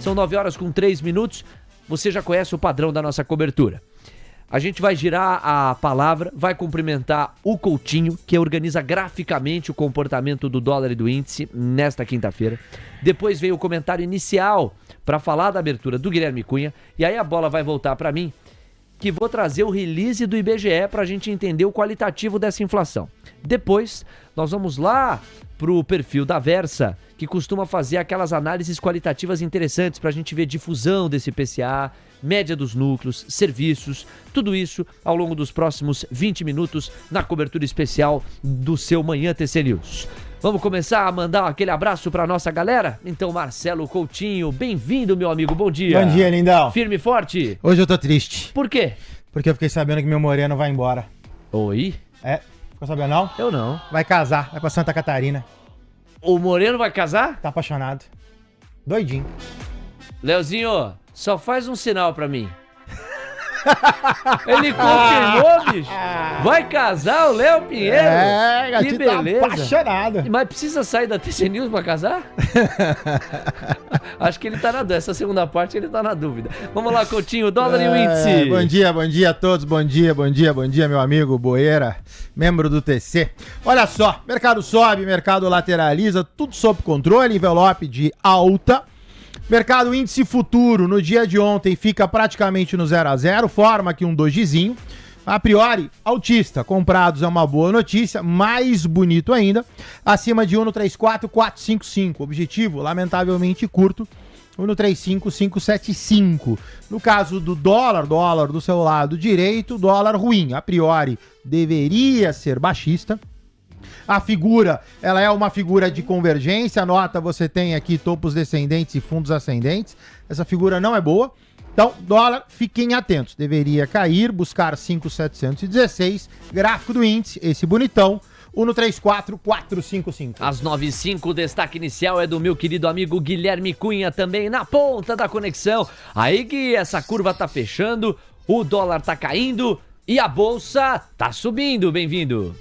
São 9h03. Você já conhece o padrão da nossa cobertura. A gente vai girar a palavra, vai cumprimentar o Coutinho, que organiza graficamente o comportamento do dólar e do índice nesta quinta-feira. Depois vem o comentário inicial para falar da abertura do Guilherme Cunha. E aí a bola vai voltar para mim, que vou trazer o release do IBGE para a gente entender o qualitativo dessa inflação. Depois, nós vamos lá pro perfil da Versa, que costuma fazer aquelas análises qualitativas interessantes para a gente ver difusão desse IPCA, média dos núcleos, serviços, tudo isso ao longo dos próximos 20 minutos na cobertura especial do seu Manhã TC News. Vamos começar a mandar aquele abraço pra nossa galera? Então, Marcelo Coutinho, bem-vindo, meu amigo, bom dia. Bom dia, lindão. Firme e forte? Hoje eu tô triste. Por quê? Porque eu fiquei sabendo que meu moreno vai embora. Oi? Ficou sabendo não? Eu não. Vai casar, vai pra Santa Catarina. O Moreno vai casar? Tá apaixonado. Doidinho. Leozinho, só faz um sinal pra mim. Ele confirmou, bicho. Vai casar o Léo Pinheiro? Que beleza. Tá apaixonado. Mas precisa sair da TC News pra casar? Acho que ele tá na dúvida. Essa segunda parte ele tá na dúvida. Vamos lá, Coutinho, dólar e o índice. Bom dia a todos. Bom dia, meu amigo Boeira, membro do TC. Olha só, mercado sobe, mercado lateraliza, tudo sob controle, envelope de alta. Mercado índice futuro no dia de ontem fica praticamente no 0 a 0, forma aqui um dojizinho. A priori, altista, comprados é uma boa notícia, mais bonito ainda, acima de 1,34,455. Objetivo, lamentavelmente curto, 1,35,575. No caso do dólar do seu lado direito, dólar ruim. A priori, deveria ser baixista. A figura, ela é uma figura de convergência, nota, você tem aqui topos descendentes e fundos ascendentes, essa figura não é boa, então dólar, fiquem atentos, deveria cair, buscar 5.716, gráfico do índice, esse bonitão, 1,34,455. Às 9h05, o destaque inicial é do meu querido amigo Guilherme Cunha, também na ponta da conexão, aí que essa curva tá fechando, o dólar tá caindo e a bolsa tá subindo, bem-vindo.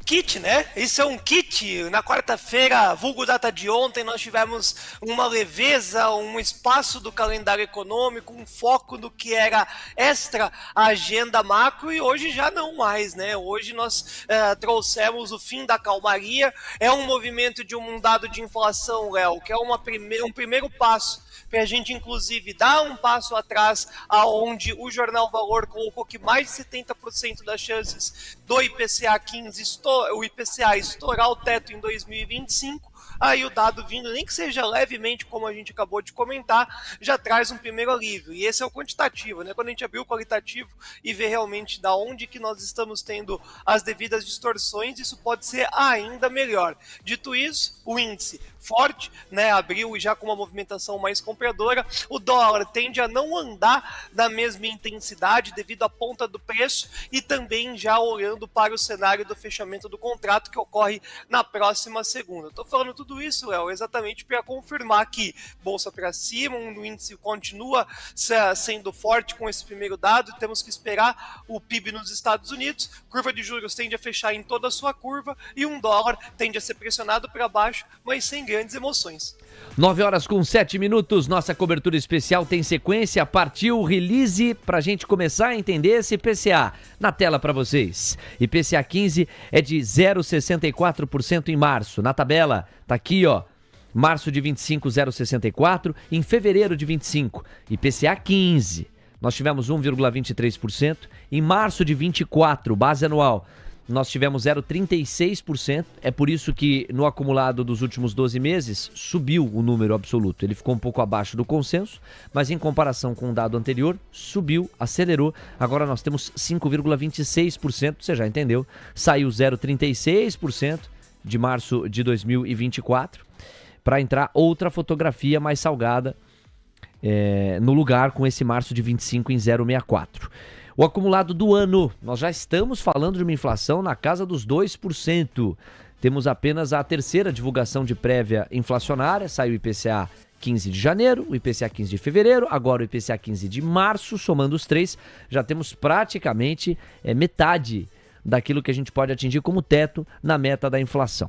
Kit, né? Isso é um kit. Na quarta-feira, vulgo data de ontem, nós tivemos uma leveza, um espaço do calendário econômico, um foco no que era extra agenda macro e hoje já não mais, né? Hoje nós trouxemos o fim da calmaria, é um movimento de um dado de inflação, Léo, que é um primeiro passo para a gente, inclusive, dar um passo atrás, aonde o Jornal Valor colocou que mais de 70% das chances do IPCA 15, o IPCA estourar o teto em 2025, aí o dado vindo, nem que seja levemente, como a gente acabou de comentar, já traz um primeiro alívio. E esse é o quantitativo, né? Quando a gente abriu o qualitativo e vê realmente da onde que nós estamos tendo as devidas distorções, isso pode ser ainda melhor. Dito isso, o índice forte, né? Abriu e já com uma movimentação mais compradora. O dólar tende a não andar na mesma intensidade devido à ponta do preço e também já olhando para o cenário do fechamento do contrato que ocorre na próxima segunda. Estou falando tudo isso, Léo, exatamente para confirmar que bolsa para cima, o índice continua sendo forte com esse primeiro dado, temos que esperar o PIB nos Estados Unidos, curva de juros tende a fechar em toda a sua curva e um dólar tende a ser pressionado para baixo, mas sem grandes emoções. 9h07, nossa cobertura especial tem sequência, partiu o release pra gente começar a entender esse IPCA. Na tela pra vocês, IPCA 15 é de 0,64% em março, na tabela tá aqui ó, março de 25, 0,64%, em fevereiro de 25, IPCA 15, nós tivemos 1,23%, em março de 24, base anual, nós tivemos 0,36%, é por isso que no acumulado dos últimos 12 meses subiu o número absoluto. Ele ficou um pouco abaixo do consenso, mas em comparação com o dado anterior, subiu, acelerou. Agora nós temos 5,26%, você já entendeu, saiu 0,36% de março de 2024, para entrar outra fotografia mais salgada no lugar com esse março de 25 em 0,64%. O acumulado do ano, nós já estamos falando de uma inflação na casa dos 2%. Temos apenas a terceira divulgação de prévia inflacionária, saiu o IPCA 15 de janeiro, o IPCA 15 de fevereiro, agora o IPCA 15 de março, somando os três, já temos praticamente metade daquilo que a gente pode atingir como teto na meta da inflação.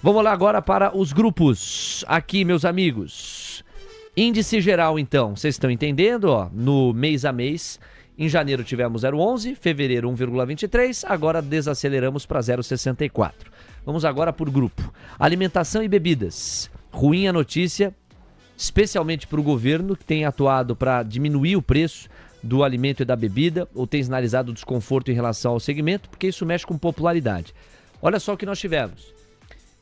Vamos lá agora para os grupos. Aqui, meus amigos, Índice geral, então, vocês estão entendendo? Ó, no mês a mês, em janeiro tivemos 0,11, fevereiro 1,23, agora desaceleramos para 0,64. Vamos agora por grupo. Alimentação e bebidas. Ruim a notícia, especialmente para o governo, que tem atuado para diminuir o preço do alimento e da bebida, ou tem sinalizado desconforto em relação ao segmento, porque isso mexe com popularidade. Olha só o que nós tivemos.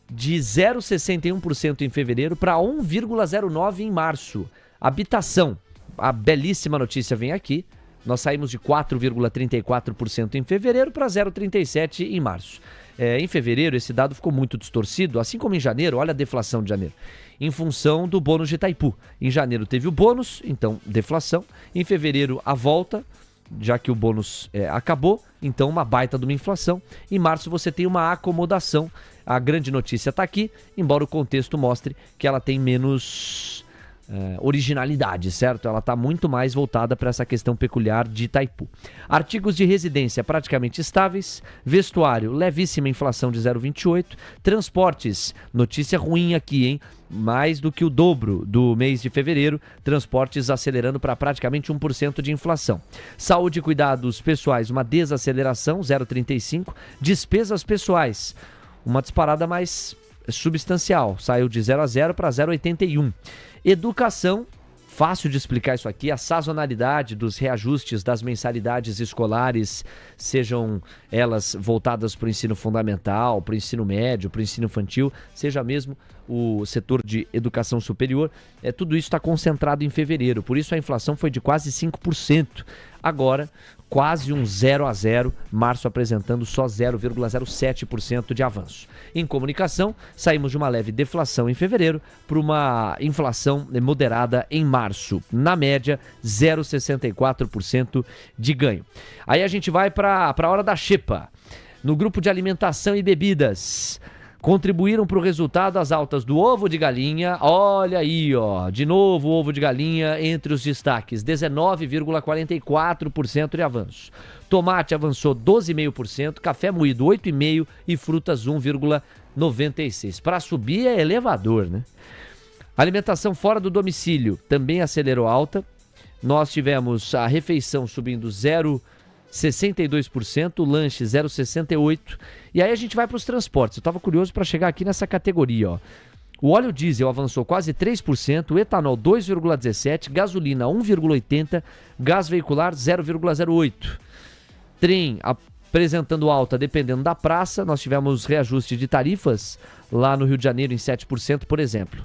De 0,61% em fevereiro para 1,09% em março. Habitação. A belíssima notícia vem aqui. Nós saímos de 4,34% em fevereiro para 0,37% em março. Em fevereiro, esse dado ficou muito distorcido, assim como em janeiro. Olha a deflação de janeiro. Em função do bônus de Itaipu. Em janeiro teve o bônus, então deflação. Em fevereiro, a volta, já que o bônus acabou, então uma baita de uma inflação. Em março você tem uma acomodação. A grande notícia está aqui, embora o contexto mostre que ela tem menos originalidade, certo? Ela está muito mais voltada para essa questão peculiar de Itaipu. Artigos de residência praticamente estáveis, vestuário, levíssima inflação de 0,28, transportes, notícia ruim aqui, hein? Mais do que o dobro do mês de fevereiro, transportes acelerando para praticamente 1% de inflação. Saúde e cuidados pessoais, uma desaceleração, 0,35, despesas pessoais, uma disparada mais substancial, saiu de 0 a 0 para 0,81. Educação, fácil de explicar isso aqui, a sazonalidade dos reajustes das mensalidades escolares, sejam elas voltadas para o ensino fundamental, para o ensino médio, para o ensino infantil, seja mesmo o setor de educação superior, tudo isso está concentrado em fevereiro, por isso a inflação foi de quase 5%. Agora, quase um 0 a 0, março apresentando só 0,07% de avanço. Em comunicação, saímos de uma leve deflação em fevereiro para uma inflação moderada em março. Na média, 0,64% de ganho. Aí a gente vai para a hora da xepa. No grupo de alimentação e bebidas, contribuíram para o resultado as altas do ovo de galinha. Olha aí, ó, de novo o ovo de galinha entre os destaques, 19,44% de avanço. Tomate avançou 12,5%, café moído 8,5% e frutas 1,96%. Para subir é elevador, né? Alimentação fora do domicílio também acelerou alta. Nós tivemos a refeição subindo 0,62%, o lanche 0,68%. E aí a gente vai para os transportes. Eu estava curioso para chegar aqui nessa categoria, ó. O óleo diesel avançou quase 3%, o etanol 2,17%, gasolina 1,80%, gás veicular 0,08%. Trem apresentando alta dependendo da praça. Nós tivemos reajuste de tarifas lá no Rio de Janeiro em 7%, por exemplo.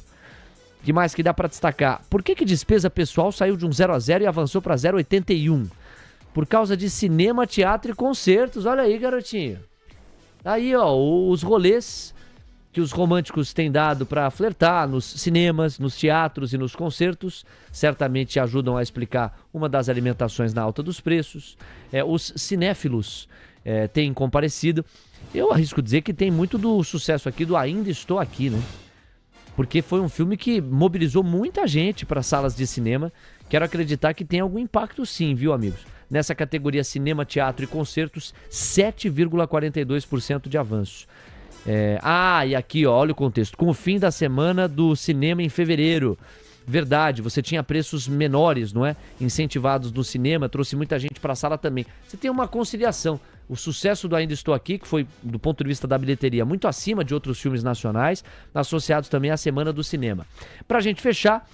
O que mais que dá para destacar? Por que despesa pessoal saiu de um 0 a 0 e avançou para 0,81%? Por causa de cinema, teatro e concertos. Olha aí, garotinho. Aí, ó, os rolês que os românticos têm dado para flertar nos cinemas, nos teatros e nos concertos, certamente ajudam a explicar uma das alimentações na alta dos preços. Os cinéfilos têm comparecido. Eu arrisco dizer que tem muito do sucesso aqui do Ainda Estou Aqui, né? Porque foi um filme que mobilizou muita gente para salas de cinema. Quero acreditar que tem algum impacto sim, viu, amigos? Nessa categoria cinema, teatro e concertos, 7,42% de avanço. E aqui, ó, olha o contexto. Com o fim da semana do cinema em fevereiro. Verdade, você tinha preços menores, não é? Incentivados no cinema, trouxe muita gente para a sala também. Você tem uma conciliação. O sucesso do Ainda Estou Aqui, que foi, do ponto de vista da bilheteria, muito acima de outros filmes nacionais, associados também à Semana do Cinema. Para a gente fechar,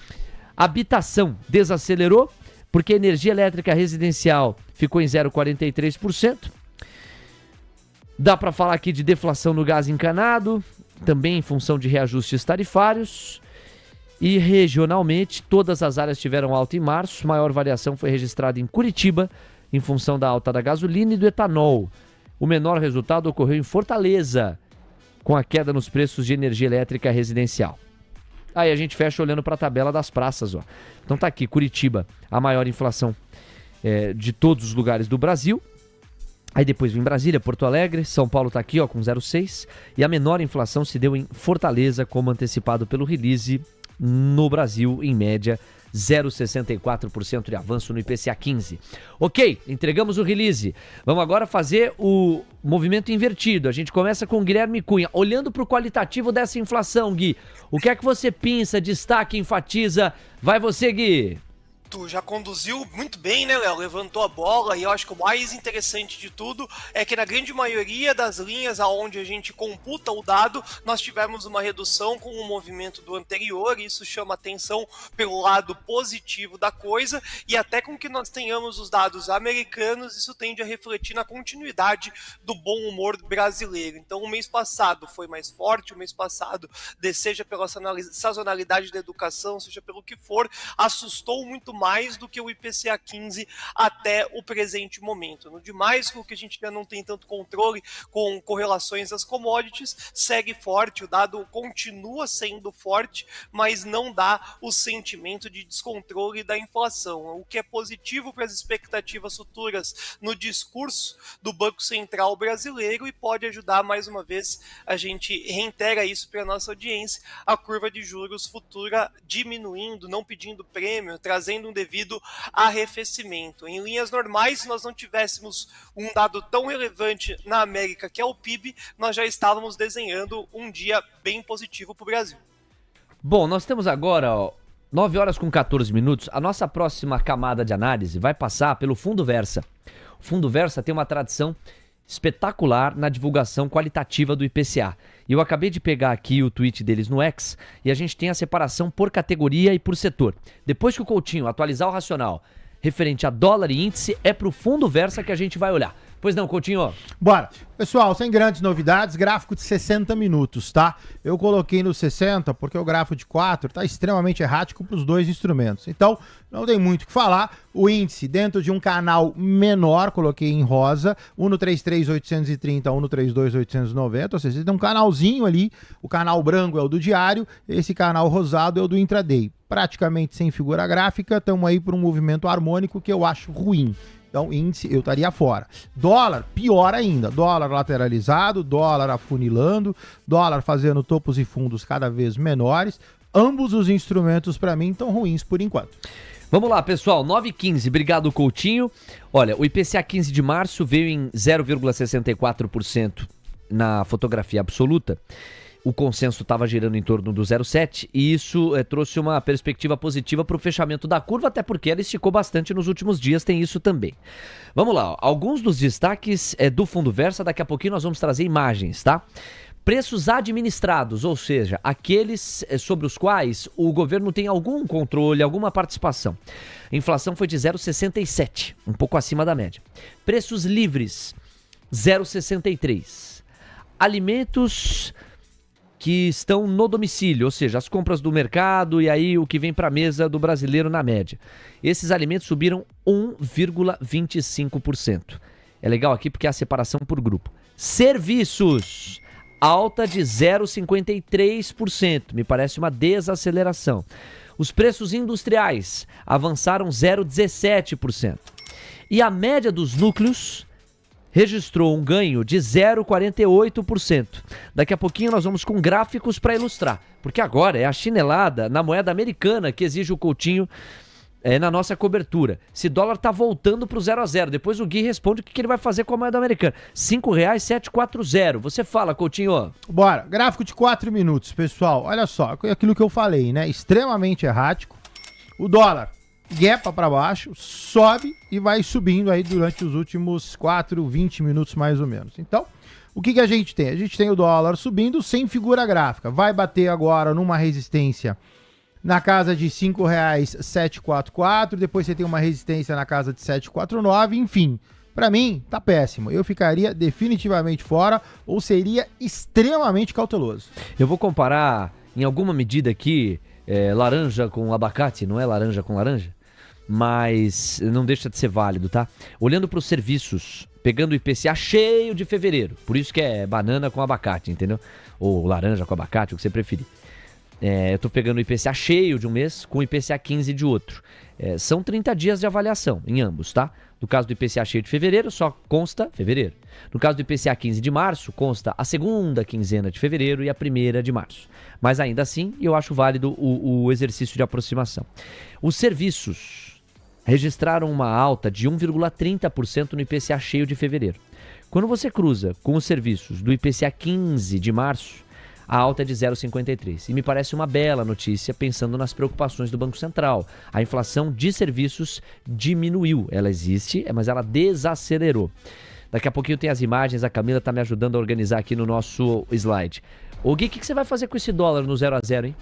habitação desacelerou, porque a energia elétrica residencial ficou em 0,43%. Dá para falar aqui de deflação no gás encanado, também em função de reajustes tarifários. E regionalmente, todas as áreas tiveram alta em março. Maior variação foi registrada em Curitiba, em função da alta da gasolina e do etanol. O menor resultado ocorreu em Fortaleza, com a queda nos preços de energia elétrica residencial. Aí a gente fecha olhando para a tabela das praças, ó. Então tá aqui, Curitiba, a maior inflação de todos os lugares do Brasil. Aí depois vem Brasília, Porto Alegre, São Paulo tá aqui, ó, com 0,6. E a menor inflação se deu em Fortaleza, como antecipado pelo release. No Brasil, em média, 0,64% de avanço no IPCA 15. Ok, entregamos o release. Vamos agora fazer o movimento invertido. A gente começa com o Guilherme Cunha. Olhando para o qualitativo dessa inflação, Gui, o que é que você pensa, destaca, enfatiza? Vai você, Gui. Tu já conduziu muito bem, né, Léo? Levantou a bola e eu acho que o mais interessante de tudo é que na grande maioria das linhas aonde a gente computa o dado, nós tivemos uma redução com o movimento do anterior, e isso chama atenção pelo lado positivo da coisa, e até com que nós tenhamos os dados americanos, isso tende a refletir na continuidade do bom humor brasileiro. Então o mês passado foi mais forte, o mês passado, seja pela sazonalidade da educação, seja pelo que for, assustou muito mais do que o IPCA 15 até o presente momento. No demais, o que a gente já não tem tanto controle com correlações às commodities, segue forte, o dado continua sendo forte, mas não dá o sentimento de descontrole da inflação, o que é positivo para as expectativas futuras no discurso do Banco Central brasileiro e pode ajudar, mais uma vez, a gente reitera isso para a nossa audiência, a curva de juros futura diminuindo, não pedindo prêmio, trazendo um devido arrefecimento. Em linhas normais, se nós não tivéssemos um dado tão relevante na América, que é o PIB, nós já estávamos desenhando um dia bem positivo para o Brasil. Bom, nós temos agora 9 horas com 14 minutos. A nossa próxima camada de análise vai passar pelo Fundo Versa. O Fundo Versa tem uma tradição espetacular na divulgação qualitativa do IPCA. E eu acabei de pegar aqui o tweet deles no X e a gente tem a separação por categoria e por setor. Depois que o Coutinho atualizar o racional referente a dólar e índice, é pro Fundo Versa que a gente vai olhar. Pois não, Coutinho? Bora. Pessoal, sem grandes novidades, gráfico de 60 minutos, tá? Eu coloquei no 60 porque o gráfico de 4 tá extremamente errático para os dois instrumentos. Então, não tem muito o que falar. O índice dentro de um canal menor, coloquei em rosa, um no 33.830, um no 32.890, ou seja, tem um canalzinho ali. O canal branco é o do diário, esse canal rosado é o do intraday. Praticamente sem figura gráfica, estamos aí por um movimento harmônico que eu acho ruim. Então, índice, eu estaria fora. Dólar, pior ainda. Dólar lateralizado, dólar afunilando, dólar fazendo topos e fundos cada vez menores. Ambos os instrumentos, para mim, estão ruins por enquanto. Vamos lá, pessoal. 9h15. Obrigado, Coutinho. Olha, o IPCA 15 de março veio em 0,64% na fotografia absoluta. O consenso estava girando em torno do 0,7 e isso trouxe uma perspectiva positiva para o fechamento da curva, até porque ela esticou bastante nos últimos dias, tem isso também. Vamos lá, alguns dos destaques do Fundo Versa, daqui a pouquinho nós vamos trazer imagens, tá? Preços administrados, ou seja, aqueles sobre os quais o governo tem algum controle, alguma participação. A inflação foi de 0,67, um pouco acima da média. Preços livres, 0,63. Alimentos que estão no domicílio, ou seja, as compras do mercado e aí o que vem para a mesa do brasileiro na média. Esses alimentos subiram 1,25%. É legal aqui porque é a separação por grupo. Serviços, alta de 0,53%, me parece uma desaceleração. Os preços industriais avançaram 0,17%. E a média dos núcleos registrou um ganho de 0,48%. Daqui a pouquinho nós vamos com gráficos para ilustrar, porque agora é a chinelada na moeda americana que exige o Coutinho na nossa cobertura. Esse dólar está voltando para o 0 a 0. Depois o Gui responde o que ele vai fazer com a moeda americana. R$ 5,740. Você fala, Coutinho. Bora, gráfico de 4 minutos, pessoal. Olha só, aquilo que eu falei, né? Extremamente errático. O dólar guepa para baixo, sobe e vai subindo aí durante os últimos 20 minutos mais ou menos. Então, o que a gente tem? A gente tem o dólar subindo sem figura gráfica. Vai bater agora numa resistência na casa de R$ 5,744, depois você tem uma resistência na casa de 7,49, enfim. Para mim, tá péssimo. Eu ficaria definitivamente fora ou seria extremamente cauteloso. Eu vou comparar em alguma medida aqui laranja com abacate, não é laranja com laranja? Mas não deixa de ser válido, tá? Olhando para os serviços, pegando o IPCA cheio de fevereiro, por isso que é banana com abacate, entendeu? Ou laranja com abacate, o que você preferir. eu estou pegando o IPCA cheio de um mês com o IPCA 15 de outro. São 30 dias de avaliação em ambos, tá? No caso do IPCA cheio de fevereiro, só consta fevereiro. No caso do IPCA 15 de março, consta a segunda quinzena de fevereiro e a primeira de março. Mas ainda assim, eu acho válido o exercício de aproximação. Os serviços registraram uma alta de 1,30% no IPCA cheio de fevereiro. Quando você cruza com os serviços do IPCA 15 de março, a alta é de 0,53. E me parece uma bela notícia pensando nas preocupações do Banco Central. A inflação de serviços diminuiu. Ela existe, mas ela desacelerou. Daqui a pouquinho tem as imagens, a Camila está me ajudando a organizar aqui no nosso slide. O Gui, o que você vai fazer com esse dólar no 0 a 0, hein?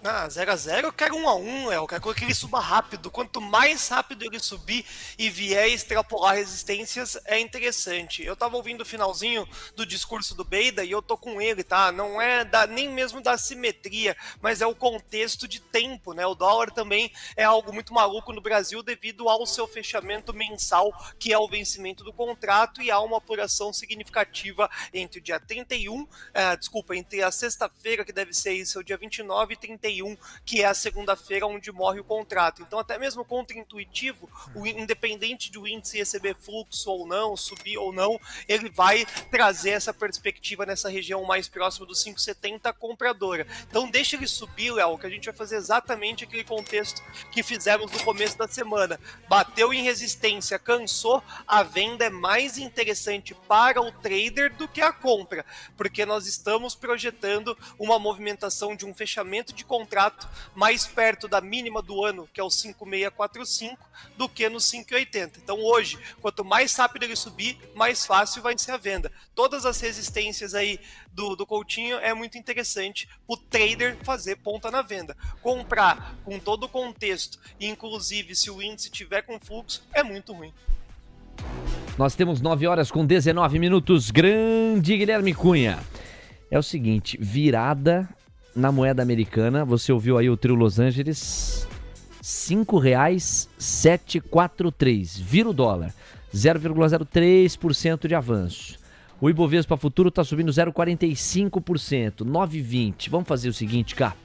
0x0 eu quero 1x1, eu quero que ele suba rápido. Quanto mais rápido ele subir e vier extrapolar resistências, é interessante. Eu tava ouvindo o finalzinho do discurso do Beida e eu tô com ele, tá? Não é nem mesmo da simetria, mas é o contexto de tempo, né? O dólar também é algo muito maluco no Brasil devido ao seu fechamento mensal, que é o vencimento do contrato, e há uma apuração significativa entre o dia 31, entre a sexta-feira, que deve ser isso, o dia 29 e 31, que é a segunda-feira onde morre o contrato. Então, até mesmo contra-intuitivo, independente de o índice receber fluxo ou não, subir ou não, ele vai trazer essa perspectiva nessa região mais próxima dos 5,70 compradora. Então, deixa ele subir, Léo, que a gente vai fazer exatamente aquele contexto que fizemos no começo da semana. Bateu em resistência, cansou, a venda é mais interessante para o trader do que a compra, porque nós estamos projetando uma movimentação de um fechamento de contrato mais perto da mínima do ano, que é o 5,645, do que no 5,80. Então hoje, quanto mais rápido ele subir, mais fácil vai ser a venda. Todas as resistências aí do Coutinho é muito interessante o trader fazer ponta na venda. Comprar com todo o contexto, inclusive se o índice tiver com fluxo, é muito ruim. Nós temos 9 horas com 19 minutos. Grande Guilherme Cunha. É o seguinte, virada na moeda americana, você ouviu aí o trio Los Angeles, R$ 5,743, vira o dólar, 0,03% de avanço. O Ibovespa Futuro está subindo 0,45%, 9,20. Vamos fazer o seguinte, cá,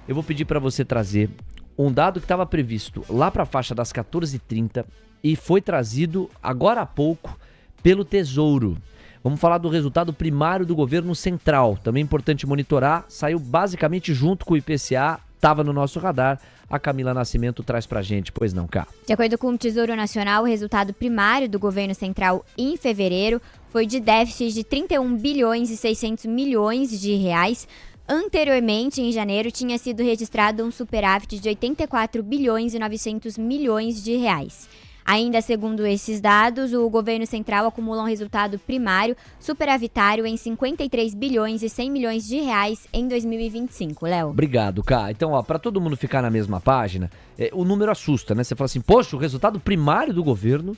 eu vou pedir para você trazer um dado que estava previsto lá para a faixa das 14h30 e foi trazido agora há pouco pelo Tesouro. Vamos falar do resultado primário do governo central. Também é importante monitorar. Saiu basicamente junto com o IPCA, estava no nosso radar. A Camila Nascimento traz pra gente, pois não, cá. De acordo com o Tesouro Nacional, o resultado primário do governo central em fevereiro foi de déficit de 31 bilhões e 600 milhões de reais. Anteriormente, em janeiro, tinha sido registrado um superávit de 84 bilhões e 900 milhões de reais. Ainda segundo esses dados, o governo central acumula um resultado primário superavitário em 53 bilhões e 100 milhões de reais em 2025, Léo. Obrigado, Cá. Então, ó, para todo mundo ficar na mesma página, o número assusta, né? Você fala assim, poxa, o resultado primário do governo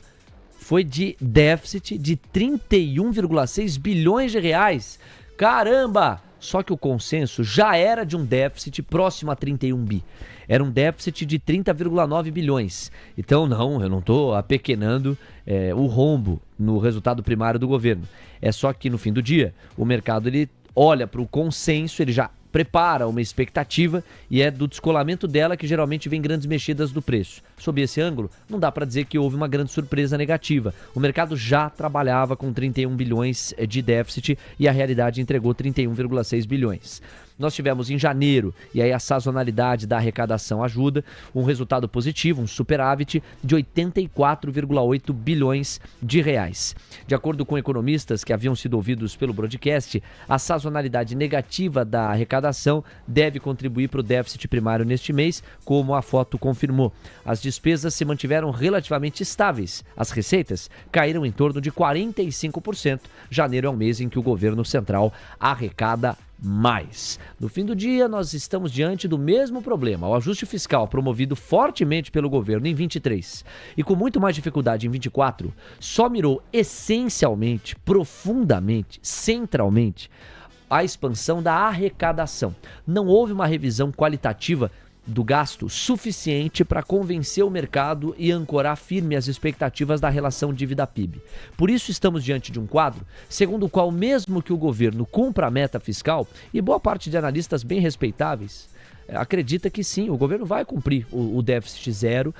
foi de déficit de 31,6 bilhões de reais. Caramba! Só que o consenso já era de um déficit próximo a 31 bi. Era um déficit de 30,9 bilhões. Então, não, eu não estou apequenando o rombo no resultado primário do governo. É só que, no fim do dia, o mercado ele olha para o consenso, ele já prepara uma expectativa e é do descolamento dela que geralmente vem grandes mexidas do preço. Sob esse ângulo, não dá para dizer que houve uma grande surpresa negativa. O mercado já trabalhava com 31 bilhões de déficit e a realidade entregou 31,6 bilhões. Nós tivemos em janeiro, e aí a sazonalidade da arrecadação ajuda, um resultado positivo, um superávit de 84,8 bilhões de reais. De acordo com economistas que haviam sido ouvidos pelo broadcast, a sazonalidade negativa da arrecadação deve contribuir para o déficit primário neste mês, como a foto confirmou. As despesas se mantiveram relativamente estáveis. As receitas caíram em torno de 45%. Janeiro é um mês em que o governo central arrecada mais. No fim do dia, nós estamos diante do mesmo problema. O ajuste fiscal promovido fortemente pelo governo em 23 e com muito mais dificuldade em 24, só mirou essencialmente, profundamente, centralmente, a expansão da arrecadação. Não houve uma revisão qualitativa do gasto suficiente para convencer o mercado e ancorar firme as expectativas da relação dívida-PIB. Por isso estamos diante de um quadro segundo o qual, mesmo que o governo cumpra a meta fiscal, e boa parte de analistas bem respeitáveis acredita que sim, o governo vai cumprir o déficit zero,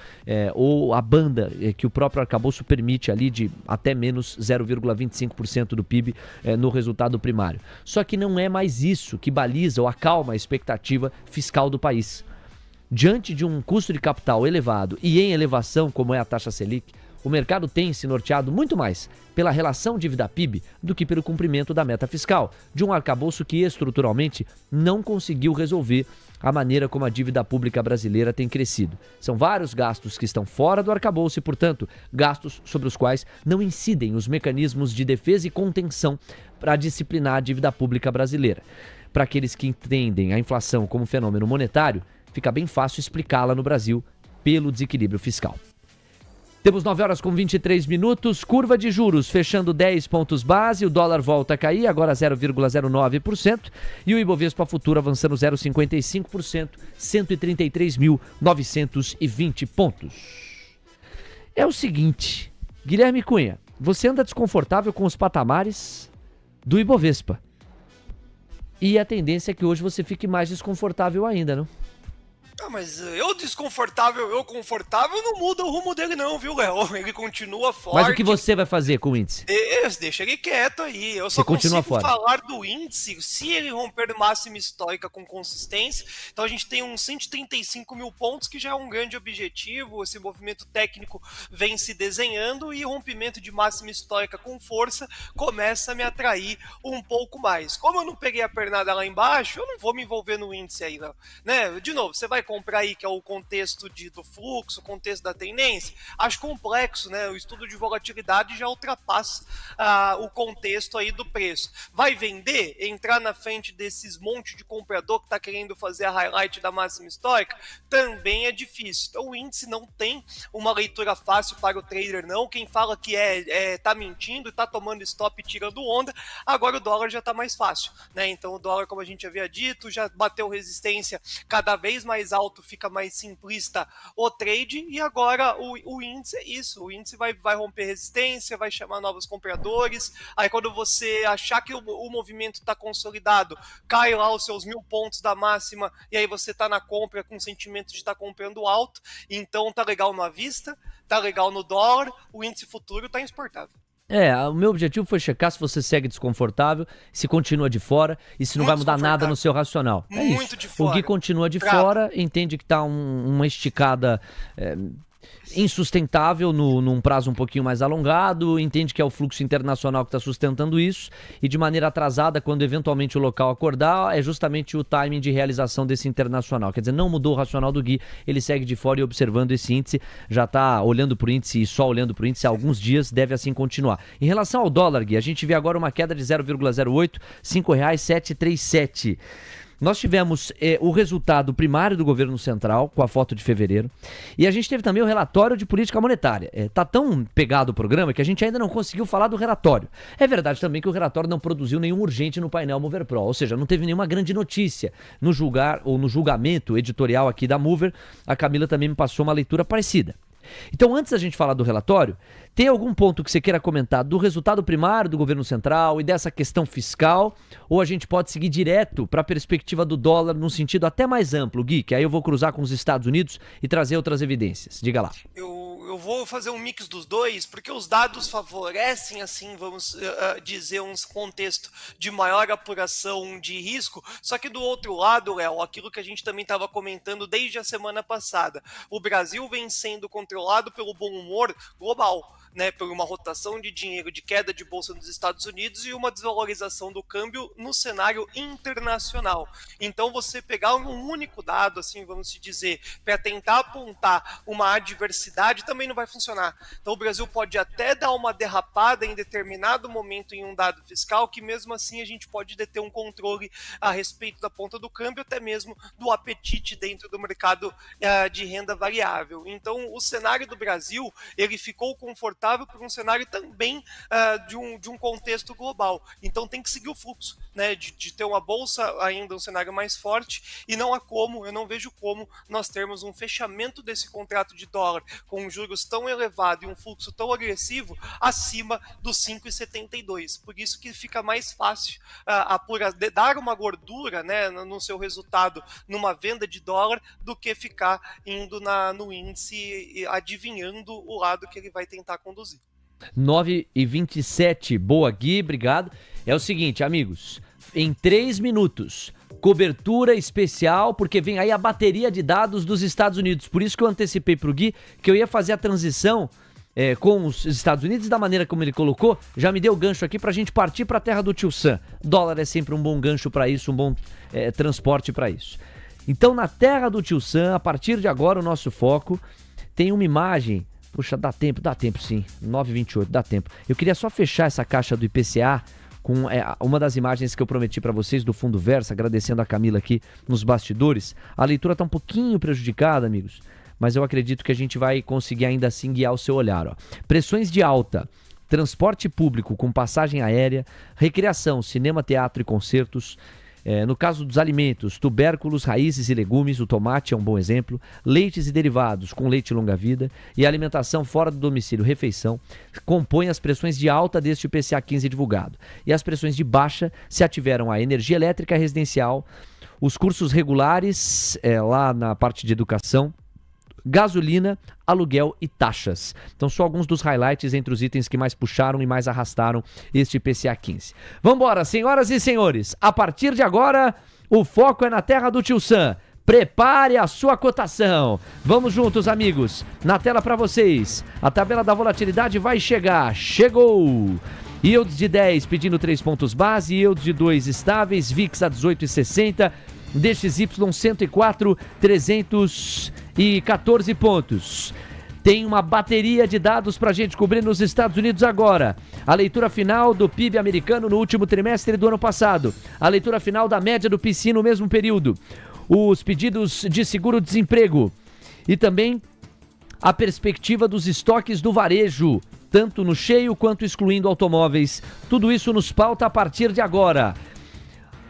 ou a banda que o próprio arcabouço permite ali de até menos 0,25% do PIB no resultado primário. Só que não é mais isso que baliza ou acalma a expectativa fiscal do país. Diante de um custo de capital elevado e em elevação, como é a taxa Selic, o mercado tem se norteado muito mais pela relação dívida-PIB do que pelo cumprimento da meta fiscal, de um arcabouço que estruturalmente não conseguiu resolver a maneira como a dívida pública brasileira tem crescido. São vários gastos que estão fora do arcabouço e, portanto, gastos sobre os quais não incidem os mecanismos de defesa e contenção para disciplinar a dívida pública brasileira. Para aqueles que entendem a inflação como fenômeno monetário, fica bem fácil explicá-la no Brasil pelo desequilíbrio fiscal. Temos 9 horas com 23 minutos, curva de juros fechando 10 pontos base, o dólar volta a cair, agora 0,09%, e o Ibovespa futuro avançando 0,55%, 133.920 pontos. É o seguinte, Guilherme Cunha, você anda desconfortável com os patamares do Ibovespa. E a tendência é que hoje você fique mais desconfortável ainda, não? Ah, mas eu desconfortável, eu confortável, não muda o rumo dele não, viu, Léo? Ele continua forte. Mas o que você vai fazer com o índice? Deixa ele quieto aí. Eu só continua consigo fora. falar do índice se ele romper máxima histórica com consistência. Então a gente tem uns 135 mil pontos, que já é um grande objetivo. Esse movimento técnico vem se desenhando e rompimento de máxima histórica com força começa a me atrair um pouco mais. Como eu não peguei a pernada lá embaixo, eu não vou me envolver no índice aí, Léo. Né? De novo, você vai comprar aí, que é o contexto do fluxo, o contexto da tendência, acho complexo, né? O estudo de volatilidade já ultrapassa o contexto aí do preço. Vai vender? Entrar na frente desses monte de comprador que está querendo fazer a highlight da máxima histórica? Também é difícil. Então o índice não tem uma leitura fácil para o trader, não. Quem fala que tá mentindo, tá tomando stop e tirando onda, agora o dólar já tá mais fácil, né? Então o dólar, como a gente havia dito, já bateu resistência cada vez mais alto, fica mais simplista o trade, e agora o índice é isso, o índice vai romper resistência, vai chamar novos compradores, aí quando você achar que o movimento está consolidado, cai lá os seus 1.000 pontos da máxima, e aí você está na compra com o sentimento de estar comprando alto, então tá legal no à vista, tá legal no dólar, o índice futuro tá insuportável. O meu objetivo foi checar se você segue desconfortável, se continua de fora e se não vai mudar nada no seu racional. É muito isso. De fora. O Gui continua de fora, entende que tá uma esticada insustentável num prazo um pouquinho mais alongado, entende que é o fluxo internacional que está sustentando isso, e de maneira atrasada, quando eventualmente o local acordar, é justamente o timing de realização desse internacional. Quer dizer, não mudou o racional do Gui, ele segue de fora e observando esse índice, já está olhando para o índice e só olhando para o índice há alguns dias, deve assim continuar. Em relação ao dólar, Gui, a gente vê agora uma queda de 0,08, R$ 5,737. Nós tivemos o resultado primário do governo central, com a foto de fevereiro, e a gente teve também o relatório de política monetária. Tá tão pegado o programa que a gente ainda não conseguiu falar do relatório. É verdade também que o relatório não produziu nenhum urgente no painel Mover Pro, ou seja, não teve nenhuma grande notícia no julgamento editorial aqui da Mover. A Camila também me passou uma leitura parecida. Então, antes da gente falar do relatório, tem algum ponto que você queira comentar do resultado primário do governo central e dessa questão fiscal? Ou a gente pode seguir direto para a perspectiva do dólar num sentido até mais amplo, Gui, que aí eu vou cruzar com os Estados Unidos e trazer outras evidências. Diga lá. Eu vou fazer um mix dos dois, porque os dados favorecem, assim, vamos dizer, um contexto de maior apuração de risco, só que do outro lado, Léo, aquilo que a gente também estava comentando desde a semana passada, o Brasil vem sendo controlado pelo bom humor global, né, por uma rotação de dinheiro, de queda de bolsa nos Estados Unidos e uma desvalorização do câmbio no cenário internacional. Então, você pegar um único dado, assim, vamos dizer, para tentar apontar uma adversidade também também não vai funcionar. Então o Brasil pode até dar uma derrapada em determinado momento em um dado fiscal, que mesmo assim a gente pode deter um controle a respeito da ponta do câmbio, até mesmo do apetite dentro do mercado de renda variável. Então o cenário do Brasil, ele ficou confortável por um cenário também de um contexto global. Então tem que seguir o fluxo, né, de ter uma bolsa ainda um cenário mais forte, e eu não vejo como nós termos um fechamento desse contrato de dólar com juros tão elevados e um fluxo tão agressivo acima dos 5,72. Por isso que fica mais fácil dar uma gordura, né, no seu resultado numa venda de dólar do que ficar indo no índice e adivinhando o lado que ele vai tentar conduzir. 9h27, boa Gui, obrigado. É o seguinte, amigos, em 3 minutos, cobertura especial, porque vem aí a bateria de dados dos Estados Unidos. Por isso que eu antecipei pro Gui que eu ia fazer a transição com os Estados Unidos da maneira como ele colocou. Já me deu gancho aqui pra gente partir pra terra do Tio Sam. Dólar é sempre um bom gancho pra isso, um bom transporte pra isso. Então, na terra do Tio Sam, a partir de agora, o nosso foco tem uma imagem. Puxa, dá tempo sim. 9h28, dá tempo. Eu queria só fechar essa caixa do IPCA com uma das imagens que eu prometi para vocês do Fundo Versa, agradecendo a Camila aqui nos bastidores. A leitura tá um pouquinho prejudicada, amigos, mas eu acredito que a gente vai conseguir ainda assim guiar o seu olhar. Ó. Pressões de alta, transporte público com passagem aérea, recreação, cinema, teatro e concertos. No caso dos alimentos, tubérculos, raízes e legumes, o tomate é um bom exemplo, leites e derivados com leite longa-vida e alimentação fora do domicílio, refeição, compõem as pressões de alta deste IPCA 15 divulgado. E as pressões de baixa se ativeram a energia elétrica residencial, os cursos regulares, lá na parte de educação, gasolina, aluguel e taxas. Então, só alguns dos highlights entre os itens que mais puxaram e mais arrastaram este IPCA 15. Vambora, senhoras e senhores. A partir de agora, o foco é na terra do Tio Sam. Prepare a sua cotação. Vamos juntos, amigos. Na tela para vocês. A tabela da volatilidade vai chegar. Chegou! Yields de 10 pedindo 3 pontos base, yields de 2 estáveis, VIX a 18,60, DXY 104, 314 pontos. Tem uma bateria de dados pra gente cobrir nos Estados Unidos agora. A leitura final do PIB americano no último trimestre do ano passado. A leitura final da média do PCI no mesmo período. Os pedidos de seguro-desemprego. E também a perspectiva dos estoques do varejo, tanto no cheio quanto excluindo automóveis. Tudo isso nos pauta a partir de agora.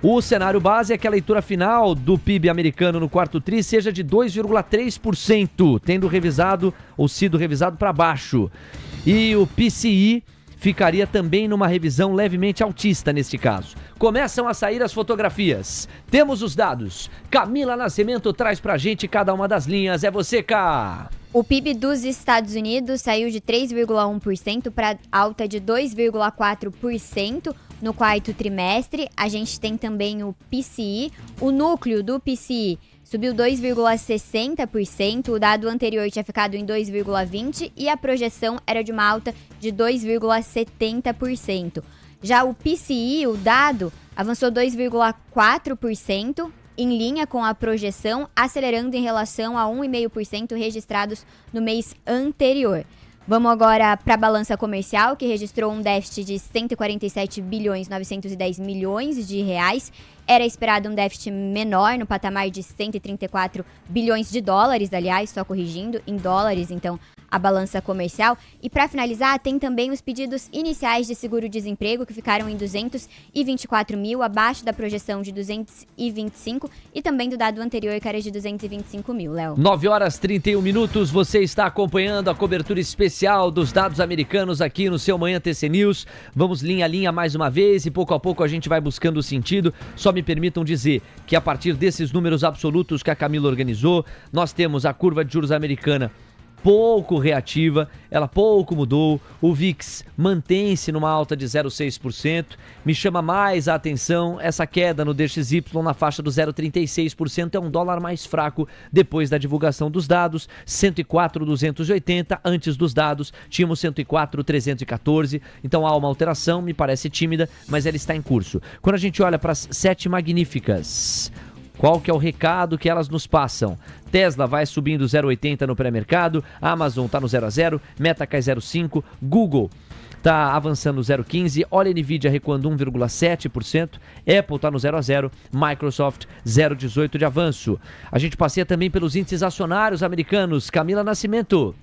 O cenário base é que a leitura final do PIB americano no quarto tri seja de 2,3%, tendo revisado ou sido revisado para baixo. E o PCI ficaria também numa revisão levemente altista neste caso. Começam a sair as fotografias. Temos os dados. Camila Nascimento traz pra gente cada uma das linhas. É você, Cá. O PIB dos Estados Unidos saiu de 3,1% para alta de 2,4% no quarto trimestre. A gente tem também o PCI. O núcleo do PCI subiu 2,60%. O dado anterior tinha ficado em 2,20% e a projeção era de uma alta de 2,70%. Já o PCI, o dado, avançou 2,4%. Em linha com a projeção, acelerando em relação a 1,5% registrados no mês anterior. Vamos agora para a balança comercial, que registrou um déficit de 147 bilhões 910 milhões de reais. Era esperado um déficit menor, no patamar de 134 bilhões de dólares, aliás, só corrigindo, em dólares, então, a balança comercial. E para finalizar, tem também os pedidos iniciais de seguro-desemprego, que ficaram em 224 mil, abaixo da projeção de 225, e também do dado anterior, que era de 225 mil, Léo. 9h31, você está acompanhando a cobertura especial dos dados americanos aqui no seu Manhã TC News. Vamos linha a linha mais uma vez e pouco a pouco a gente vai buscando o sentido. Só me permitam dizer que a partir desses números absolutos que a Camila organizou, nós temos a curva de juros americana pouco reativa, ela pouco mudou, o VIX mantém-se numa alta de 0,6%, me chama mais a atenção essa queda no DXY na faixa do 0,36%, é um dólar mais fraco depois da divulgação dos dados, 104,280, antes dos dados tínhamos 104,314, então há uma alteração, me parece tímida, mas ela está em curso. Quando a gente olha para as 7 magníficas, Qual que é o recado que elas nos passam? Tesla vai subindo 0,80 no pré-mercado, Amazon está no 0 a 0, Meta cai 0,5, Google está avançando 0,15, olha a Nvidia recuando 1,7%, Apple está no 0 a 0, Microsoft 0,18 de avanço. A gente passeia também pelos índices acionários americanos. Camila Nascimento.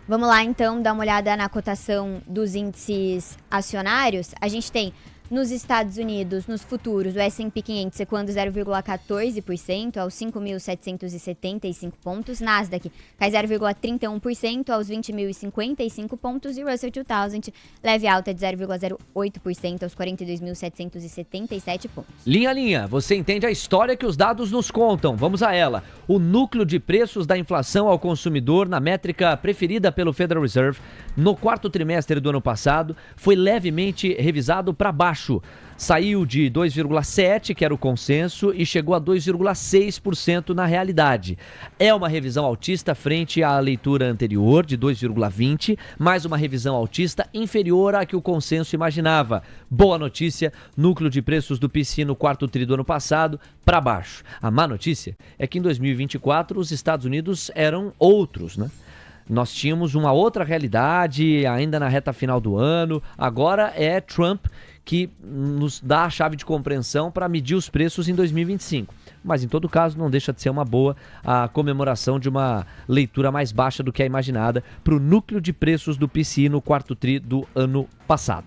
Vamos lá, então, dar uma olhada na cotação dos índices acionários. A gente tem nos Estados Unidos, nos futuros, o S&P 500 recuando 0,14% aos 5.775 pontos. Nasdaq cai 0,31% aos 20.055 pontos. E Russell 2000 leve alta de 0,08% aos 42.777 pontos. Linha a linha, você entende a história que os dados nos contam. Vamos a ela. O núcleo de preços da inflação ao consumidor na métrica preferida pelo Federal Reserve no quarto trimestre do ano passado foi levemente revisado para baixo. Saiu de 2,7%, que era o consenso, e chegou a 2,6% na realidade. É uma revisão altista frente à leitura anterior, de 2,20%, mais uma revisão altista inferior à que o consenso imaginava. Boa notícia, núcleo de preços do PCI no quarto tri do ano passado, para baixo. A má notícia é que em 2024 os Estados Unidos eram outros, né? Nós tínhamos uma outra realidade ainda na reta final do ano, agora é Trump que nos dá a chave de compreensão para medir os preços em 2025. Mas, em todo caso, não deixa de ser uma boa a comemoração de uma leitura mais baixa do que a imaginada para o núcleo de preços do PCI no quarto tri do ano passado.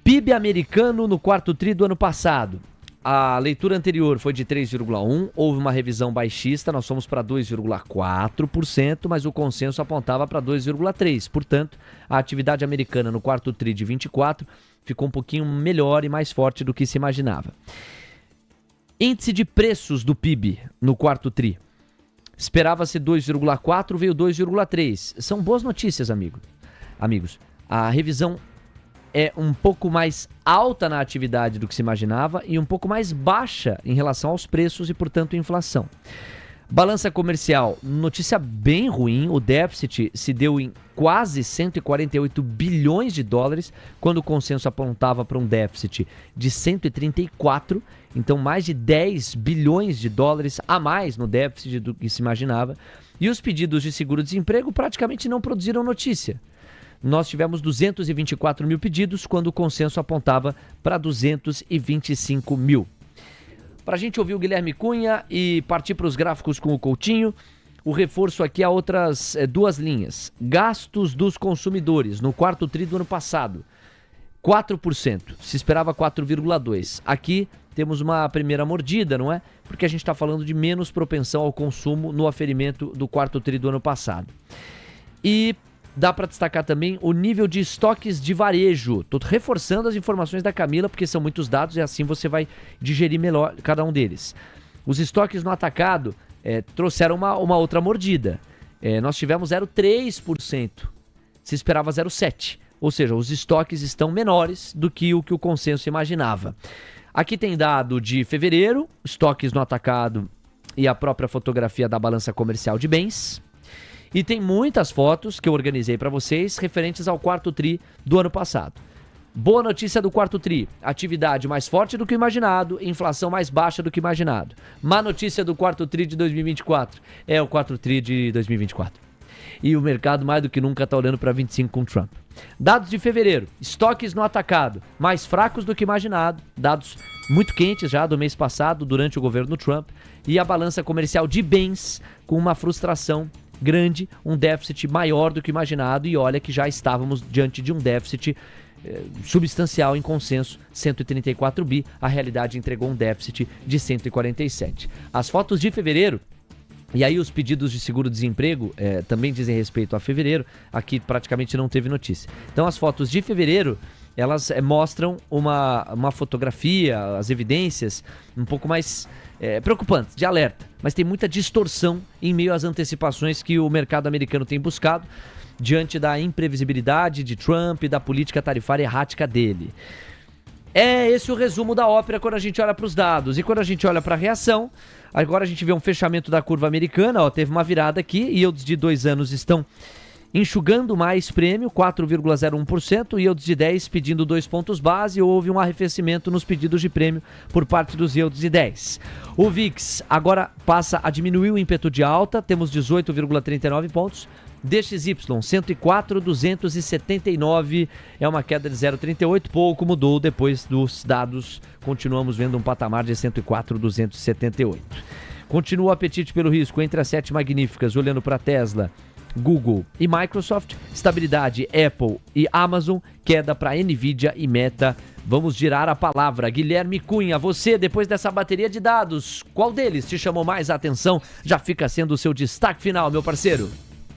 PIB americano no quarto tri do ano passado. A leitura anterior foi de 3,1%, houve uma revisão baixista, nós fomos para 2,4%, mas o consenso apontava para 2,3%. Portanto, a atividade americana no quarto tri de 24 ficou um pouquinho melhor e mais forte do que se imaginava. Índice de preços do PIB no quarto tri. Esperava-se 2,4%, veio 2,3%. São boas notícias, amigos. A revisão é um pouco mais alta na atividade do que se imaginava e um pouco mais baixa em relação aos preços e, portanto, inflação. Balança comercial, notícia bem ruim, o déficit se deu em quase 148 bilhões de dólares, quando o consenso apontava para um déficit de 134, então mais de 10 bilhões de dólares a mais no déficit do que se imaginava, e os pedidos de seguro-desemprego praticamente não produziram notícia. Nós tivemos 224 mil pedidos, quando o consenso apontava para 225 mil. Para a gente ouvir o Guilherme Cunha e partir para os gráficos com o Coutinho, o reforço aqui a outras duas linhas. Gastos dos consumidores no quarto tri do ano passado, 4%, se esperava 4,2%. Aqui temos uma primeira mordida, não é? Porque a gente está falando de menos propensão ao consumo no aferimento do quarto tri do ano passado. E dá para destacar também o nível de estoques de varejo. Estou reforçando as informações da Camila, porque são muitos dados e assim você vai digerir melhor cada um deles. Os estoques no atacado trouxeram uma outra mordida. Nós tivemos 0,3%, se esperava 0,7%. Ou seja, os estoques estão menores do que o consenso imaginava. Aqui tem dado de fevereiro, estoques no atacado e a própria fotografia da balança comercial de bens. E tem muitas fotos que eu organizei para vocês referentes ao quarto tri do ano passado. Boa notícia do quarto tri, atividade mais forte do que imaginado, inflação mais baixa do que imaginado. Má notícia do quarto tri de 2024, é o quarto tri de 2024. E o mercado mais do que nunca está olhando para 25 com Trump. Dados de fevereiro, estoques no atacado, mais fracos do que imaginado, dados muito quentes já do mês passado, durante o governo Trump, e a balança comercial de bens com uma frustração grande, um déficit maior do que imaginado, e olha que já estávamos diante de um déficit substancial em consenso, 134 bi, a realidade entregou um déficit de 147. As fotos de fevereiro, e aí os pedidos de seguro-desemprego também dizem respeito a fevereiro, aqui praticamente não teve notícia. Então as fotos de fevereiro, elas mostram uma fotografia, as evidências um pouco mais preocupantes, de alerta, mas tem muita distorção em meio às antecipações que o mercado americano tem buscado diante da imprevisibilidade de Trump e da política tarifária errática dele. É esse o resumo da ópera quando a gente olha para os dados. E quando a gente olha para a reação, agora a gente vê um fechamento da curva americana, teve uma virada aqui, yields de 2 anos estão Enxugando mais prêmio, 4,01%, yields de 10 pedindo 2 pontos base, houve um arrefecimento nos pedidos de prêmio por parte dos yields de 10. O VIX agora passa a diminuir o ímpeto de alta, temos 18,39 pontos. DXY, 104,279, é uma queda de 0,38, pouco mudou depois dos dados, continuamos vendo um patamar de 104,278. Continua o apetite pelo risco entre as 7 magníficas, olhando para Tesla, Google e Microsoft, estabilidade Apple e Amazon, queda para Nvidia e Meta. Vamos girar a palavra. Guilherme Cunha, você, depois dessa bateria de dados, qual deles te chamou mais a atenção? Já fica sendo o seu destaque final, meu parceiro.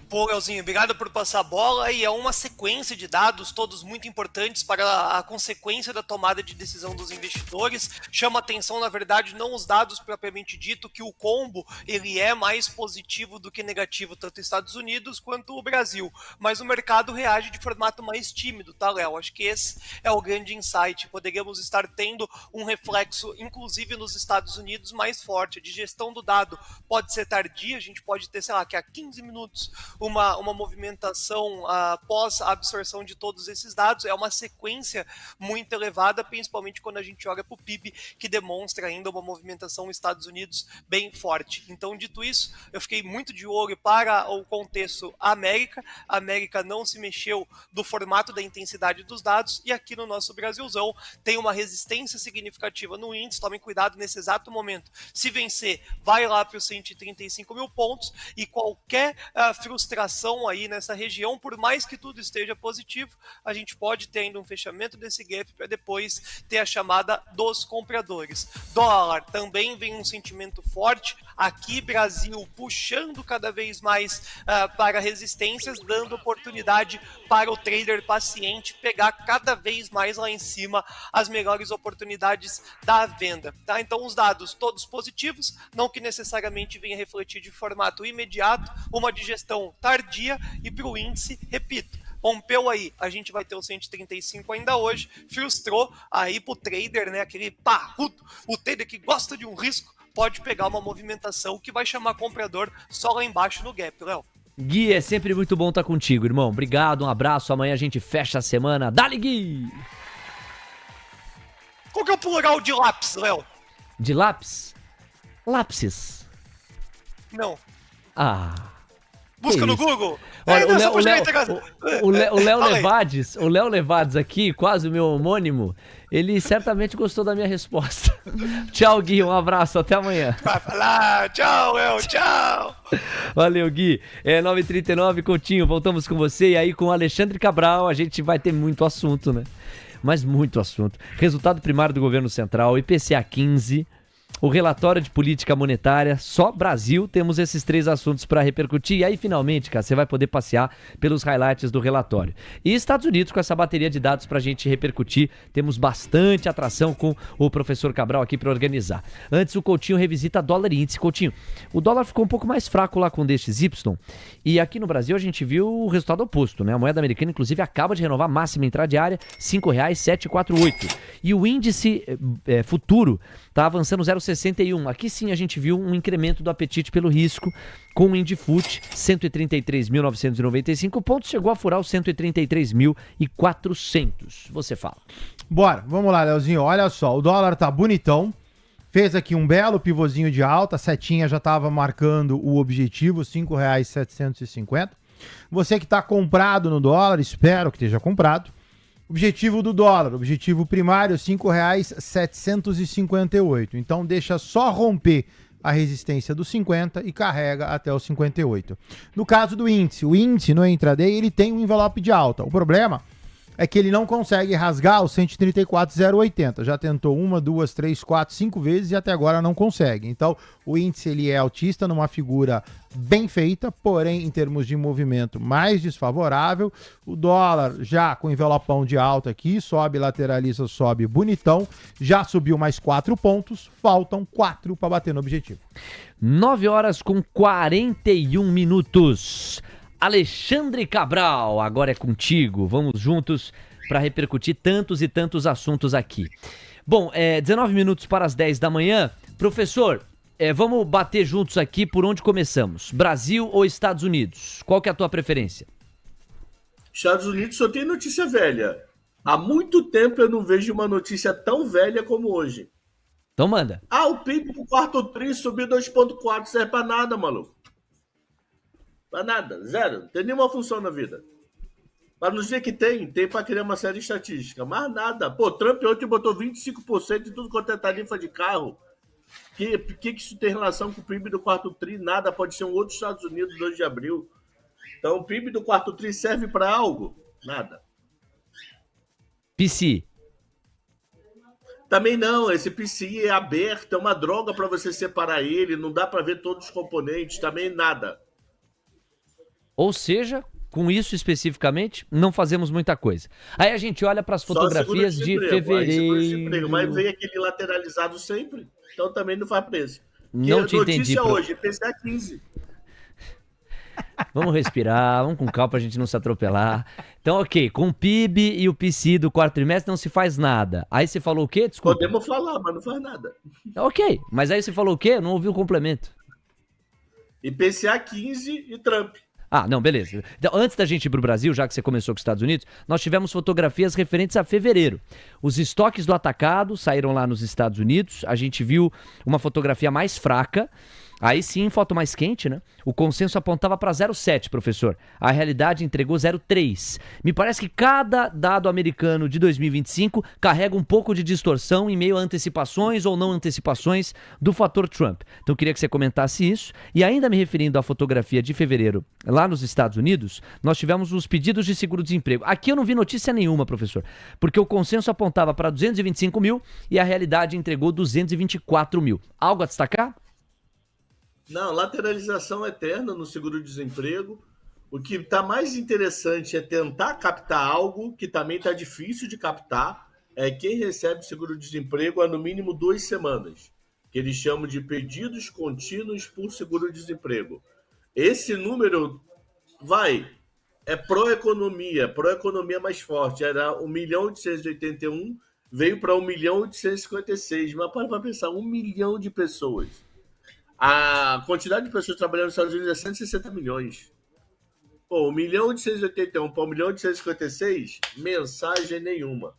Pô, Leozinho, obrigado por passar a bola, e é uma sequência de dados, todos muito importantes para a consequência da tomada de decisão dos investidores. Chama atenção, na verdade, não os dados propriamente dito, que o combo ele é mais positivo do que negativo, tanto nos Estados Unidos quanto o Brasil, mas o mercado reage de formato mais tímido, tá, Léo? Acho que esse é o grande insight. Poderíamos estar tendo um reflexo, inclusive nos Estados Unidos, mais forte. A digestão do dado pode ser tardia, a gente pode ter, sei lá, que a 15 minutos uma movimentação após a absorção de todos esses dados. É uma sequência muito elevada, principalmente quando a gente olha para o PIB, que demonstra ainda uma movimentação nos Estados Unidos bem forte. Então, dito isso, eu fiquei muito de olho para o contexto América. A América não se mexeu do formato da intensidade dos dados, e aqui no nosso Brasilzão tem uma resistência significativa no índice. Tomem cuidado nesse exato momento. Se vencer, vai lá para os 135 mil pontos, e qualquer frustração aí nessa região, por mais que tudo esteja positivo, a gente pode ter ainda um fechamento desse gap para depois ter a chamada dos compradores. Dólar também vem um sentimento forte, aqui Brasil puxando cada vez mais para resistências, dando oportunidade para o trader paciente pegar cada vez mais lá em cima as melhores oportunidades da venda, tá? Então os dados todos positivos, não que necessariamente venha refletir de formato imediato uma digestão tardia, e para o índice, repito, rompeu aí, a gente vai ter o 135 ainda hoje, frustrou aí pro trader, né, aquele parrudo, o trader que gosta de um risco, pode pegar uma movimentação que vai chamar comprador só lá embaixo no gap, Léo. Gui, é sempre muito bom estar contigo, irmão. Obrigado, um abraço, amanhã a gente fecha a semana. Dale, Gui! Qual que é o plural de lápis, Léo? De lápis? Lápsis. Não. Que Busca no isso? Google. Olha, o Léo Levades aqui, quase o meu homônimo, ele certamente gostou da minha resposta. Tchau, Gui, um abraço, até amanhã. Vai falar, tchau, Léo, tchau. Valeu, Gui. 9h39, Coutinho, voltamos com você, e aí com o Alexandre Cabral a gente vai ter muito assunto, né? Mas muito assunto. Resultado primário do governo central, IPCA 15... o relatório de política monetária, só Brasil, temos esses 3 assuntos para repercutir. E aí, finalmente, cara, você vai poder passear pelos highlights do relatório. E Estados Unidos, com essa bateria de dados para a gente repercutir, temos bastante atração com o professor Cabral aqui para organizar. Antes, o Coutinho revisita dólar e índice. Coutinho, o dólar ficou um pouco mais fraco lá com o DXY, e aqui no Brasil a gente viu o resultado oposto, né? A moeda americana, inclusive, acaba de renovar a máxima intradiária, R$ 5,748. E o índice futuro está avançando 0,61. Aqui sim a gente viu um incremento do apetite pelo risco, com o Indifut 133.995 pontos, chegou a furar os 133.400. Você fala. Bora, vamos lá, Leozinho. Olha só, o dólar tá bonitão. Fez aqui um belo pivôzinho de alta, a setinha já estava marcando o objetivo, R$ 5,750. Você que está comprado no dólar, espero que esteja comprado. Objetivo do dólar, objetivo primário, R$ 5,758. Então deixa só romper a resistência dos 50 e carrega até os 58. No caso do índice, o índice no intraday ele tem um envelope de alta. O problema é que ele não consegue rasgar o 134,080. Já tentou 1, 2, 3, 4, 5 vezes e até agora não consegue. Então, o índice ele é altista numa figura bem feita, porém, em termos de movimento mais desfavorável. O dólar já com envelopão de alta aqui, sobe, lateraliza, sobe bonitão. Já subiu mais 4 pontos, faltam 4 para bater no objetivo. 9h41. Alexandre Cabral, agora é contigo. Vamos juntos para repercutir tantos e tantos assuntos aqui. Bom, 19 minutos para as 10 da manhã. Professor, vamos bater juntos aqui por onde começamos. Brasil ou Estados Unidos? Qual que é a tua preferência? Estados Unidos só tem notícia velha. Há muito tempo eu não vejo uma notícia tão velha como hoje. Então manda. O PIB do quarto tri subiu 2,4. Serve pra nada, maluco. Pra nada. Zero. Não tem nenhuma função na vida. Para não dizer que tem para criar uma série estatística. Mas nada. Pô, Trump ontem botou 25% em tudo quanto é tarifa de carro. Que isso tem relação com o PIB do quarto tri? Nada. Pode ser um outro Estados Unidos, 2 de abril. Então, o PIB do quarto tri serve para algo? Nada. PC. Também não. Esse PCI é aberto. É uma droga para você separar ele. Não dá para ver todos os componentes. Também nada. Ou seja, com isso especificamente, não fazemos muita coisa. Aí a gente olha para as fotografias de fevereiro. Mas veio aquele lateralizado sempre. Então também não faz preço. Não te entendi. Notícia hoje, PCA 15. Vamos respirar, vamos com calma pra gente não se atropelar. Então, ok, com o PIB e o PCI do quarto trimestre não se faz nada. Aí você falou o quê? Desculpa. Podemos falar, mas não faz nada. Ok, mas aí você falou o quê? Eu não ouvi o complemento. IPCA 15 e Trump. Não, beleza. Então, antes da gente ir pro Brasil, já que você começou com os Estados Unidos, nós tivemos fotografias referentes a fevereiro. Os estoques do atacado saíram lá nos Estados Unidos, a gente viu uma fotografia mais fraca, aí sim, foto mais quente, né? O consenso apontava para 0,7, professor. A realidade entregou 0,3. Me parece que cada dado americano de 2025 carrega um pouco de distorção em meio a antecipações ou não antecipações do fator Trump. Então eu queria que você comentasse isso. E ainda me referindo à fotografia de fevereiro lá nos Estados Unidos, nós tivemos os pedidos de seguro-desemprego. Aqui eu não vi notícia nenhuma, professor, porque o consenso apontava para 225 mil e a realidade entregou 224 mil. Algo a destacar? Não, lateralização eterna no seguro-desemprego. O que está mais interessante é tentar captar algo que também está difícil de captar. É quem recebe seguro-desemprego há no mínimo 2 semanas, que eles chamam de pedidos contínuos por seguro-desemprego. Esse número é pró-economia mais forte. Era 1.881.000, veio para 1.856.000. Mas para pensar, 1 milhão de pessoas. A quantidade de pessoas trabalhando nos Estados Unidos é 160 milhões. Pô, 1.881 para 1.856, mensagem nenhuma.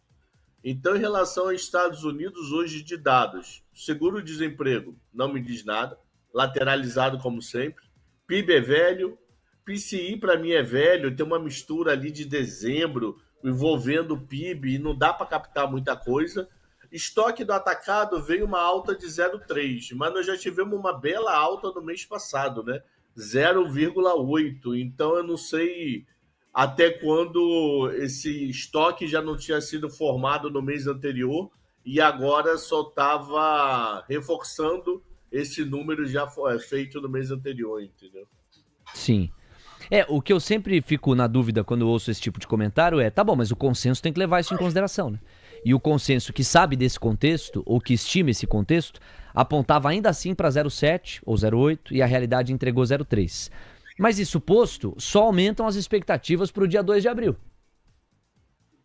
Então, em relação aos Estados Unidos, hoje de dados, seguro-desemprego não me diz nada, lateralizado como sempre. PIB é velho, PCI para mim é velho, tem uma mistura ali de dezembro envolvendo o PIB e não dá para captar muita coisa. Estoque do atacado veio uma alta de 0,3, mas nós já tivemos uma bela alta no mês passado, né? 0,8. Então eu não sei até quando esse estoque já não tinha sido formado no mês anterior e agora só estava reforçando esse número já feito no mês anterior, entendeu? Sim. O que eu sempre fico na dúvida quando eu ouço esse tipo de comentário é, tá bom, mas o consenso tem que levar isso em consideração, né? E o consenso que sabe desse contexto, ou que estima esse contexto, apontava ainda assim para 0,7 ou 0,8 e a realidade entregou 0,3. Mas isso posto, só aumentam as expectativas para o dia 2 de abril.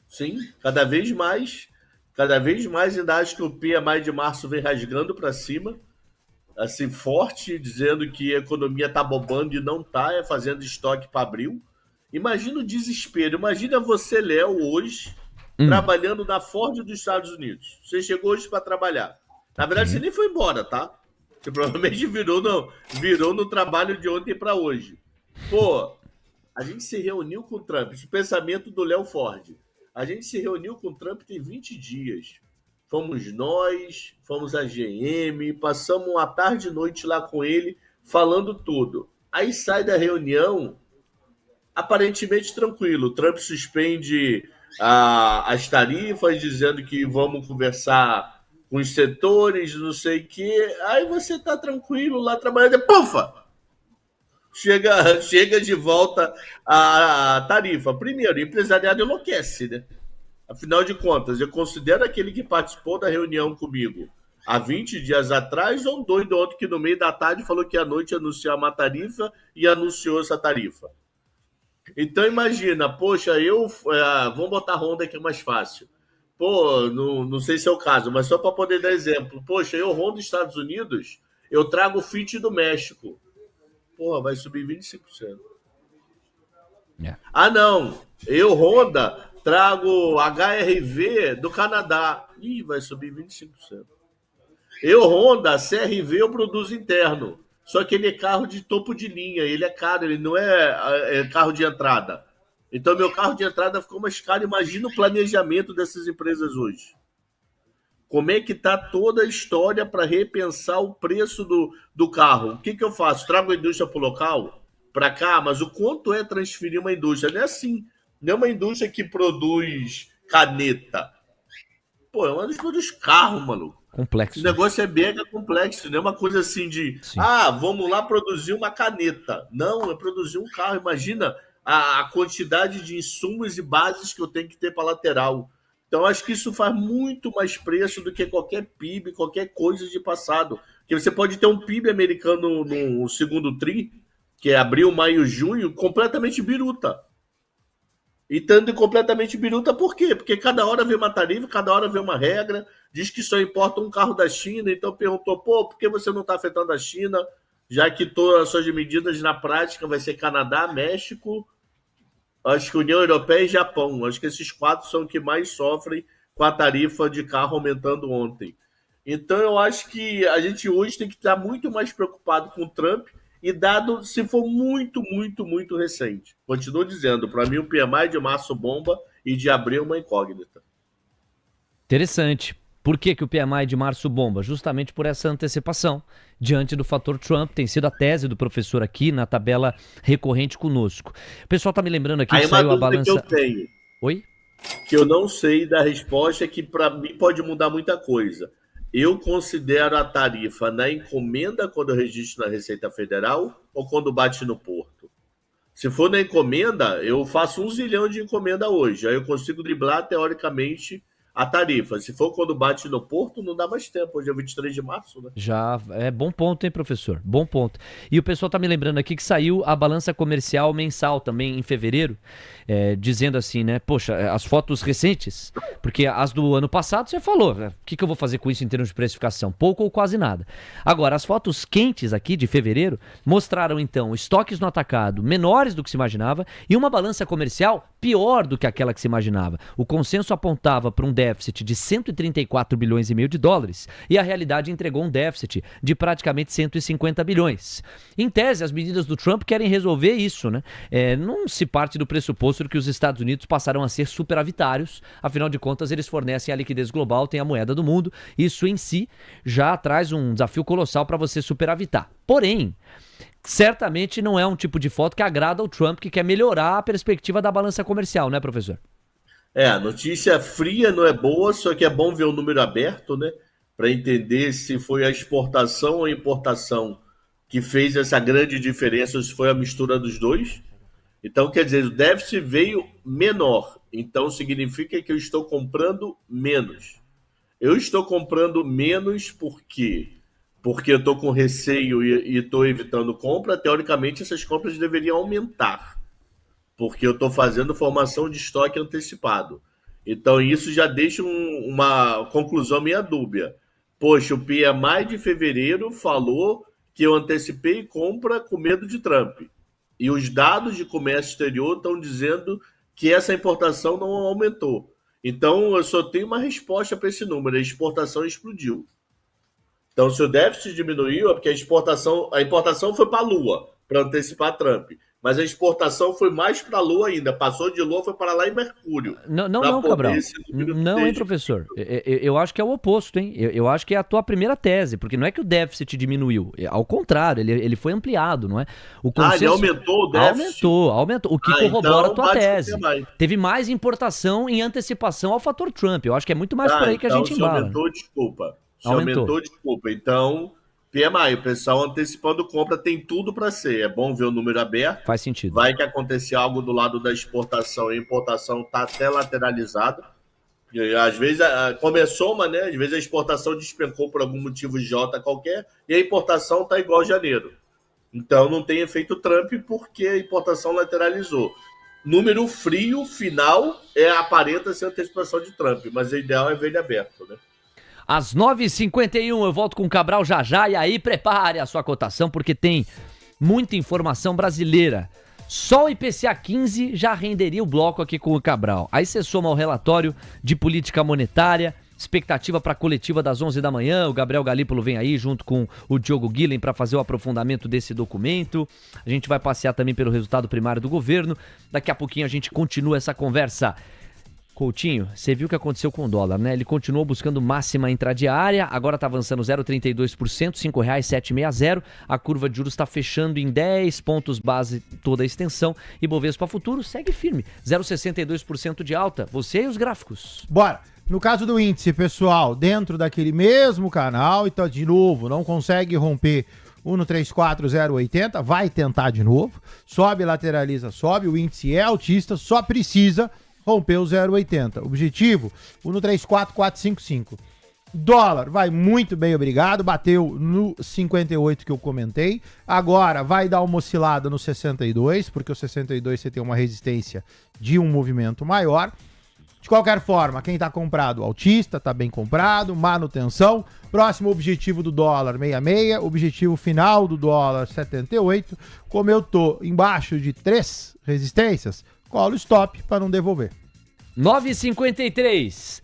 Sim, cada vez mais, ainda acho que o PMI de março vem rasgando para cima, assim, forte, dizendo que a economia está bobando e não está, fazendo estoque para abril. Imagina o desespero, imagina você, Léo, hoje, trabalhando na Ford dos Estados Unidos. Você chegou hoje para trabalhar. Na verdade, você nem foi embora, tá? Você provavelmente virou no trabalho de ontem para hoje. Pô, a gente se reuniu com o Trump. Esse pensamento do Léo Ford. A gente se reuniu com o Trump tem 20 dias. Fomos nós, fomos a GM, passamos uma tarde e noite lá com ele, falando tudo. Aí sai da reunião, aparentemente tranquilo. O Trump suspende as tarifas, dizendo que vamos conversar com os setores, não sei o quê. Aí você tá tranquilo lá trabalhando, e pufa! Chega de volta a tarifa. Primeiro, o empresariado enlouquece, né? Afinal de contas, eu considero aquele que participou da reunião comigo há 20 dias atrás ou um doido ontem que no meio da tarde falou que à noite ia anunciar uma tarifa e anunciou essa tarifa. Então imagina, poxa, vamos botar Honda que é mais fácil. Pô, não sei se é o caso, mas só para poder dar exemplo. Poxa, eu Honda Estados Unidos, eu trago o Fit do México. Porra, vai subir 25%. Yeah. Não, Eu, Honda, trago HRV do Canadá. Ih, vai subir 25%. Eu, Honda, CRV eu produzo interno. Só que ele é carro de topo de linha, ele é caro, ele não é carro de entrada. Então, meu carro de entrada ficou mais caro. Imagina o planejamento dessas empresas hoje. Como é que está toda a história para repensar o preço do carro? O que eu faço? Trago a indústria para o local, para cá, mas o quanto é transferir uma indústria? Não é assim. Não é uma indústria que produz caneta. Pô, é uma indústria que produz carro, maluco. Complexo. O negócio é mega complexo, não é uma coisa assim de vamos lá produzir uma caneta. Não, é produzir um carro. Imagina a quantidade de insumos e bases que eu tenho que ter para lateral. Então, acho que isso faz muito mais preço do que qualquer PIB, qualquer coisa de passado. Porque você pode ter um PIB americano no segundo tri, que é abril, maio, junho, completamente biruta. E estando completamente biruta, por quê? Porque cada hora vem uma tarifa, cada hora vem uma regra, diz que só importa um carro da China, então perguntou, por que você não está afetando a China, já que todas as suas medidas na prática vai ser Canadá, México, acho que União Europeia e Japão. Acho que esses 4 são os que mais sofrem com a tarifa de carro aumentando ontem. Então eu acho que a gente hoje tem que estar muito mais preocupado com o Trump, e dado se for muito, muito, muito recente. Continuo dizendo, para mim o PMI de março bomba e de abril uma incógnita. Interessante. Por que o PMI de março bomba? Justamente por essa antecipação diante do fator Trump. Tem sido a tese do professor aqui na tabela recorrente conosco. O pessoal está me lembrando aqui que saiu a balança... que eu tenho. Oi? Que eu não sei da resposta, é que para mim pode mudar muita coisa. Eu considero a tarifa na encomenda quando eu registro na Receita Federal ou quando bate no porto? Se for na encomenda, eu faço 1 zilhão de encomenda hoje. Aí eu consigo driblar, teoricamente, a tarifa. Se for quando bate no porto, não dá mais tempo. Hoje é 23 de março, né? Já é bom ponto, hein, professor? Bom ponto. E o pessoal tá me lembrando aqui que saiu a balança comercial mensal também em fevereiro, dizendo assim, né? Poxa, as fotos recentes, porque as do ano passado você falou, né? O que eu vou fazer com isso em termos de precificação? Pouco ou quase nada. Agora, as fotos quentes aqui de fevereiro mostraram, então, estoques no atacado menores do que se imaginava e uma balança comercial pior do que aquela que se imaginava. O consenso apontava para um déficit de 134 bilhões e meio de dólares e a realidade entregou um déficit de praticamente 150 bilhões. Em tese, as medidas do Trump querem resolver isso, né? Não se parte do pressuposto de que os Estados Unidos passarão a ser superavitários, afinal de contas eles fornecem a liquidez global, têm a moeda do mundo, isso em si já traz um desafio colossal para você superavitar. Porém, certamente não é um tipo de foto que agrada ao Trump, que quer melhorar a perspectiva da balança comercial, né, professor? A notícia fria não é boa, só que é bom ver o número aberto, né? Para entender se foi a exportação ou a importação que fez essa grande diferença, ou se foi a mistura dos dois. Então, quer dizer, o déficit veio menor. Então, significa que eu estou comprando menos. Eu estou comprando menos porque eu estou com receio e estou evitando compra. Teoricamente, essas compras deveriam aumentar, porque eu estou fazendo formação de estoque antecipado. Então, isso já deixa uma conclusão meio dúbia. Poxa, o PMI de fevereiro falou que eu antecipei compra com medo de Trump. E os dados de comércio exterior estão dizendo que essa importação não aumentou. Então, eu só tenho uma resposta para esse número. A exportação explodiu. Então, se o déficit diminuiu, é porque a importação foi para a Lua, para antecipar Trump. Mas a exportação foi mais para a Lua ainda. Passou de Lua, foi para lá em Mercúrio. Não, Cabral. Não, hein, professor? Eu acho que é o oposto, hein? Eu acho que é a tua primeira tese, porque não é que o déficit diminuiu. Ao contrário, ele foi ampliado, não é? O consenso... ele aumentou o déficit? Aumentou. O que corrobora então, a tua tese. Teve mais importação em antecipação ao fator Trump. Eu acho que é muito mais por aí que a gente embala. Aumentou, desculpa. Desculpa. Então... PMI, o pessoal antecipando compra tem tudo para ser. É bom ver o número aberto. Faz sentido. Vai que acontecer algo do lado da exportação. A importação está até lateralizada. E, às vezes começou, mas né, às vezes a exportação despencou por algum motivo J qualquer e a importação está igual a janeiro. Então não tem efeito Trump porque a importação lateralizou. Número frio final aparenta ser antecipação de Trump, mas o ideal é ver ele aberto, né? Às 9h51 eu volto com o Cabral já, e aí prepare a sua cotação, porque tem muita informação brasileira Só o IPCA 15 já renderia o bloco aqui com o Cabral. Aí você soma o relatório de política monetária, expectativa para a coletiva das 11 da manhã, o Gabriel Galípolo vem aí junto com o Diogo Guilhem para fazer o aprofundamento desse documento. A gente vai passear também pelo resultado primário do governo. Daqui a pouquinho a gente continua essa conversa. Coutinho, você viu o que aconteceu com o dólar, né? Ele continuou buscando máxima intradiária, agora está avançando 0,32%, R$ 5,760. A curva de juros está fechando em 10 pontos base toda a extensão. E Bovespa Futuro segue firme, 0,62% de alta. Você e os gráficos. Bora. No caso do índice, pessoal, dentro daquele mesmo canal, então, de novo, não consegue romper 1,34,080, vai tentar de novo. Sobe, lateraliza, sobe. O índice é altista, só precisa rompeu 0,80. Objetivo, 1,34455. Dólar vai muito bem, obrigado. Bateu no 58 que eu comentei. Agora vai dar uma oscilada no 62, porque o 62 você tem uma resistência de um movimento maior. De qualquer forma, quem está comprado, altista, está bem comprado, manutenção. Próximo objetivo do dólar, 66. Objetivo final do dólar, 78. Como eu tô embaixo de 3 resistências, colo stop para não devolver. 9,53.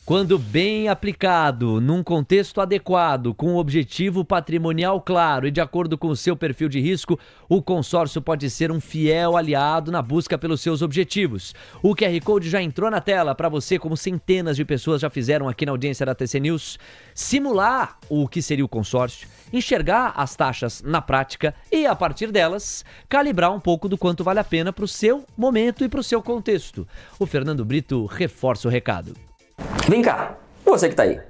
Quando bem aplicado, num contexto adequado, com um objetivo patrimonial claro e de acordo com o seu perfil de risco, o consórcio pode ser um fiel aliado na busca pelos seus objetivos. O QR Code já entrou na tela para você, como centenas de pessoas já fizeram aqui na audiência da TC News, simular o que seria o consórcio, enxergar as taxas na prática e, a partir delas, calibrar um pouco do quanto vale a pena para o seu momento e para o seu contexto. O Fernando Brito reforça o recado. Vem cá, você que tá aí.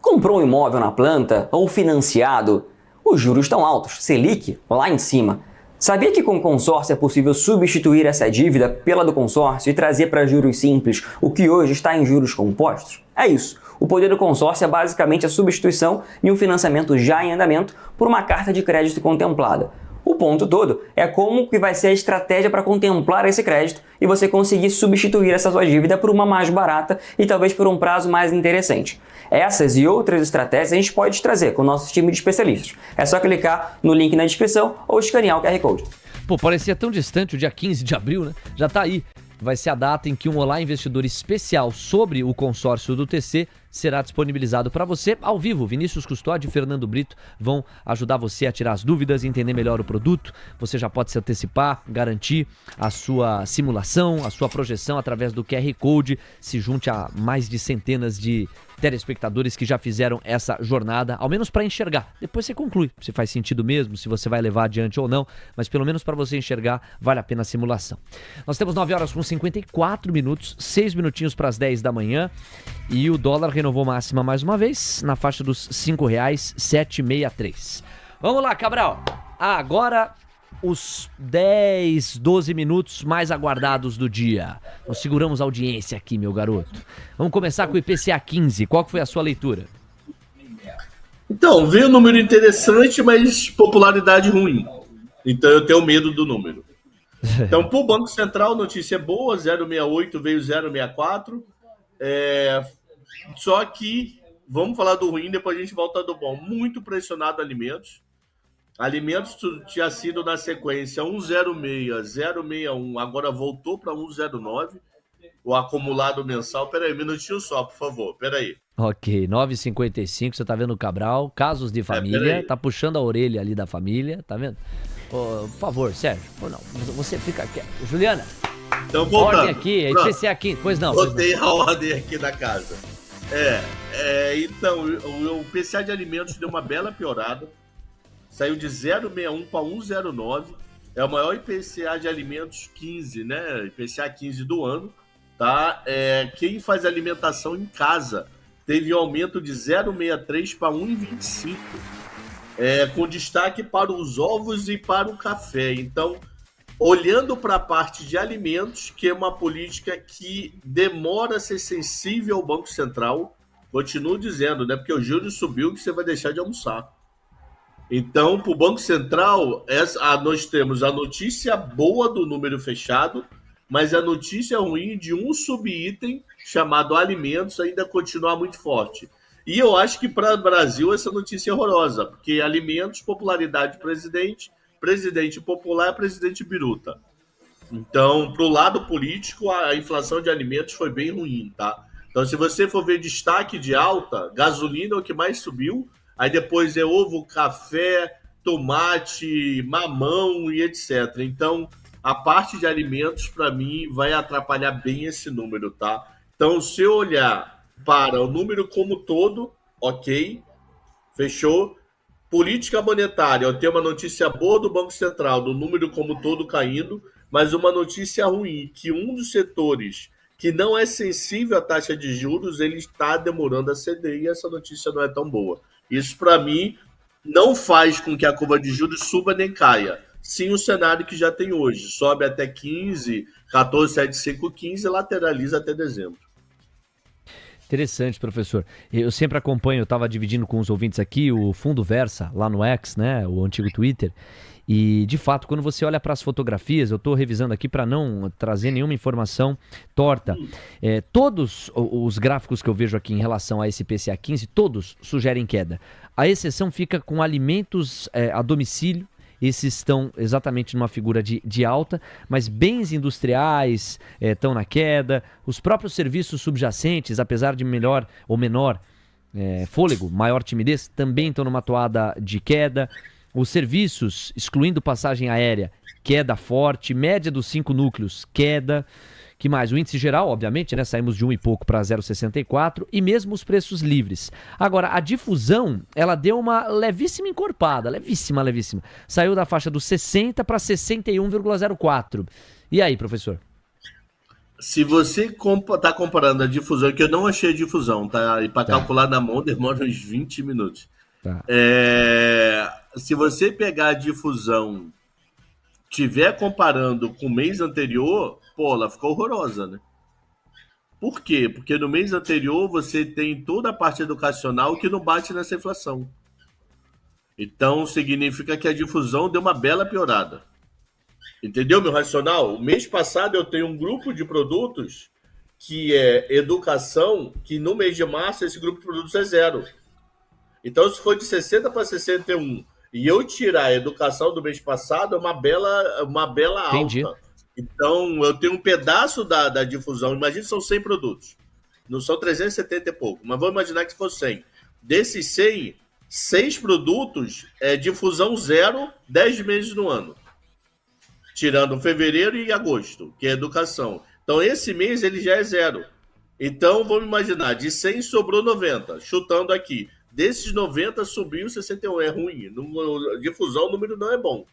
Comprou um imóvel na planta ou financiado? Os juros estão altos, Selic lá em cima. Sabia que com o consórcio é possível substituir essa dívida pela do consórcio e trazer para juros simples o que hoje está em juros compostos? É isso. O poder do consórcio é basicamente a substituição de um financiamento já em andamento por uma carta de crédito contemplada. O ponto todo é como que vai ser a estratégia para contemplar esse crédito e você conseguir substituir essa sua dívida por uma mais barata e talvez por um prazo mais interessante. Essas e outras estratégias a gente pode trazer com o nosso time de especialistas. É só clicar no link na descrição ou escanear o QR Code. Pô, parecia tão distante o dia 15 de abril, né? Já tá aí. Vai ser a data em que um Olá Investidor especial sobre o consórcio do TC será disponibilizado para você ao vivo. Vinícius Custódio e Fernando Brito vão ajudar você a tirar as dúvidas e entender melhor o produto. Você já pode se antecipar, garantir a sua simulação, a sua projeção através do QR Code. Se junte a mais de centenas de telespectadores que já fizeram essa jornada, ao menos para enxergar. Depois você conclui se faz sentido mesmo, se você vai levar adiante ou não, mas pelo menos para você enxergar, vale a pena a simulação. Nós temos 9 horas com 54 minutos, 6 minutinhos para as 10 da manhã e o dólar renovou máxima mais uma vez, na faixa dos R$ 5,763. Vamos lá, Cabral. Agora os 10, 12 minutos mais aguardados do dia. Nós seguramos a audiência aqui, meu garoto. Vamos começar com o IPCA 15. Qual que foi a sua leitura? Então, veio um número interessante, mas popularidade ruim. Então eu tenho medo do número. Então, para o Banco Central, notícia boa, 0,68 veio 0,64. Só que, vamos falar do ruim, depois a gente volta do bom. Muito pressionado alimentos. Alimentos tinha sido na sequência 1,06, 0,61, agora voltou para 1,09. O acumulado mensal. Peraí, um minutinho só, por favor. Peraí. Ok, 9h55, você tá vendo o Cabral, casos de família, tá puxando a orelha ali da família, tá vendo? Por favor, Sérgio, não, você fica quieto. Juliana, então, voltando. Ordem aqui, é IPCA 15, pois não. Botei a ordem aqui da casa. Então, o IPCA de alimentos deu uma bela piorada. Saiu de 0,61 para 1,09. É o maior IPCA de alimentos 15, né? IPCA 15 do ano. Tá? Quem faz alimentação em casa teve um aumento de 0,63 para 1,25. Com destaque para os ovos e para o café. Então, olhando para a parte de alimentos, que é uma política que demora a ser sensível ao Banco Central, continuo dizendo, né? Porque o juros subiu que você vai deixar de almoçar. Então, para o Banco Central, nós temos a notícia boa do número fechado, mas a notícia ruim de um subitem chamado alimentos ainda continuar muito forte. E eu acho que para o Brasil essa notícia é horrorosa, porque alimentos, popularidade de presidente, presidente popular, presidente biruta. Então, para o lado político, a inflação de alimentos foi bem ruim, tá? Então, se você for ver destaque de alta, gasolina é o que mais subiu, aí depois é ovo, café, tomate, mamão e etc. Então, a parte de alimentos, para mim, vai atrapalhar bem esse número, tá? Então, se eu olhar para o número como todo, ok, fechou. Política monetária, eu tenho uma notícia boa do Banco Central, do número como todo caindo, mas uma notícia ruim, que um dos setores que não é sensível à taxa de juros, ele está demorando a ceder e essa notícia não é tão boa. Isso, para mim, não faz com que a curva de juros suba nem caia. Sim, o cenário que já tem hoje. Sobe até 15, 14,75, 15 e lateraliza até dezembro. Interessante, professor. Eu sempre acompanho, eu estava dividindo com os ouvintes aqui o Fundo Versa, lá no X, né, o antigo Twitter. E, de fato, quando você olha para as fotografias, eu estou revisando aqui para não trazer nenhuma informação torta. Todos os gráficos que eu vejo aqui em relação a esse PCA 15, todos sugerem queda. A exceção fica com alimentos a domicílio. Esses estão exatamente numa figura de alta, mas bens industriais estão na queda. Os próprios serviços subjacentes, apesar de melhor ou menor fôlego, maior timidez, também estão numa toada de queda. Os serviços, excluindo passagem aérea, queda forte. Média dos 5 núcleos, queda. Que mais? O índice geral, obviamente, né? Saímos de 1 e pouco para 0,64 e mesmo os preços livres. Agora, a difusão, ela deu uma levíssima encorpada, levíssima. Saiu da faixa dos 60 para 61,04. E aí, professor? Se você está comparando a difusão, que eu não achei difusão, tá? E para calcular na mão demora uns 20 minutos. Tá. Se você pegar a difusão, tiver comparando com o mês anterior, pô, ela ficou horrorosa, né? Por quê? Porque no mês anterior você tem toda a parte educacional que não bate nessa inflação. Então significa que a difusão deu uma bela piorada. Entendeu, meu racional? O mês passado eu tenho um grupo de produtos que é educação, que no mês de março esse grupo de produtos é 0. Então, se for de 60 para 61 e eu tirar a educação do mês passado, é uma bela alta. Entendi. Então, eu tenho um pedaço da difusão. Imagina que são 100 produtos. Não são 370 e pouco, mas vamos imaginar que for 100. Desses 100, 6 produtos é difusão 0, 10 meses no ano. Tirando fevereiro e agosto, que é educação. Então, esse mês ele já é 0. Então, vamos imaginar, de 100 sobrou 90, chutando aqui. Desses 90 subiu 61, é ruim. Difusão, o número não é bom.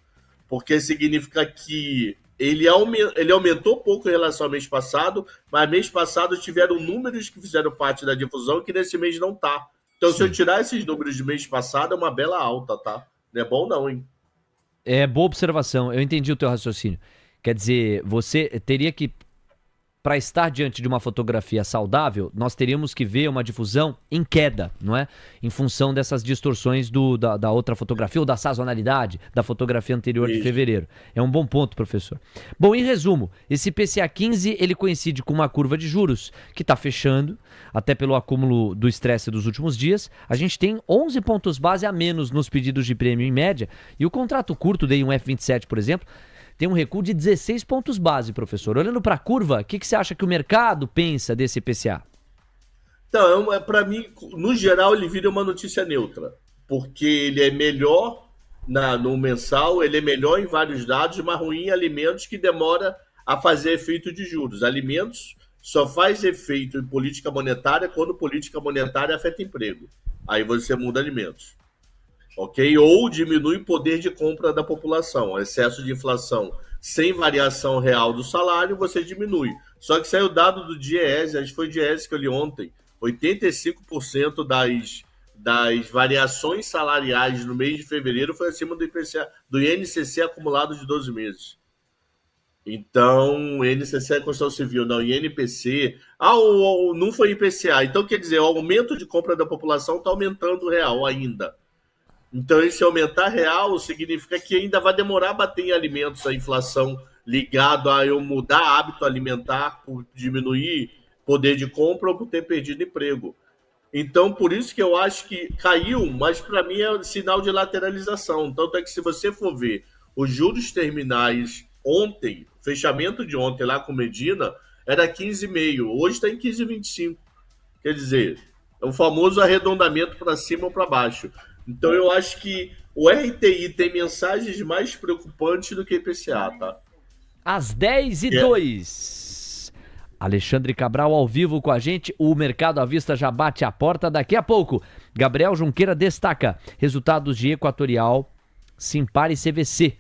Porque significa que ele aumentou pouco em relação ao mês passado, mas mês passado tiveram números que fizeram parte da difusão que nesse mês não tá. Então, se eu tirar esses números de mês passado, é uma bela alta, tá? Não é bom não, hein? É boa observação, eu entendi o teu raciocínio. Quer dizer, você teria que, para estar diante de uma fotografia saudável, nós teríamos que ver uma difusão em queda, não é? Em função dessas distorções da outra fotografia ou da sazonalidade da fotografia anterior de fevereiro. É um bom ponto, professor. Bom, em resumo, esse PCA 15 ele coincide com uma curva de juros que está fechando, até pelo acúmulo do estresse dos últimos dias. A gente tem 11 pontos base a menos nos pedidos de prêmio em média e o contrato curto, daí um F27, por exemplo, tem um recuo de 16 pontos base, professor. Olhando para a curva, o que você acha que o mercado pensa desse IPCA? Então, para mim, no geral, ele vira uma notícia neutra, porque ele é melhor no mensal, ele é melhor em vários dados, mas ruim em alimentos que demora a fazer efeito de juros. Alimentos só faz efeito em política monetária quando política monetária afeta emprego. Aí você muda alimentos. Ok? Ou diminui o poder de compra da população. Excesso de inflação sem variação real do salário, você diminui. Só que saiu o dado do DIEESE, acho que foi o DIEESE que eu li ontem, 85% das variações salariais no mês de fevereiro foi acima do IPCA, do INCC acumulado de 12 meses. Então, INCC é construção civil, não, INPC. Não foi IPCA. Então, quer dizer, o aumento de compra da população está aumentando o real ainda. Então, esse aumentar real significa que ainda vai demorar a bater em alimentos a inflação ligado a eu mudar hábito alimentar por diminuir poder de compra ou por ter perdido emprego. Então, por isso que eu acho que caiu, mas para mim é um sinal de lateralização. Tanto é que se você for ver os juros terminais ontem, fechamento de ontem lá com Medina, era 15,5, hoje está em 15,25. Quer dizer, é o famoso arredondamento para cima ou para baixo. Então eu acho que o RTI tem mensagens mais preocupantes do que o IPCA, tá? Às 10h02. Alexandre Cabral ao vivo com a gente. O Mercado à Vista já bate a porta daqui a pouco. Gabriel Junqueira destaca resultados de Equatorial, Simpar e CVC.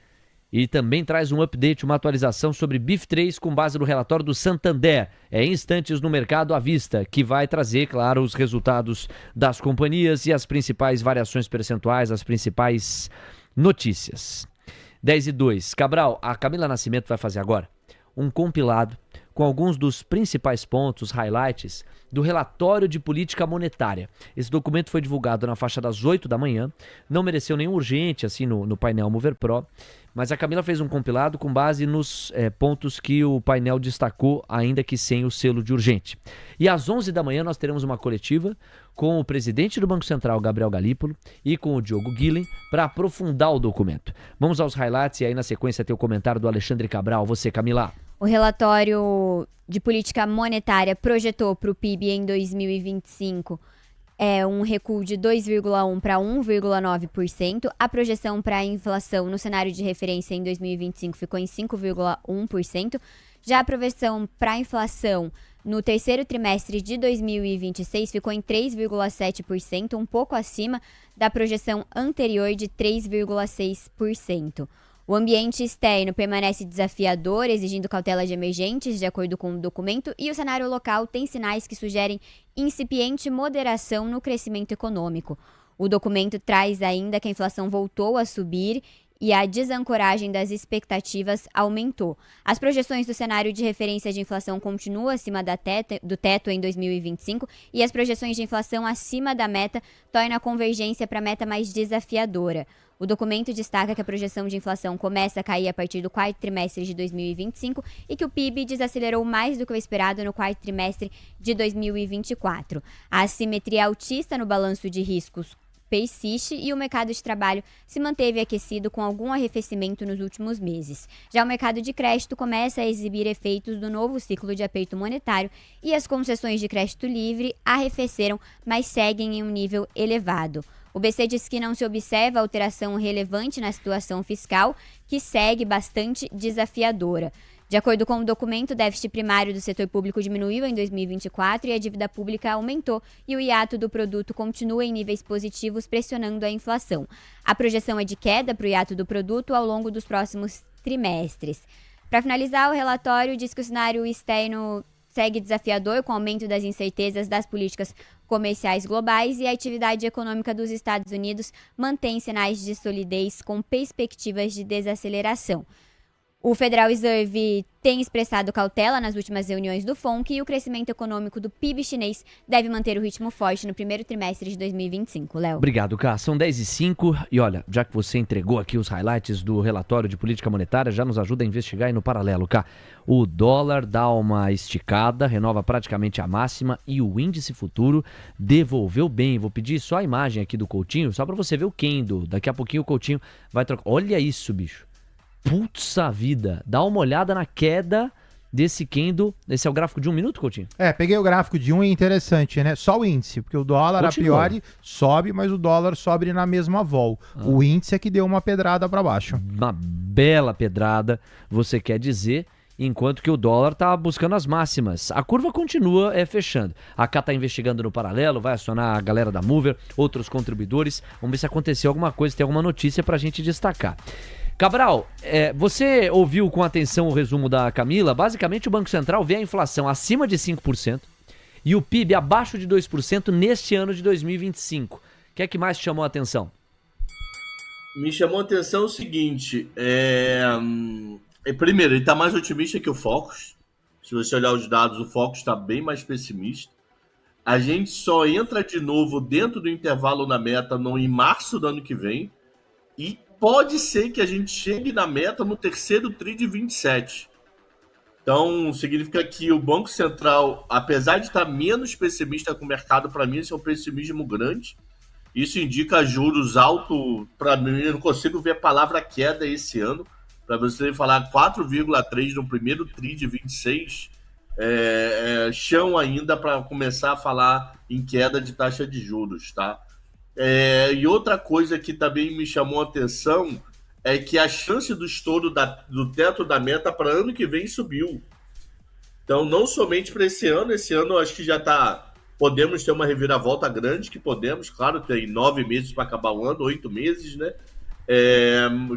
E também traz um update, uma atualização sobre BIF3 com base no relatório do Santander. É instantes no Mercado à Vista, que vai trazer, claro, os resultados das companhias e as principais variações percentuais, as principais notícias. 10h02. Cabral, a Camila Nascimento vai fazer agora um compilado com alguns dos principais pontos, highlights, do relatório de política monetária. Esse documento foi divulgado na faixa das 8 da manhã, não mereceu nenhum urgente assim no painel Mover Pro, mas a Camila fez um compilado com base nos pontos que o painel destacou, ainda que sem o selo de urgente. E às 11 da manhã nós teremos uma coletiva com o presidente do Banco Central, Gabriel Galípolo, e com o Diogo Guilhem, para aprofundar o documento. Vamos aos highlights e aí na sequência ter o comentário do Alexandre Cabral. Você, Camila. O relatório de política monetária projetou para o PIB em 2025 um recuo de 2,1% para 1,9%. A projeção para a inflação no cenário de referência em 2025 ficou em 5,1%. Já a projeção para a inflação no terceiro trimestre de 2026 ficou em 3,7%, um pouco acima da projeção anterior de 3,6%. O ambiente externo permanece desafiador, exigindo cautelas emergentes, de acordo com o documento, e o cenário local tem sinais que sugerem incipiente moderação no crescimento econômico. O documento traz ainda que a inflação voltou a subir e a desancoragem das expectativas aumentou. As projeções do cenário de referência de inflação continuam acima do teto em 2025 e as projeções de inflação acima da meta tornam a convergência para a meta mais desafiadora. O documento destaca que a projeção de inflação começa a cair a partir do quarto trimestre de 2025 e que o PIB desacelerou mais do que o esperado no quarto trimestre de 2024. A assimetria altista no balanço de riscos persiste e o mercado de trabalho se manteve aquecido com algum arrefecimento nos últimos meses. Já o mercado de crédito começa a exibir efeitos do novo ciclo de aperto monetário e as concessões de crédito livre arrefeceram, mas seguem em um nível elevado. O BC diz que não se observa alteração relevante na situação fiscal, que segue bastante desafiadora. De acordo com o documento, o déficit primário do setor público diminuiu em 2024 e a dívida pública aumentou e o hiato do produto continua em níveis positivos, pressionando a inflação. A projeção é de queda para o hiato do produto ao longo dos próximos trimestres. Para finalizar, o relatório diz que o cenário externo segue desafiador com o aumento das incertezas das políticas comerciais globais e a atividade econômica dos Estados Unidos mantém sinais de solidez com perspectivas de desaceleração. O Federal Reserve tem expressado cautela nas últimas reuniões do FONC e o crescimento econômico do PIB chinês deve manter o ritmo forte no primeiro trimestre de 2025. Léo. Obrigado, Cá. São 10h05 e olha, já que você entregou aqui os highlights do relatório de política monetária, já nos ajuda a investigar aí no paralelo, Cá. O dólar dá uma esticada, renova praticamente a máxima e o índice futuro devolveu bem. Vou pedir só a imagem aqui do Coutinho, só para você ver o candle. Daqui a pouquinho o Coutinho vai trocar. Olha isso, bicho. Putz a vida, dá uma olhada na queda desse candle. Esse é o gráfico de 1 minuto, Coutinho? Peguei o gráfico de 1 e interessante, né? Só o índice, porque o dólar Continua. a priori sobe, mas o dólar sobe na mesma vol. O índice é que deu uma pedrada para baixo. Uma bela pedrada, você quer dizer, enquanto que o dólar tá buscando as máximas. A curva continua fechando. A Cá tá investigando no paralelo, vai acionar a galera da Mover, outros contribuidores. Vamos ver se aconteceu alguma coisa, se tem alguma notícia pra gente destacar. Cabral, você ouviu com atenção o resumo da Camila? Basicamente, o Banco Central vê a inflação acima de 5% e o PIB abaixo de 2% neste ano de 2025. O que é que mais te chamou a atenção? Me chamou a atenção o seguinte, primeiro, ele está mais otimista que o Focus. Se você olhar os dados, o Focus está bem mais pessimista. A gente só entra de novo dentro do intervalo na meta em março do ano que vem e pode ser que a gente chegue na meta no terceiro TRI de 27. Então, significa que o Banco Central, apesar de estar menos pessimista com o mercado, para mim, esse é um pessimismo grande. Isso indica juros altos. Para mim, eu não consigo ver a palavra queda esse ano. para você falar 4,3 no primeiro TRI de 26, chão ainda para começar a falar em queda de taxa de juros, tá? E outra coisa que também me chamou a atenção é que a chance do estouro do teto da meta para ano que vem subiu. Então, não somente para esse ano eu acho que já está... Podemos ter uma reviravolta grande, que podemos, claro, tem 9 meses para acabar o ano, 8 meses, né?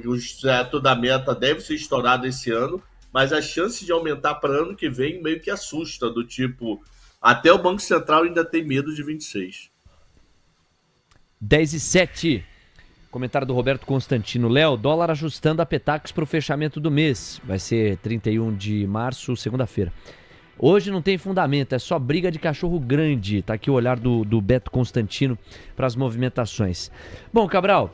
O teto da meta deve ser estourado esse ano, mas a chance de aumentar para ano que vem meio que assusta, do tipo, até o Banco Central ainda tem medo de 26. 10:07. Comentário do Roberto Constantino. Léo, dólar ajustando a Petax para o fechamento do mês. Vai ser 31 de março, segunda-feira. Hoje não tem fundamento, é só briga de cachorro grande. Tá aqui o olhar do Beto Constantino para as movimentações. Bom, Cabral,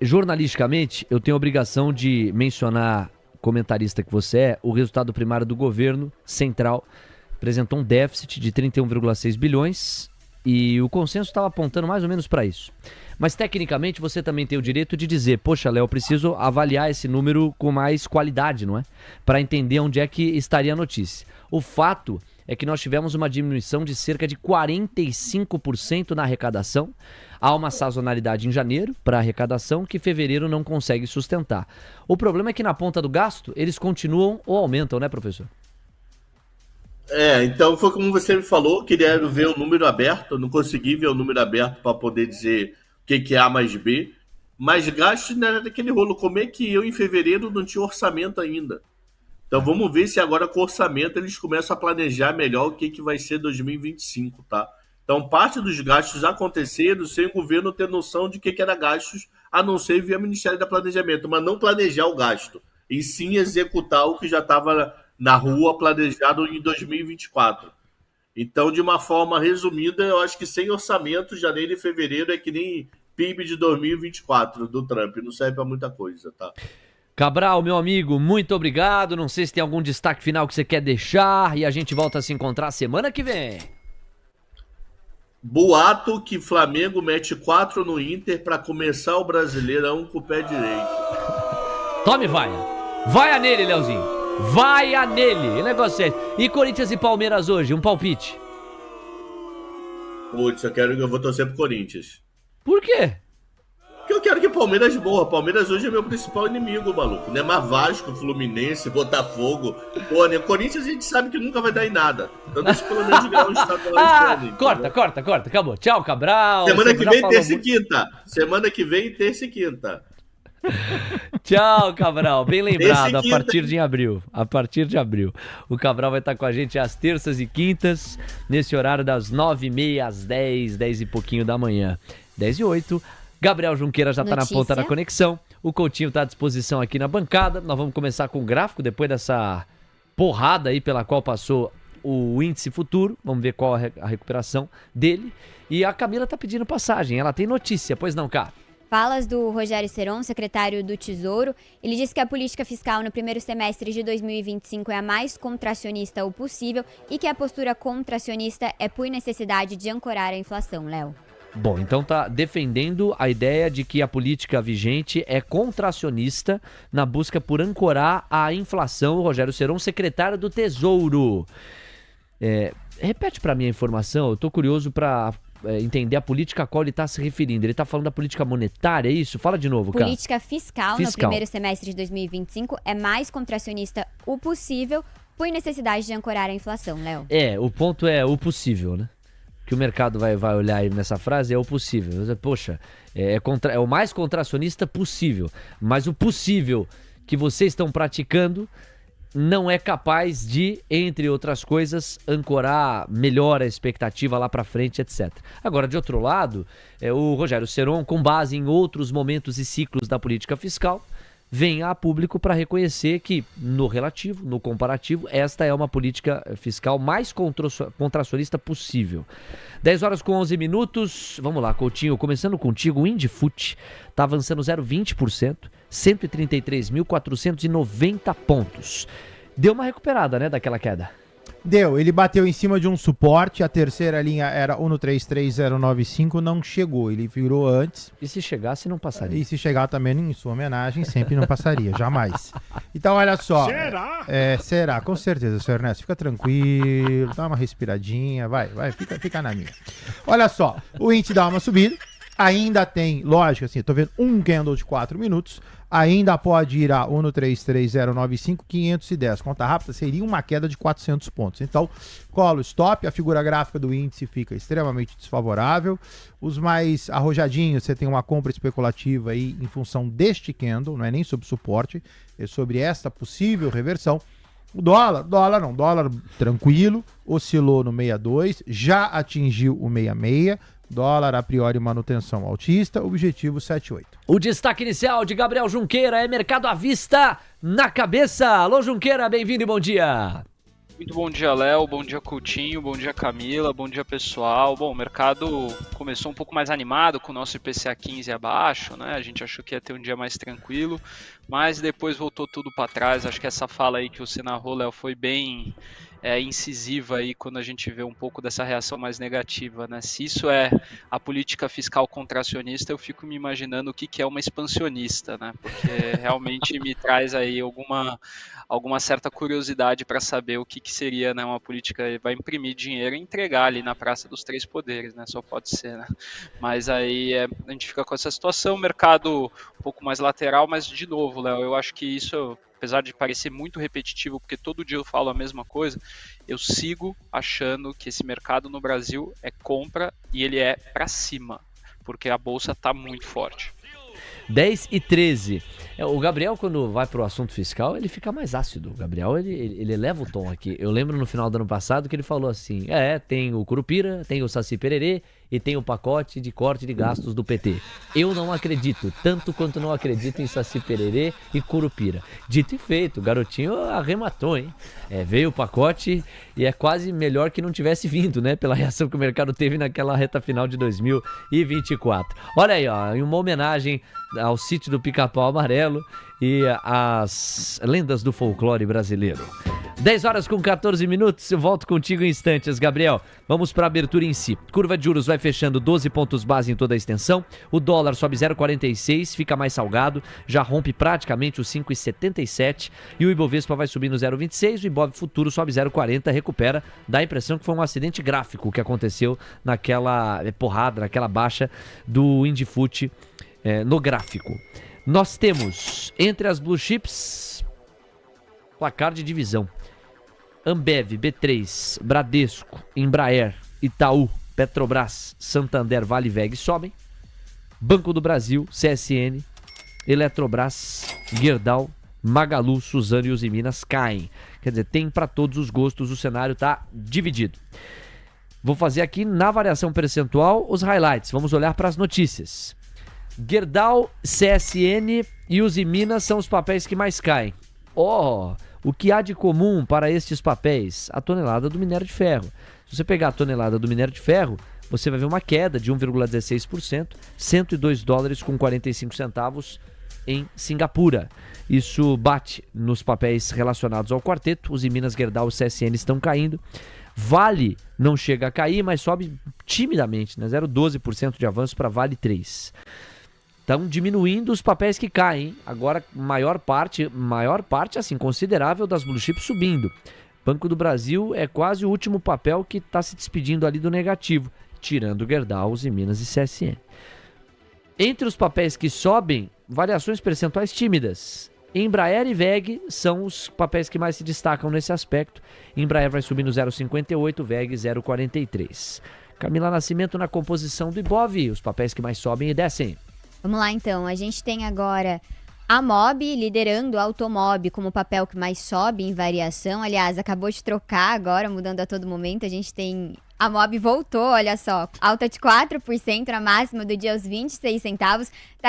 jornalisticamente, eu tenho a obrigação de mencionar, comentarista que você é, o resultado primário do governo central apresentou um déficit de 31,6 bilhões e o consenso estava apontando mais ou menos para isso. Mas tecnicamente você também tem o direito de dizer, poxa, Léo, eu preciso avaliar esse número com mais qualidade, não é? Para entender onde é que estaria a notícia. O fato é que nós tivemos uma diminuição de cerca de 45% na arrecadação. Há uma sazonalidade em janeiro para arrecadação que fevereiro não consegue sustentar. O problema é que na ponta do gasto eles continuam ou aumentam, né, professor? Então foi como você me falou, queria ver o número aberto, eu não consegui ver o número aberto para poder dizer o que é A mais B, mas gasto não era daquele rolo. Como é que eu em fevereiro não tinha orçamento ainda? Então vamos ver se agora com o orçamento eles começam a planejar melhor o que vai ser 2025, tá? Então parte dos gastos aconteceram sem o governo ter noção de que era gastos, a não ser via Ministério da Planejamento, mas não planejar o gasto, e sim executar o que já estava na rua planejado em 2024. Então, de uma forma resumida, eu acho que sem orçamento, janeiro e fevereiro é que nem PIB de 2024 do Trump, não serve para muita coisa, tá? Cabral, meu amigo, muito obrigado. Não sei se tem algum destaque final que você quer deixar e a gente volta a se encontrar semana que vem. Boato que Flamengo mete 4 no Inter para começar o Brasileirão com o pé direito. Tome vaia. Vaia nele, Leozinho. Vaia nele. O negócio é... E Corinthians e Palmeiras hoje? Um palpite. Putz, eu vou torcer pro Corinthians. Por quê? Porque eu quero que o Palmeiras morra. Palmeiras hoje é meu principal inimigo, maluco. Não é mais Vasco, Fluminense, Botafogo. Pô, né? Corinthians a gente sabe que nunca vai dar em nada. Então deixa pelo menos ganhar um estadual. Corta. Acabou. Tchau, Cabral. Semana que vem, terça e quinta. Semana que vem, terça e quinta. Tchau, Cabral. Bem lembrado, a partir de abril. O Cabral vai estar com a gente às terças e quintas, nesse horário das 9h30 às 10 e pouquinho da manhã. 10h08. Gabriel Junqueira já está na ponta da conexão. O Coutinho está à disposição aqui na bancada. Nós vamos começar com o gráfico, depois dessa porrada aí pela qual passou o índice futuro. Vamos ver qual é a recuperação dele. E a Camila está pedindo passagem. Ela tem notícia, pois não, Cá? Falas do Rogério Seron, secretário do Tesouro. Ele disse que a política fiscal no primeiro semestre de 2025 é a mais contracionista o possível e que a postura contracionista é por necessidade de ancorar a inflação, Léo. Bom, então tá defendendo a ideia de que a política vigente é contracionista na busca por ancorar a inflação. O Rogério Seron, secretário do Tesouro. Repete para mim a informação, eu tô curioso para entender a política a qual ele está se referindo. Ele está falando da política monetária, é isso? Fala de novo, cara. Política fiscal no primeiro semestre de 2025 é mais contracionista o possível por necessidade de ancorar a inflação, Léo. O ponto é o possível, né? Que o mercado vai olhar aí nessa frase é o possível. Poxa, é o mais contracionista possível. Mas o possível que vocês estão praticando não é capaz de, entre outras coisas, ancorar melhor a expectativa lá para frente, etc. Agora, de outro lado, o Rogério Seron, com base em outros momentos e ciclos da política fiscal, vem a público para reconhecer que, no relativo, no comparativo, esta é uma política fiscal mais contracionista possível. 10h11. Vamos lá, Coutinho, começando contigo, o Indifut está avançando 0,20%, 133.490 pontos. Deu uma recuperada, né, daquela queda? Deu, ele bateu em cima de um suporte, a terceira linha era 1333095, não chegou, ele virou antes. E se chegasse, não passaria. E se chegar também em sua homenagem, sempre não passaria, jamais. Então, olha só. Será? Será, com certeza, senhor Ernesto. Fica tranquilo, dá uma respiradinha, vai, fica na minha. Olha só, o índice dá uma subida, ainda tem, lógico, assim, tô vendo um candle de 4 minutos, ainda pode ir a 1333095, 510. Conta rápida, seria uma queda de 400 pontos. Então, colo stop, a figura gráfica do índice fica extremamente desfavorável. Os mais arrojadinhos, você tem uma compra especulativa aí em função deste candle, não é nem sobre suporte, é sobre esta possível reversão. O dólar tranquilo, oscilou no 62, já atingiu o 66, dólar a priori manutenção altista, objetivo 78. O destaque inicial de Gabriel Junqueira é mercado à vista na cabeça. Alô, Junqueira, bem-vindo e bom dia. Muito bom dia, Léo, bom dia, Coutinho, bom dia, Camila, bom dia, pessoal. Bom, o mercado começou um pouco mais animado com o nosso IPCA 15 abaixo, né? A gente achou que ia ter um dia mais tranquilo, mas depois voltou tudo para trás. Acho que essa fala aí que você narrou, Léo, foi bem incisiva aí quando a gente vê um pouco dessa reação mais negativa, né? Se isso é a política fiscal contracionista, eu fico me imaginando o que é uma expansionista, né? Porque realmente me traz aí alguma certa curiosidade para saber o que seria, né, uma política que vai imprimir dinheiro e entregar ali na Praça dos Três Poderes, né? Só pode ser, né? Mas aí a gente fica com essa situação, mercado um pouco mais lateral, mas de novo, Léo, eu acho que isso, apesar de parecer muito repetitivo, porque todo dia eu falo a mesma coisa, eu sigo achando que esse mercado no Brasil é compra e ele é para cima, porque a bolsa está muito forte. 10h13. O Gabriel, quando vai pro assunto fiscal, ele fica mais ácido. O Gabriel, ele eleva o tom aqui. Eu lembro no final do ano passado que ele falou assim, tem o Curupira, tem o Saci Pererê e tem o pacote de corte de gastos do PT. Eu não acredito, tanto quanto não acredito em Saci Pererê e Curupira. Dito e feito, o garotinho arrematou, hein? Veio o pacote e é quase melhor que não tivesse vindo, né? Pela reação que o mercado teve naquela reta final de 2024. Olha aí, ó, em uma homenagem ao sítio do Pica-Pau Amarelo e às lendas do folclore brasileiro. 10h14, eu volto contigo em instantes, Gabriel. Vamos para a abertura em si. Curva de juros vai fechando 12 pontos base em toda a extensão. O dólar sobe 0,46, fica mais salgado, já rompe praticamente os 5,77. E o Ibovespa vai subindo 0,26, o Ibov futuro sobe 0,40, recupera. Dá a impressão que foi um acidente gráfico que aconteceu naquela porrada, naquela baixa do Indifut no gráfico. Nós temos, entre as blue chips, placar de divisão. Ambev, B3, Bradesco, Embraer, Itaú, Petrobras, Santander, Vale, VEG sobem. Banco do Brasil, CSN, Eletrobras, Gerdau, Magalu, Suzano e Usiminas caem. Quer dizer, tem para todos os gostos, o cenário está dividido. Vou fazer aqui na variação percentual os highlights. Vamos olhar para as notícias. Gerdau, CSN e Usiminas são os papéis que mais caem. O que há de comum para estes papéis? A tonelada do minério de ferro. Se você pegar a tonelada do minério de ferro, você vai ver uma queda de 1,16%, $102,45 em Singapura. Isso bate nos papéis relacionados ao quarteto. Usiminas, Gerdau e CSN estão caindo. Vale não chega a cair, mas sobe timidamente, né? 0,12% de avanço para Vale 3. Estão diminuindo os papéis que caem. Agora, maior parte assim, considerável das blue chips subindo. Banco do Brasil é quase o último papel que está se despedindo ali do negativo, tirando Gerdau, Usiminas e CSN. Entre os papéis que sobem, variações percentuais tímidas. Embraer e VEG são os papéis que mais se destacam nesse aspecto. Embraer vai subindo 0,58, VEG 0,43. Camila Nascimento na composição do Ibov, os papéis que mais sobem e descem. Vamos lá então, a gente tem agora a MOB liderando a Automob como o papel que mais sobe em variação. Aliás, acabou de trocar agora, mudando a todo momento. A gente tem... A MOB voltou, olha só, alta de 4%, na máxima do dia aos 26 centavos. Está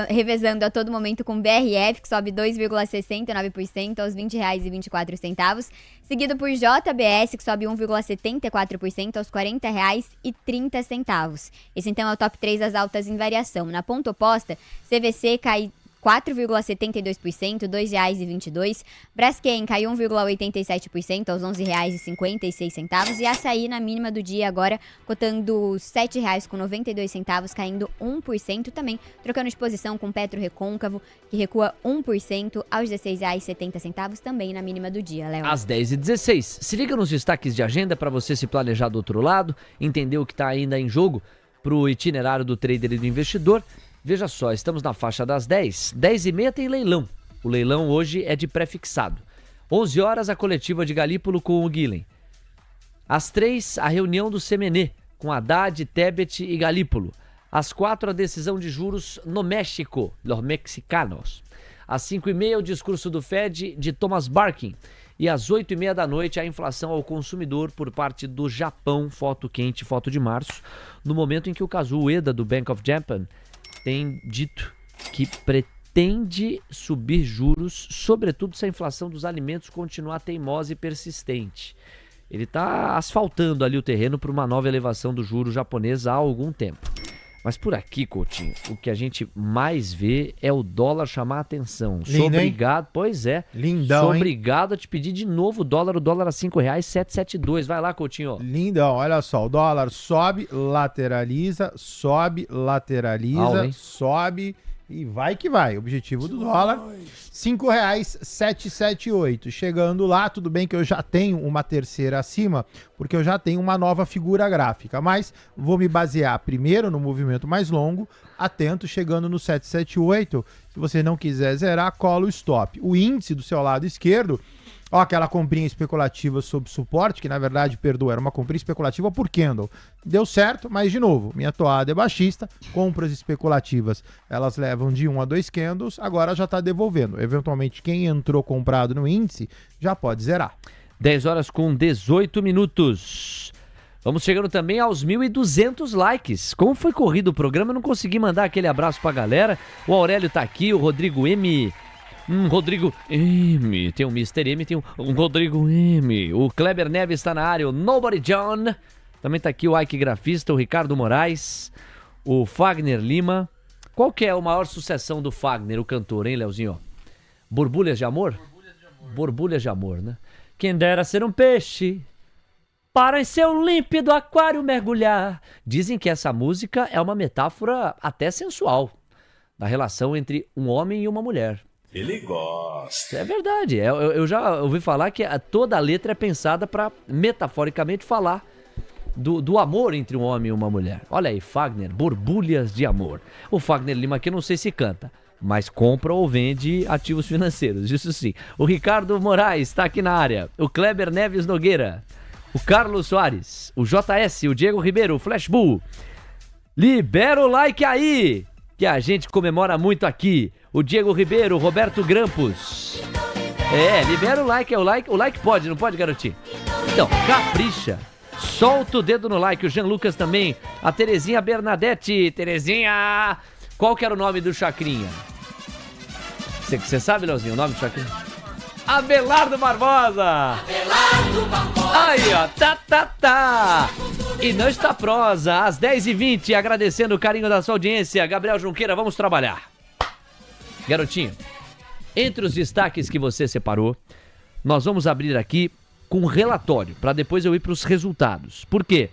revezando a todo momento com BRF, que sobe 2,69% aos R$ 20,24. Seguido por JBS, que sobe 1,74% aos R$ 40,30. Esse então é o top 3 das altas em variação. Na ponta oposta, CVC cai 4,72%, R$ 2,22. Braskem caiu 1,87% aos R$ 11,56. E açaí na mínima do dia agora, cotando R$ 7,92, caindo 1% também, trocando de posição com Petro Recôncavo, que recua 1% aos R$ 16,70, também na mínima do dia, Léo. Às 10h16. Se liga nos destaques de agenda para você se planejar do outro lado, entender o que está ainda em jogo para o itinerário do trader e do investidor. Veja só, estamos na faixa das 10. 10h30 tem leilão. O leilão hoje é de pré-fixado. 11 horas a coletiva de Galípolo com o Guilhem. Às 3, a reunião do CMN com Haddad, Tebet e Galípolo. Às 4, a decisão de juros no México, los mexicanos. Às 5h30, o discurso do Fed de Thomas Barkin. E às 8h30 da noite, a inflação ao consumidor por parte do Japão, foto quente, foto de março, no momento em que o Kazuo Ueda, do Bank of Japan, tem dito que pretende subir juros, sobretudo se a inflação dos alimentos continuar teimosa e persistente. Ele está asfaltando ali o terreno para uma nova elevação do juro japonês há algum tempo. Mas por aqui, Coutinho, o que a gente mais vê é o dólar chamar a atenção. Lindo, sou obrigado, pois é. Lindão, sou hein? obrigado a te pedir de novo o dólar a R$ 5,772. Vai lá, Coutinho. Lindão, olha só, o dólar sobe, lateraliza, Aula, hein? sobe e vai que vai. Objetivo do dólar, R$ 5,778. Chegando lá, tudo bem que eu já tenho uma terceira acima, porque eu já tenho uma nova figura gráfica, mas vou me basear primeiro no movimento mais longo, atento, chegando no 778. Se você não quiser zerar, cola o stop. O índice do seu lado esquerdo, ó, aquela comprinha especulativa sob suporte, que na verdade, perdoa, era uma comprinha especulativa por candle. Deu certo, mas de novo, minha toada é baixista, compras especulativas, elas levam de 1 a 2 candles, agora já está devolvendo. Eventualmente, quem entrou comprado no índice já pode zerar. 10 horas com 18 minutos. Vamos chegando também aos 1.200 likes. Como foi corrido o programa, eu não consegui mandar aquele abraço pra galera. O Aurélio tá aqui, o Rodrigo M... Rodrigo M, tem um Mr. M, tem um Rodrigo M, o Kleber Neves está na área, o Nobody John, também tá aqui o Ike Grafista, o Ricardo Moraes, o Fagner Lima. Qual que é a maior sucessão do Fagner, o cantor, hein, Leozinho? Borbulhas de Amor? Borbulhas de Amor, né? Quem dera ser um peixe para em seu límpido aquário mergulhar. Dizem que essa música é uma metáfora até sensual da relação entre um homem e uma mulher. Ele gosta. É verdade. Eu já ouvi falar que toda a letra é pensada para, metaforicamente, falar do amor entre um homem e uma mulher. Olha aí, Fagner, Borbulhas de Amor. O Fagner Lima aqui não sei se canta, mas compra ou vende ativos financeiros, isso sim. O Ricardo Moraes está aqui na área. O Kleber Neves Nogueira. O Carlos Soares. O JS, o Diego Ribeiro, o Flash Bull. Libera o like aí, que a gente comemora muito aqui. O Diego Ribeiro, o Roberto Grampos. Libera o like, o like pode, não pode, garotinho? Então, capricha. Solta o dedo no like, o Jean Lucas também. A Terezinha Bernadette. Terezinha, qual que era o nome do Chacrinha? Você sabe, Leozinho, o nome do Chacrinha? Abelardo Barbosa. Abelardo Barbosa. Aí, ó, tá. E não está prosa, às 10h20, agradecendo o carinho da sua audiência. Gabriel Junqueira, vamos trabalhar. Garotinho, entre os destaques que você separou, nós vamos abrir aqui com um relatório, para depois eu ir para os resultados. Por quê?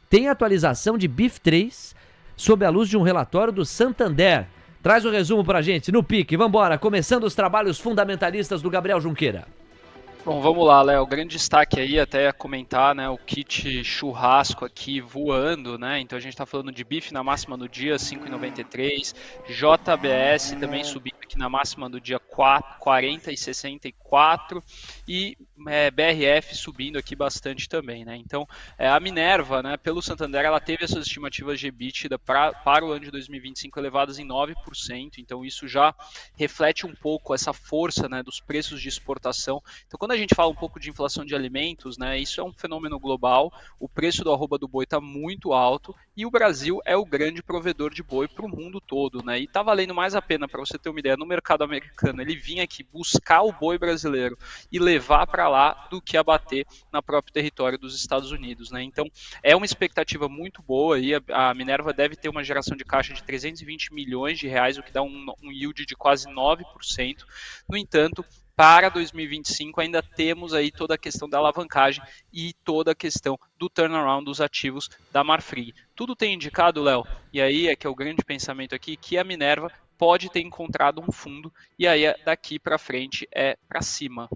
Tem atualização de BIF3 sob a luz de um relatório do Santander. Traz o resumo pra gente, no pique, vambora, começando os trabalhos fundamentalistas do Gabriel Junqueira. Bom, vamos lá, Léo. O grande destaque aí, até ia comentar, né, o kit churrasco aqui voando, né? Então a gente tá falando de BIF na máxima do dia, 5,93. JBS também subindo aqui na máxima do dia, 40,64. E BRF subindo aqui bastante também, né? Então a Minerva, né, pelo Santander, ela teve essas estimativas de EBITDA para o ano de 2025 elevadas em 9%. Então isso já reflete um pouco essa força, né, dos preços de exportação. Então quando a a gente fala um pouco de inflação de alimentos, né, isso é um fenômeno global, o preço do arroba do boi está muito alto e o Brasil é o grande provedor de boi para o mundo todo, né, e está valendo mais a pena, para você ter uma ideia, no mercado americano, ele vinha aqui buscar o boi brasileiro e levar para lá do que abater na próprio território dos Estados Unidos, né, então é uma expectativa muito boa e a Minerva deve ter uma geração de caixa de 320 milhões de reais, o que dá um yield de quase 9%. No entanto, para 2025 ainda temos aí toda a questão da alavancagem e toda a questão do turnaround dos ativos da Marfrig. Tudo tem indicado, Léo, e aí é que é o grande pensamento aqui, que a Minerva pode ter encontrado um fundo e aí daqui para frente é para cima.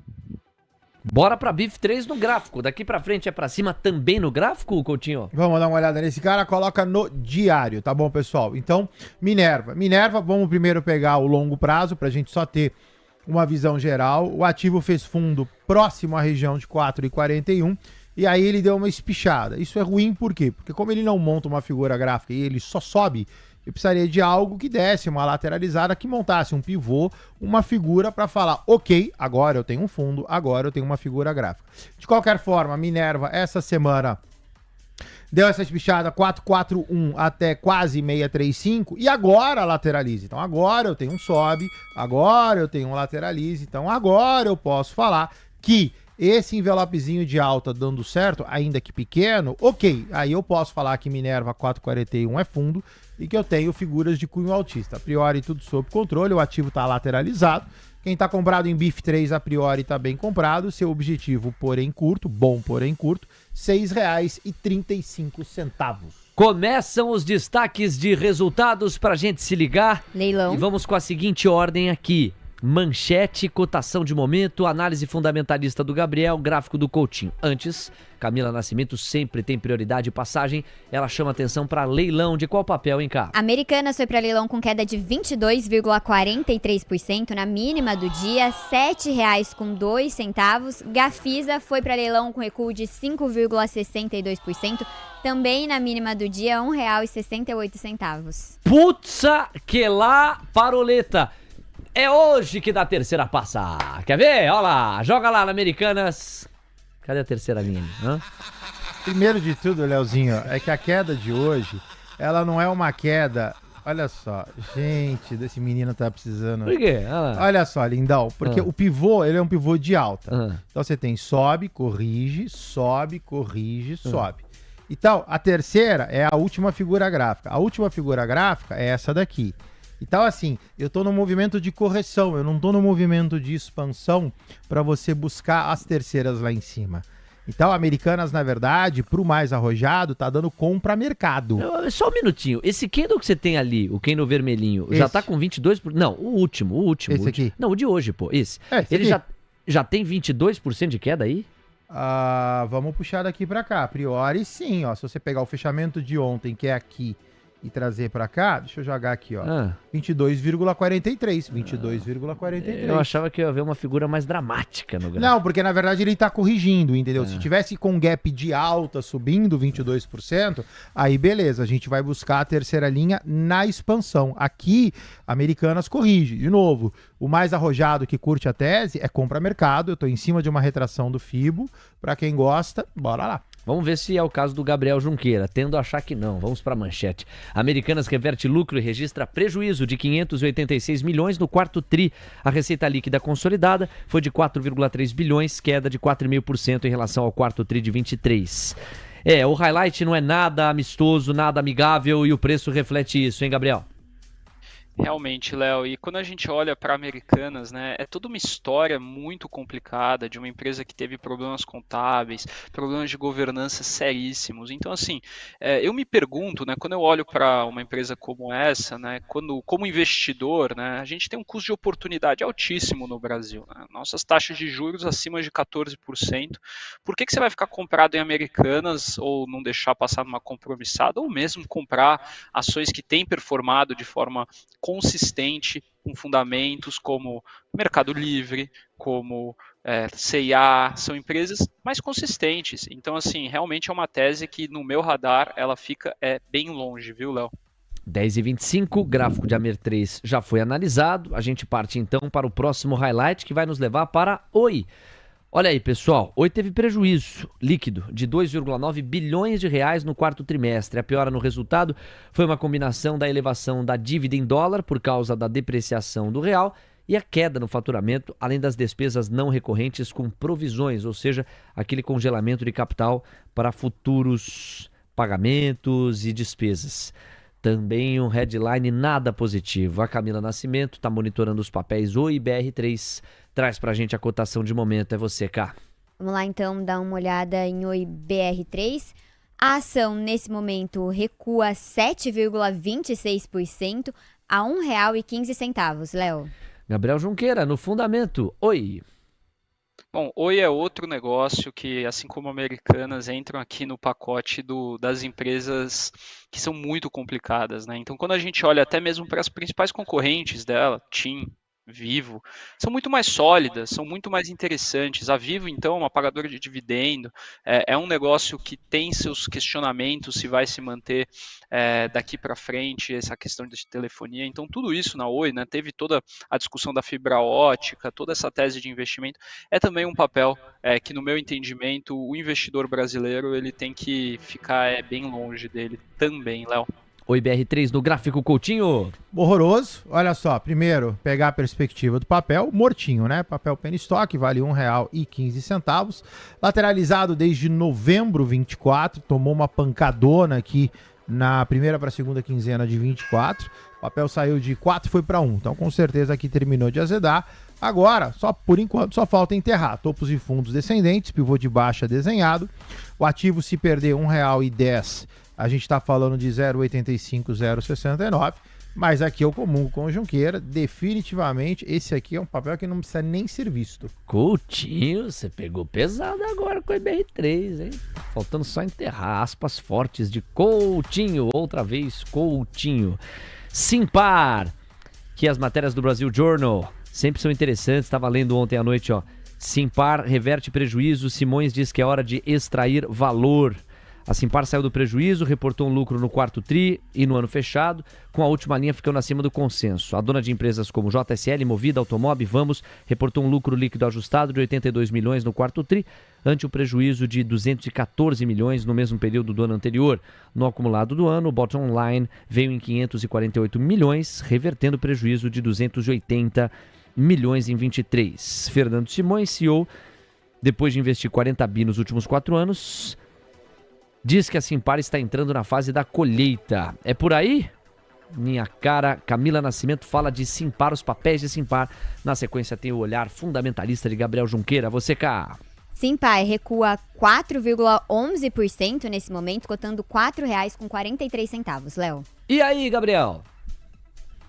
Bora pra BIF3 no gráfico. Daqui pra frente é pra cima também no gráfico, Coutinho? Vamos dar uma olhada nesse cara, coloca no diário, tá bom, pessoal? Então, Minerva, vamos primeiro pegar o longo prazo pra gente só ter uma visão geral. O ativo fez fundo próximo à região de 4,41 e aí ele deu uma espichada. Isso é ruim por quê? Porque como ele não monta uma figura gráfica e ele só sobe, eu precisaria de algo que desse uma lateralizada, que montasse um pivô, uma figura para falar, ok, agora eu tenho um fundo, agora eu tenho uma figura gráfica. De qualquer forma, a Minerva essa semana deu essa espichada 441 até quase 635 e agora lateralize. Então agora eu tenho um sobe, agora eu tenho um lateralize, então agora eu posso falar que esse envelopezinho de alta dando certo, ainda que pequeno, ok, aí eu posso falar que Minerva 441 é fundo e que eu tenho figuras de cunho altista. A priori tudo sob controle, o ativo está lateralizado. Quem está comprado em BIF3 a priori está bem comprado. Seu objetivo, porém curto, bom porém curto, R$ 6,35. Começam os destaques de resultados para a gente se ligar. Leilão. E vamos com a seguinte ordem aqui. Manchete, cotação de momento, análise fundamentalista do Gabriel, gráfico do Coutinho. Antes, Camila Nascimento sempre tem prioridade de passagem. Ela chama atenção para leilão. De qual papel, hein, cá? Americanas foi para leilão com queda de 22,43% na mínima do dia, R$ 7,02. Gafisa foi para leilão com recuo de 5,62%, também na mínima do dia, R$ 1,68. Putza que lá, paroleta. É hoje que dá a terceira passa. Quer ver? Olha lá, joga lá na Americanas. Cadê a terceira linha? Hã? Primeiro de tudo, Leozinho, é que a queda de hoje, ela não é uma queda... Olha só, gente, desse menino tá precisando... Por quê? Olha só, lindão, porque o pivô, ele é um pivô de alta. Então você tem sobe, corrige, sobe. Então, a terceira é a última figura gráfica. A última figura gráfica é essa daqui. Então, assim, eu tô no movimento de correção, eu não tô no movimento de expansão para você buscar as terceiras lá em cima. Então, Americanas, na verdade, pro mais arrojado, tá dando compra mercado. Só um minutinho. Esse candle que você tem ali, o candle vermelhinho, já tá com 22%? Não, o último. Esse aqui? Não, o de hoje, pô. Esse. Ele já tem 22% de queda aí? Vamos puxar daqui para cá. A priori, sim, ó. Se você pegar o fechamento de ontem, que é aqui, e trazer pra cá, deixa eu jogar aqui, ó. 22,43. 22,43. Eu achava que ia haver uma figura mais dramática no gráfico. Não, porque na verdade ele tá corrigindo, entendeu? Se tivesse com gap de alta subindo 22%, aí beleza, a gente vai buscar a terceira linha na expansão. Aqui, Americanas corrige. De novo, o mais arrojado que curte a tese é compra mercado. Eu tô em cima de uma retração do Fibo. Pra quem gosta, bora lá. Vamos ver se é o caso do Gabriel Junqueira. Tendo a achar que não. Vamos para a manchete. Americanas reverte lucro e registra prejuízo de 586 milhões no quarto tri. A receita líquida consolidada foi de 4,3 bilhões, queda de 4,5% em relação ao quarto tri de 23. O highlight não é nada amistoso, nada amigável e o preço reflete isso, hein, Gabriel? Realmente, Léo, e quando a gente olha para Americanas, né, é toda uma história muito complicada de uma empresa que teve problemas contábeis, problemas de governança seríssimos. Então, assim, eu me pergunto, né, quando eu olho para uma empresa como essa, né, como investidor, né, a gente tem um custo de oportunidade altíssimo no Brasil. Né, nossas taxas de juros acima de 14%. Por que você vai ficar comprado em Americanas ou não deixar passar numa compromissada, ou mesmo comprar ações que têm performado de forma consistente, com fundamentos como Mercado Livre, como C&A, são empresas mais consistentes. Então, assim, realmente é uma tese que no meu radar ela fica bem longe, viu, Léo? 10h25, gráfico de Amer3 já foi analisado. A gente parte então para o próximo highlight que vai nos levar para Oi. Olha aí, pessoal, Oi teve prejuízo líquido de 2,9 bilhões de reais no quarto trimestre. A piora no resultado foi uma combinação da elevação da dívida em dólar por causa da depreciação do real e a queda no faturamento, além das despesas não recorrentes com provisões, ou seja, aquele congelamento de capital para futuros pagamentos e despesas. Também um headline nada positivo. A Camila Nascimento está monitorando os papéis Oi BR3. Traz pra gente a cotação de momento. É você, Cá. Vamos lá então dar uma olhada em Oi BR3. A ação nesse momento recua 7,26% a R$ 1,15, Léo. Gabriel Junqueira, no Fundamento. Oi. Bom, Oi é outro negócio que, assim como Americanas, entram aqui no pacote das empresas que são muito complicadas, né? Então, quando a gente olha até mesmo para as principais concorrentes dela, TIM, Vivo, são muito mais sólidas, são muito mais interessantes. A Vivo, então, é uma pagadora de dividendo, é um negócio que tem seus questionamentos se vai se manter daqui para frente, essa questão de telefonia. Então, tudo isso na Oi, né, teve toda a discussão da fibra ótica, toda essa tese de investimento, é também um papel que, no meu entendimento, o investidor brasileiro ele tem que ficar bem longe dele também, Léo. Oi BR3 no gráfico, Coutinho. Horroroso. Olha só, primeiro, pegar a perspectiva do papel, mortinho, né? Papel penny stock, vale R$ 1,15. Lateralizado desde novembro 24, tomou uma pancadona aqui na primeira para a segunda quinzena de 24. O papel saiu de 4 e foi para 1. Então, com certeza aqui terminou de azedar. Agora, só por enquanto, só falta enterrar. Topos e fundos descendentes, pivô de baixa desenhado. O ativo se perder R$ 1,10. A gente está falando de 0,85, 0,69, mas aqui eu comungo com o Junqueira, definitivamente esse aqui é um papel que não precisa nem ser visto. Coutinho, você pegou pesado agora com o IBR3, hein? Faltando só enterrar, aspas fortes de Coutinho, outra vez Coutinho. Simpar, que as matérias do Brasil Journal sempre são interessantes, estava lendo ontem à noite, ó. Simpar reverte prejuízo, Simões diz que é hora de extrair valor. A Simpar saiu do prejuízo, reportou um lucro no quarto tri e no ano fechado, com a última linha ficando acima do consenso. A dona de empresas como JSL, Movida, Automob, Vamos, reportou um lucro líquido ajustado de 82 milhões no quarto tri, ante o prejuízo de 214 milhões no mesmo período do ano anterior. No acumulado do ano, o bottom line veio em 548 milhões, revertendo o prejuízo de 280 milhões em 23. Fernando Simões, CEO, depois de investir 40 bi nos últimos 4 anos... diz que a Simpar está entrando na fase da colheita. É por aí? Minha cara, Camila Nascimento fala de Simpar, os papéis de Simpar. Na sequência tem o olhar fundamentalista de Gabriel Junqueira. Você, cá. Simpar recua 4,11% nesse momento, cotando R$ 4,43, Léo. E aí, Gabriel?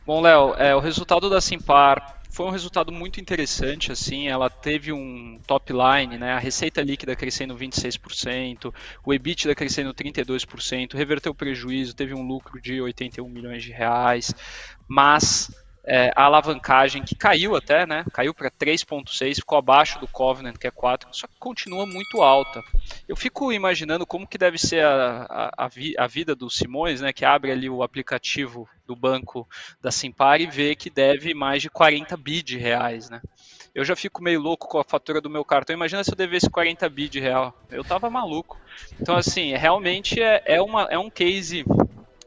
Bom, Léo, o resultado da Simpar foi um resultado muito interessante, assim, ela teve um top line, né, a receita líquida crescendo 26%, o EBITDA crescendo 32%, reverteu o prejuízo, teve um lucro de 81 milhões de reais, mas a alavancagem que caiu até, né, caiu para 3,6, ficou abaixo do covenant, que é 4, só que continua muito alta. Eu fico imaginando como que deve ser a vida do Simões, né, que abre ali o aplicativo do banco da Simpar e vê que deve mais de 40 bi de reais, né. Eu já fico meio louco com a fatura do meu cartão. Imagina se eu devesse 40 bi de real. Eu tava maluco. Então, assim, realmente é um case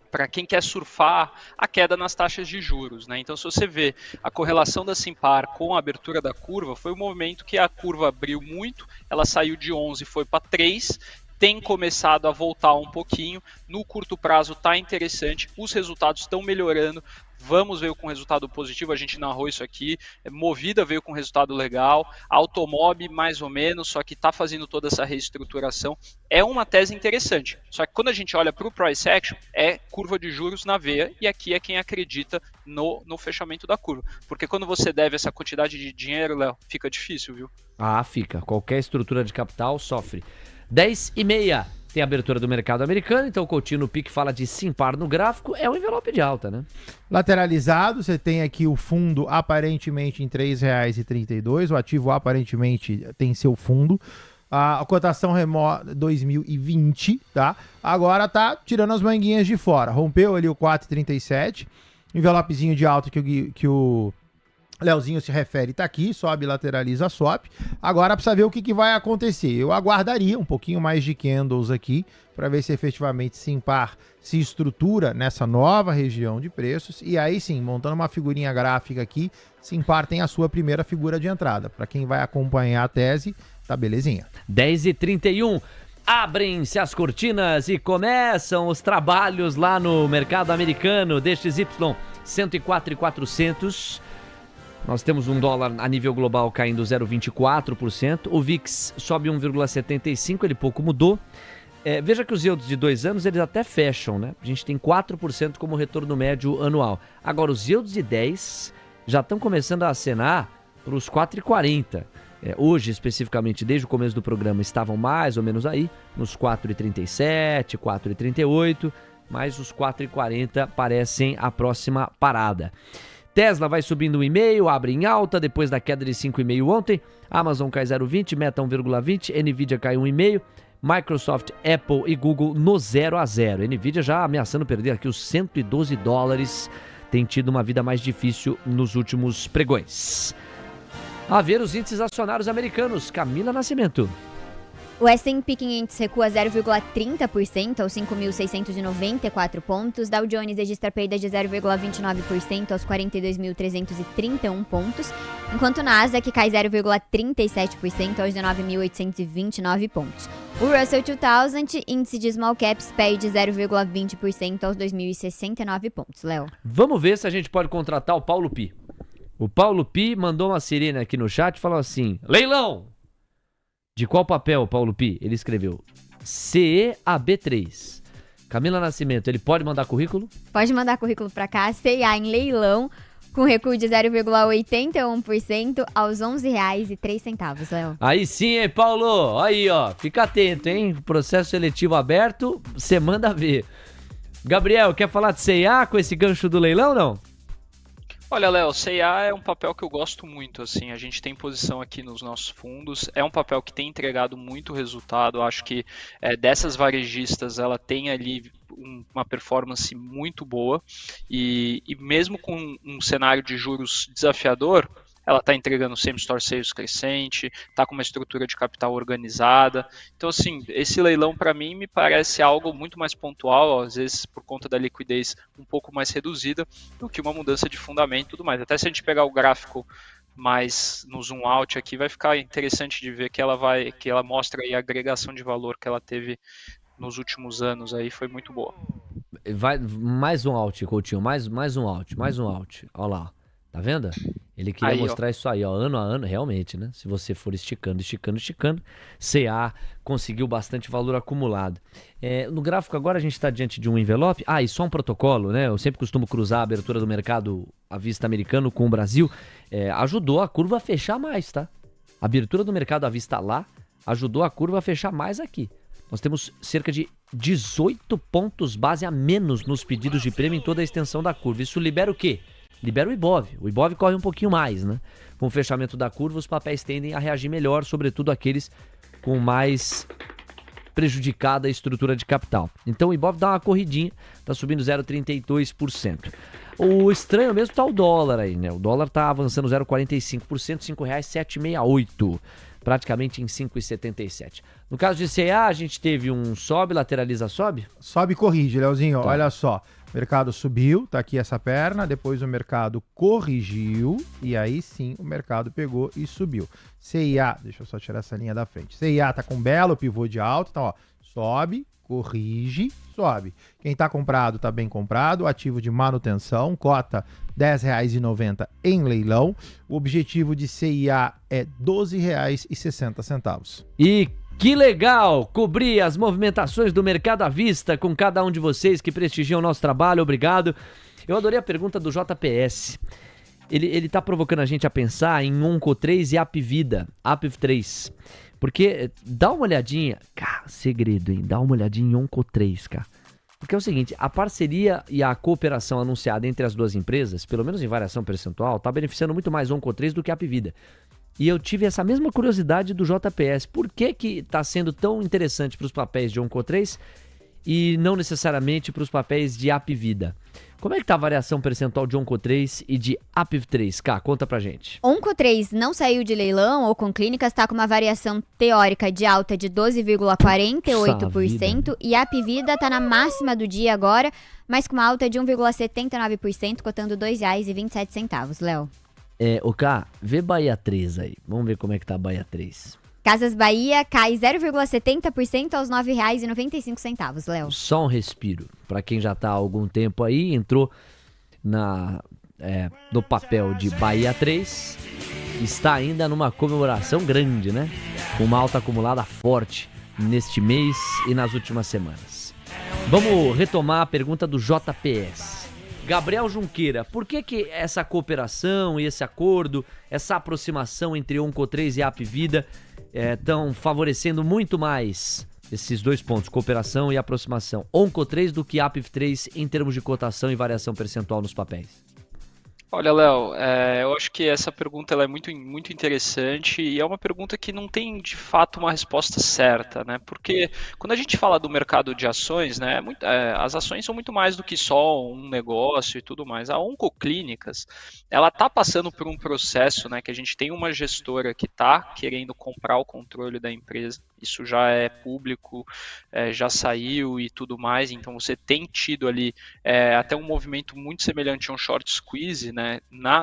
para quem quer surfar a queda nas taxas de juros, né? Então, se você vê a correlação da Simpar com a abertura da curva, foi um momento que a curva abriu muito, ela saiu de 11 e foi para 3, tem começado a voltar um pouquinho, no curto prazo está interessante, os resultados estão melhorando, Vamos veio com resultado positivo, a gente narrou isso aqui, Movida veio com resultado legal, Automob mais ou menos, só que está fazendo toda essa reestruturação, é uma tese interessante, só que quando a gente olha para o price action, é curva de juros na veia, e aqui é quem acredita no fechamento da curva, porque quando você deve essa quantidade de dinheiro, Léo, fica difícil, viu? Ah, fica, qualquer estrutura de capital sofre. 10h30. Tem a abertura do mercado americano, então o Coutinho no pique fala de Simpar no gráfico, é um envelope de alta, né? Lateralizado, você tem aqui o fundo aparentemente em R$ 3,32, o ativo aparentemente tem seu fundo. A cotação remota 2020, tá? Agora tá tirando as manguinhas de fora. Rompeu ali o 4,37, envelopezinho de alta que o Leozinho se refere, tá aqui, sobe, lateraliza, sobe. Agora precisa ver o que vai acontecer. Eu aguardaria um pouquinho mais de candles aqui para ver se efetivamente Simpar se estrutura nessa nova região de preços. E aí sim, montando uma figurinha gráfica aqui, Simpar tem a sua primeira figura de entrada. Para quem vai acompanhar a tese, tá belezinha. 10h31. Abrem-se as cortinas e começam os trabalhos lá no mercado americano. DXY 104,400. Nós temos um dólar a nível global caindo 0,24%. O VIX sobe 1,75%, ele pouco mudou. Veja que os yields de 2 anos, eles até fecham, né? A gente tem 4% como retorno médio anual. Agora, os yields de 10 já estão começando a acenar para os 4,40%. Hoje, especificamente, desde o começo do programa, estavam mais ou menos aí, nos 4,37%, 4,38%, mas os 4,40% parecem a próxima parada. Tesla vai subindo 1,5%, abre em alta, depois da queda de 5,5% ontem. Amazon cai 0,20%, Meta 1,20%, Nvidia cai 1,5%, Microsoft, Apple e Google no 0-0. Nvidia já ameaçando perder aqui os $112, tem tido uma vida mais difícil nos últimos pregões. A ver os índices acionários americanos, Camila Nascimento. O S&P 500 recua 0,30% aos 5.694 pontos. Dow Jones registra perda de 0,29% aos 42.331 pontos, enquanto o Nasdaq cai 0,37% aos 19.829 pontos. O Russell 2000, índice de small caps, perde 0,20% aos 2.069 pontos. Léo. Vamos ver se a gente pode contratar o Paulo Pi. O Paulo Pi mandou uma sirene aqui no chat e falou assim: leilão! De qual papel, Paulo Pi? Ele escreveu CEAB3. Camila Nascimento, ele pode mandar currículo? Pode mandar currículo para cá, CEA em leilão, com recuo de 0,81% aos R$11,03, Léo. Aí sim, hein, Paulo? Aí, ó, fica atento, hein? Processo seletivo aberto, você manda ver. Gabriel, quer falar de CEA com esse gancho do leilão, não? Olha, Léo, CEA é um papel que eu gosto muito, assim, a gente tem posição aqui nos nossos fundos, é um papel que tem entregado muito resultado, acho que dessas varejistas ela tem ali uma performance muito boa e mesmo com um cenário de juros desafiador, ela está entregando same-store sales crescente, está com uma estrutura de capital organizada. Então, assim, esse leilão para mim me parece algo muito mais pontual, às vezes por conta da liquidez um pouco mais reduzida, do que uma mudança de fundamento e tudo mais. Até se a gente pegar o gráfico mais no zoom out aqui, vai ficar interessante de ver que ela mostra aí a agregação de valor que ela teve nos últimos anos aí, foi muito boa. Vai, mais um out, Coutinho, mais um out. Olha lá. Tá vendo? Ele queria mostrar isso aí, ó, ano a ano, realmente, né? Se você for esticando, CA conseguiu bastante valor acumulado. No gráfico agora a gente está diante de um envelope. E só um protocolo, né? Eu sempre costumo cruzar a abertura do mercado à vista americano com o Brasil. Ajudou a curva a fechar mais, tá? A abertura do mercado à vista lá ajudou a curva a fechar mais aqui. Nós temos cerca de 18 pontos base a menos nos pedidos de prêmio em toda a extensão da curva. Isso libera o quê? Libera o Ibov. O Ibov corre um pouquinho mais, né? Com o fechamento da curva, os papéis tendem a reagir melhor, sobretudo aqueles com mais prejudicada estrutura de capital. Então o Ibov dá uma corridinha, tá subindo 0,32%. O estranho mesmo tá o dólar aí, né? O dólar tá avançando 0,45%, R$ 5,768, praticamente em 5,77. No caso de CA, a gente teve um sobe, lateraliza, sobe? Sobe e corrige, Leozinho, tá. Olha só. O mercado subiu, tá aqui essa perna, depois o mercado corrigiu e aí sim o mercado pegou e subiu. CIA, deixa eu só tirar essa linha da frente. CIA tá com um belo pivô de alta, então ó, sobe, corrige, sobe. Quem tá comprado tá bem comprado, ativo de manutenção, cota R$10,90 em leilão. O objetivo de CIA é R$12,60. E que legal cobrir as movimentações do mercado à vista com cada um de vocês que prestigiam o nosso trabalho, obrigado. Eu adorei a pergunta do JPS. Ele tá provocando a gente a pensar em Onco3 e Apvida, Apv3. Porque dá uma olhadinha, cara, segredo, hein? Dá uma olhadinha em Onco3, cara. Porque é o seguinte, a parceria e a cooperação anunciada entre as duas empresas, pelo menos em variação percentual, tá beneficiando muito mais Onco3 do que a Apvida. E eu tive essa mesma curiosidade do JPS. Por que que tá sendo tão interessante para os papéis de Onco3 e não necessariamente para os papéis de Apvida. Como é que tá a variação percentual de Onco3 e de Apv3? Cá, conta pra gente. Onco3 não saiu de leilão ou com clínicas, está com uma variação teórica de alta de 12,48% e a Apvida está na máxima do dia agora, mas com uma alta de 1,79%, cotando R$ 2,27, Léo. Cá, vê Bahia 3 aí. Vamos ver como é que tá a Bahia 3. Casas Bahia cai 0,70% aos R$ 9,95, Léo. Só um respiro. Pra quem já tá há algum tempo aí, entrou no papel de Bahia 3, está ainda numa comemoração grande, né? Com uma alta acumulada forte neste mês e nas últimas semanas. Vamos retomar a pergunta do JPS. Gabriel Junqueira, por que essa cooperação e esse acordo, essa aproximação entre Onco3 e Apvida estão favorecendo muito mais esses dois pontos, cooperação e aproximação, Onco3 do que Apv3 em termos de cotação e variação percentual nos papéis? Olha, Léo, eu acho que essa pergunta ela é muito, muito interessante e é uma pergunta que não tem, de fato, uma resposta certa, né? Porque quando a gente fala do mercado de ações, né, as ações são muito mais do que só um negócio e tudo mais. A Oncoclínicas, ela está passando por um processo, né, que a gente tem uma gestora que está querendo comprar o controle da empresa. Isso já é público, já saiu e tudo mais, então você tem tido ali até um movimento muito semelhante a um short squeeze, né,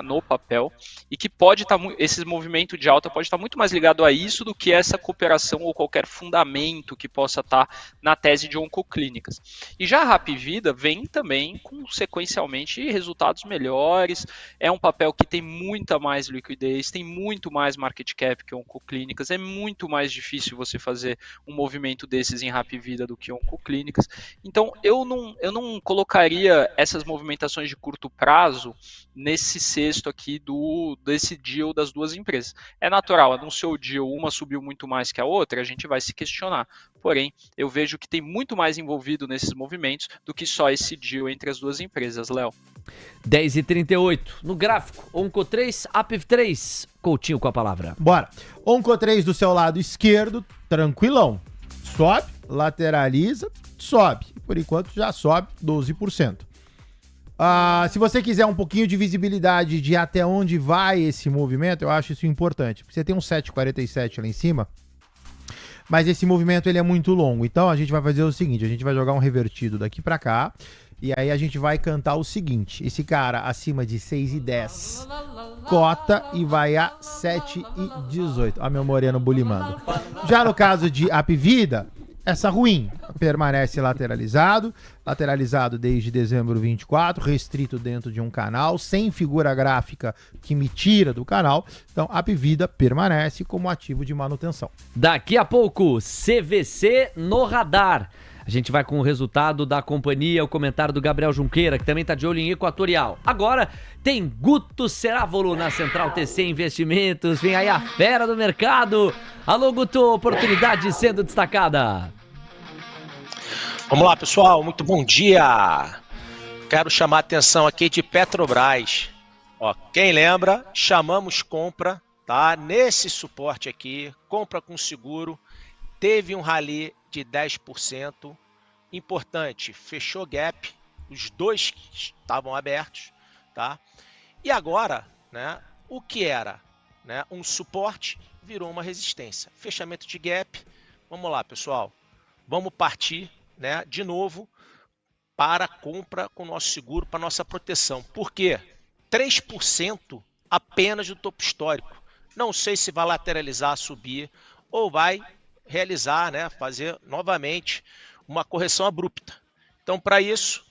no papel, e que pode estar, esse movimento de alta pode estar muito mais ligado a isso do que essa cooperação ou qualquer fundamento que possa estar na tese de Oncoclínicas. E já a Apvida vem também com sequencialmente resultados melhores, é um papel que tem muita mais liquidez, tem muito mais market cap que Oncoclínicas, é muito mais difícil você fazer um movimento desses em Apvida do que Oncoclínicas. Então eu não colocaria essas movimentações de curto prazo nesse cesto aqui desse deal das duas empresas. É natural, anunciou o deal, uma subiu muito mais que a outra, a gente vai se questionar. Porém, eu vejo que tem muito mais envolvido nesses movimentos do que só esse deal entre as duas empresas, Léo. 10h38, no gráfico, Onco3, Apv3, Coutinho com a palavra. Bora. Onco3 do seu lado esquerdo, tranquilão. Sobe, lateraliza, sobe. Por enquanto já sobe 12%. Se você quiser um pouquinho de visibilidade de até onde vai esse movimento, eu acho isso importante. Porque você tem um 7,47 lá em cima, mas esse movimento ele é muito longo. Então a gente vai fazer o seguinte, a gente vai jogar um revertido daqui pra cá, e aí a gente vai cantar o seguinte, esse cara acima de 6,10 cota e vai a 7,18. Ó, meu moreno bulimando. Já no caso de Apvida, essa ruim permanece lateralizado desde dezembro 24, restrito dentro de um canal, sem figura gráfica que me tira do canal. Então, a Apvida permanece como ativo de manutenção. Daqui a pouco, CVC no radar. A gente vai com o resultado da companhia, o comentário do Gabriel Junqueira, que também tá de olho em Equatorial. Agora tem Guto Cerávolo na Central TC Investimentos. Vem aí a fera do mercado. Alô, Guto, oportunidade sendo destacada. Vamos lá, pessoal, muito bom dia. Quero chamar a atenção aqui de Petrobras. Ó, quem lembra, chamamos compra, tá? Nesse suporte aqui, compra com seguro, teve um rally de 10%. Importante, fechou gap, os dois estavam abertos, tá? E agora, né, o que era, né, um suporte virou uma resistência. Fechamento de gap. Vamos lá, pessoal. Vamos partir, né, de novo para a compra com o nosso seguro, para nossa proteção. Por quê? 3% apenas do topo histórico. Não sei se vai lateralizar, subir ou vai realizar, né, fazer novamente uma correção abrupta. Então, para isso,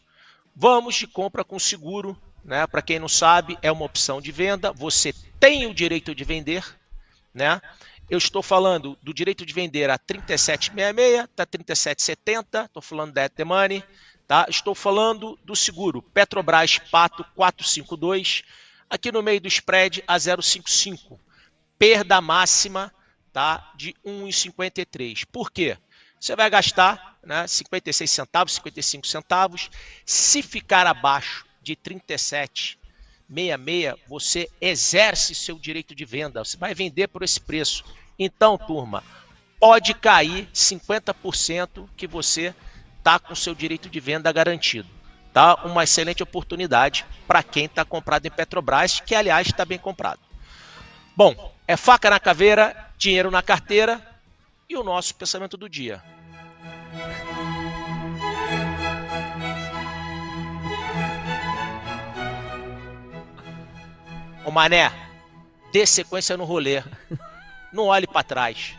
vamos de compra com seguro, né? Para quem não sabe, é uma opção de venda. Você tem o direito de vender, né? Eu estou falando do direito de vender a 37,66, tá 37,70. Estou falando da The Money, tá? Estou falando do seguro Petrobras Pato 452, aqui no meio do spread a 0,55. Perda máxima, tá, de 1,53. Por quê? Você vai gastar, né, 56 centavos, 55 centavos. Se ficar abaixo de 37,66, você exerce seu direito de venda. Você vai vender por esse preço. Então, turma, pode cair 50% que você tá com seu direito de venda garantido. Tá? Uma excelente oportunidade para quem está comprado em Petrobras, que aliás está bem comprado. Bom, é faca na caveira, dinheiro na carteira e o nosso pensamento do dia. Ô Mané, dê sequência no rolê. Não olhe para trás.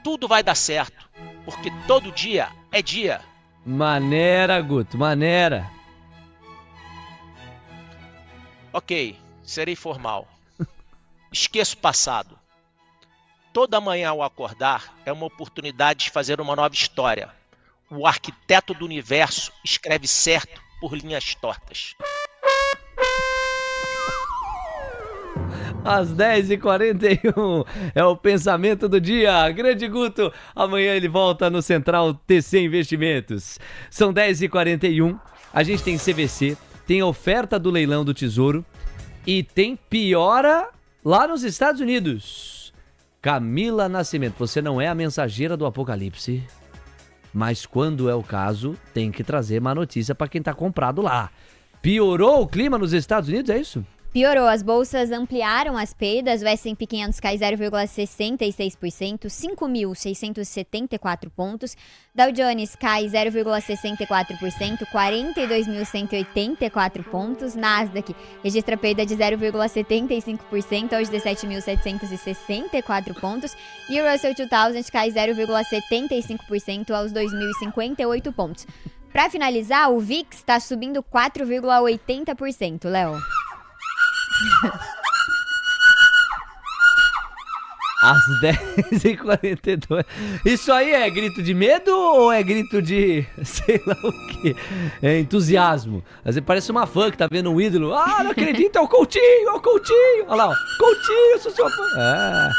Tudo vai dar certo, porque todo dia é dia. Maneira, Guto, maneira. Ok, serei formal. Esqueça o passado. Toda manhã ao acordar é uma oportunidade de fazer uma nova história. O arquiteto do universo escreve certo por linhas tortas. Às 10h41 é o pensamento do dia. Grande Guto, amanhã ele volta no Central TC Investimentos. São 10h41, a gente tem CVC, tem oferta do leilão do Tesouro e tem piora lá nos Estados Unidos. Camila Nascimento, você não é a mensageira do apocalipse, mas quando é o caso, tem que trazer má notícia para quem tá comprado lá. Piorou o clima nos Estados Unidos, é isso? Piorou, as bolsas ampliaram as perdas, o S&P 500 cai 0,66%, 5.674 pontos, Dow Jones cai 0,64%, 42.184 pontos, Nasdaq registra perda de 0,75% aos 17.764 pontos e o Russell 2000 cai 0,75% aos 2.058 pontos. Para finalizar, o VIX está subindo 4,80%, Léo. Às 10h42. Isso aí é grito de medo ou é grito de, sei lá o quê? É entusiasmo. Às vezes parece uma fã que tá vendo um ídolo. Ah, não acredito, é o Coutinho, é o Coutinho. Olha lá, ó. Coutinho, sou seu fã. Ah.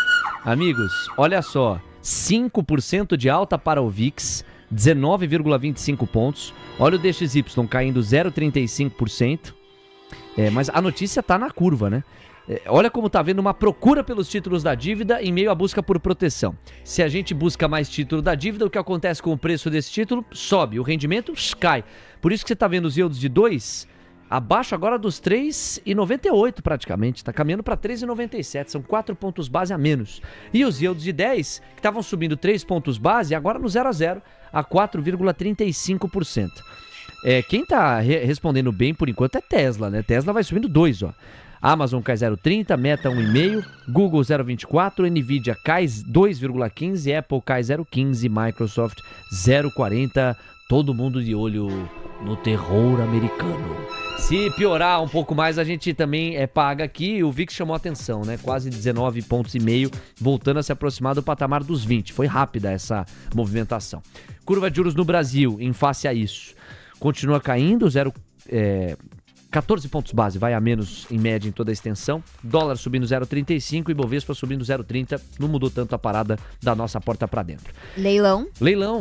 Amigos, olha só. 5% de alta para o VIX, 19,25 pontos. Olha o DXY caindo 0,35%. Mas a notícia tá na curva, né? Olha como tá havendo uma procura pelos títulos da dívida em meio à busca por proteção. Se a gente busca mais título da dívida, o que acontece com o preço desse título? Sobe, o rendimento cai. Por isso que você tá vendo os yields de 2 abaixo agora dos 3,98 praticamente. Tá caminhando para 3,97, são 4 pontos base a menos. E os yields de 10, que estavam subindo 3 pontos base, agora no 0 a 0 a 4,35%. Quem tá respondendo bem por enquanto é Tesla, né? Tesla vai subindo 2, ó. Amazon cai 0,30, Meta 1,5, Google 0,24, Nvidia cai 2,15, Apple cai 0,15, Microsoft 0,40. Todo mundo de olho no terror americano. Se piorar um pouco mais, a gente também paga aqui. O VIX chamou a atenção, né? Quase 19,5 pontos, voltando a se aproximar do patamar dos 20. Foi rápida essa movimentação. Curva de juros no Brasil, em face a isso, continua caindo, 14 pontos base, vai a menos em média em toda a extensão. Dólar subindo 0,35 e Bovespa subindo 0,30. Não mudou tanto a parada da nossa porta para dentro. Leilão,